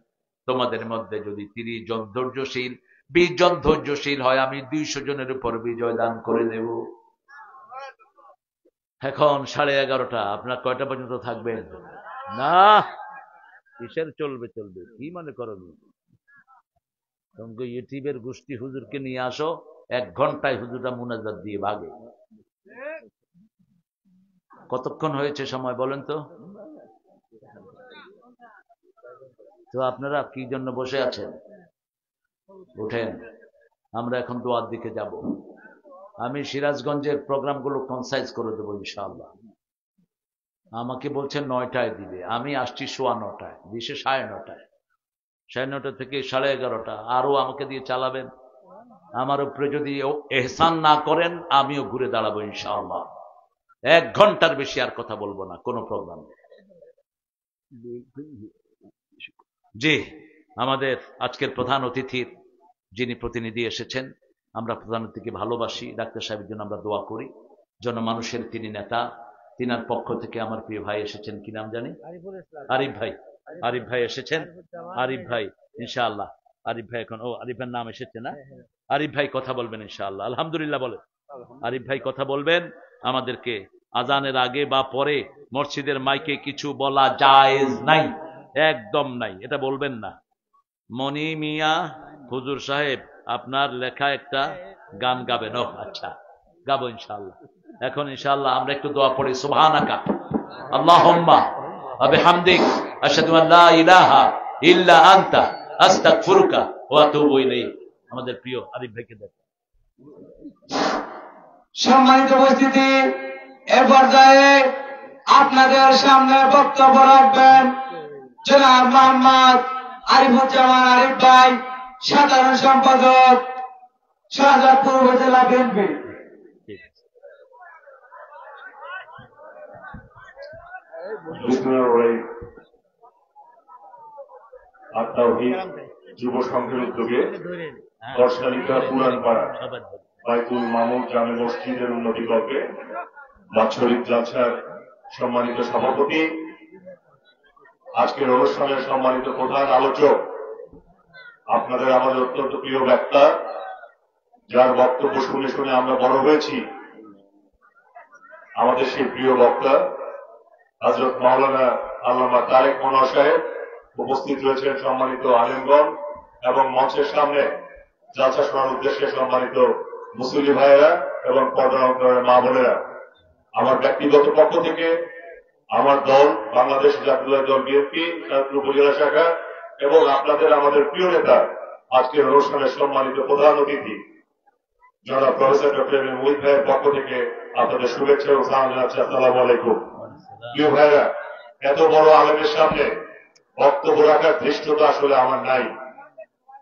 A: তোমাদের মধ্যে যদি 30 জন ধৈর্যশীল, 20 জন ধৈর্যশীল হয়, আমি 200 জনের উপর বিজয় দান করে দেব। এখন 11:30, আপনার কয়টা পর্যন্ত থাকবেন? না, কিসের চলবে? কি মনে করেন? ইউটিউবের গোষ্ঠী হুজুরকে নিয়ে আসো, 1 ঘন্টায় হুজুরটা মুনাজাত দিয়ে ভাগে। কতক্ষণ হয়েছে সময় বলেন তো? তো আপনারা কি জন্য বসে আছেন? উঠেন, আমরা এখন দোয়ার দিকে যাব। আমি সিরাজগঞ্জের প্রোগ্রামগুলো কনসাইজ করে দেবো ইনশাআল্লাহ। আমাকে বলছেন 9টায় দিবে, আমি আসছি 9:15, দিছে 9:30, 9:30 থেকে 11:30। আরো আমাকে দিয়ে চালাবেন, আমার উপরে যদি এহসান না করেন আমিও ঘুরে দাঁড়াবো ইনশাআল্লাহ। 1 ঘন্টার বেশি আর কথা বলবো না কোনো প্রোগ্রাম। জি, আমাদের আজকের প্রধান অতিথির যিনি প্রতিনিধি এসেছেন, আমরা প্রধান অতিথিকে ভালোবাসি, ডাক্তার সাহেবের জন্য আমরা দোয়া করি। জনমানুষের তিনি নেতা, তিনার পক্ষ থেকে আমার প্রিয় ভাই এসেছেন, কি নাম জানি? আরিফ ভাই এসেছেন। আরিফ ভাই ইনশাআল্লাহ, আরিফ ভাই এখন, আরিফ ভাইয়ের নাম এসেছে না? আরিফ ভাই কথা বলবেন ইনশাআল্লাহ। আলহামদুলিল্লাহ বলেন। আরিফ ভাই কথা বলবেন। আমাদেরকে আজানের আগে বা পরে মসজিদের মাইকে কিছু বলা জায়েজ নাই, একদম নাই, এটা বলবেন না। মনি মিয়া হুজুর সাহেব আপনার লেখা একটা গান গাবেন? আচ্ছা, গাবো ইনশাআল্লাহ। এখন ইনশাআল্লাহ আমরা একটু দোয়া পড়ি। সুবহানাকা আল্লাহুম্মা ওয়া বিহামদিক আশহাদু আন লা ইলাহা ইল্লা আনতা আস্তাগফিরুকা ওয়া আতুবু ইলাইক। আমাদের প্রিয় আরিফ ভাইকে দেন।
B: সম্মানিত উপস্থিতি, এ পর্যায়ে আপনাদের সামনে বক্তব্য রাখবেন জনাব মোহাম্মদ আরিফুজ্জামান আরিফ ভাই, সাধারণ সম্পাদক, শাহজাদপুর উপজেলা বিএনপি।
C: যুব সংঘের উদ্যোগে দর্শনালিকা পুরানপাড়া বাইতুল মামুর জামে মসজিদের উন্নতিকল্পে বাৎসরিক জালসার সম্মানিত সভাপতি, আজকের অনুষ্ঠানের সম্মানিত প্রধান আলোচক, আপনাদের আমাদের অত্যন্ত প্রিয় বক্তা, যার বক্তব্য শুনে শুনে আমরা বড় হয়েছি, আমাদের সেই প্রিয় বক্তা হযরত মাওলানা আল্লামা তারেক মনোয়ার সাহেব উপস্থিত রয়েছেন। সম্মানিত আলেমগণ এবং মঞ্চের সামনে জালসা শোনার উদ্দেশ্যে সম্মানিত মুসল্লি ভাইয়েরা এবং পর্দা অন্তরের মা বোনেরা, আমার ব্যক্তিগত পক্ষ থেকে আমার দল বাংলাদেশ জাতীয় দল বিএনপি চাঁদপুর উপজেলা শাখা এবং আপনাদের আমাদের প্রিয় নেতা আজকের অনুষ্ঠানের সম্মানিত প্রধান অতিথি জনাব প্রফেসর ডক্টর মুহিত ভাইয়ের পক্ষ থেকে আপনাদের শুভেচ্ছা ও সালাম জানাচ্ছি। আসসালামু আলাইকুম। প্রিয় ভাইয়েরা, এত বড় আলেমের সামনে বক্তব্য রাখার ধৃষ্টতা আসলে আমার নাই।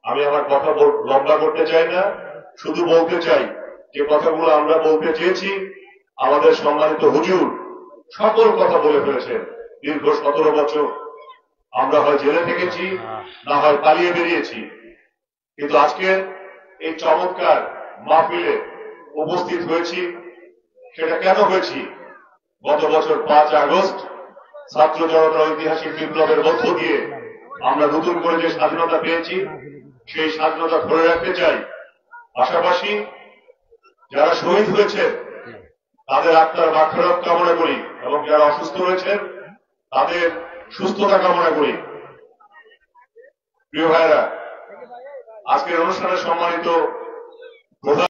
C: আমি আমার কথা লম্বা করতে চাই না, শুধু বলতে চাই যে কথাগুলো আমরা বলতে চেয়েছি আমাদের সম্মানিত হুজুর সকল কথা বলে ফেলেছেন। দীর্ঘ 17 বছর আমরা হয় জেলে থেকেছি, না হয় পালিয়ে বেরিয়েছি, কিন্তু আজকে এই চমৎকার মাহফিলে উপস্থিত হয়েছি। সেটা কেন হয়েছি? গত বছর 5 আগস্ট ছাত্র জনতার ঐতিহাসিক বিপ্লবের মধ্য দিয়ে আমরা নতুন করে যে স্বাধীনতা পেয়েছি, সেই স্বাধীনতা ধরে রাখতে চাই। পাশাপাশি যারা শহীদ হয়েছেন তাদের আত্মার মাগফিরাত কামনা করি এবং যারা অসুস্থ রয়েছেন তাদের সুস্থতা কামনা করি। প্রিয় ভাইয়েরা, আজকের অনুষ্ঠানে সম্মানিত প্রধান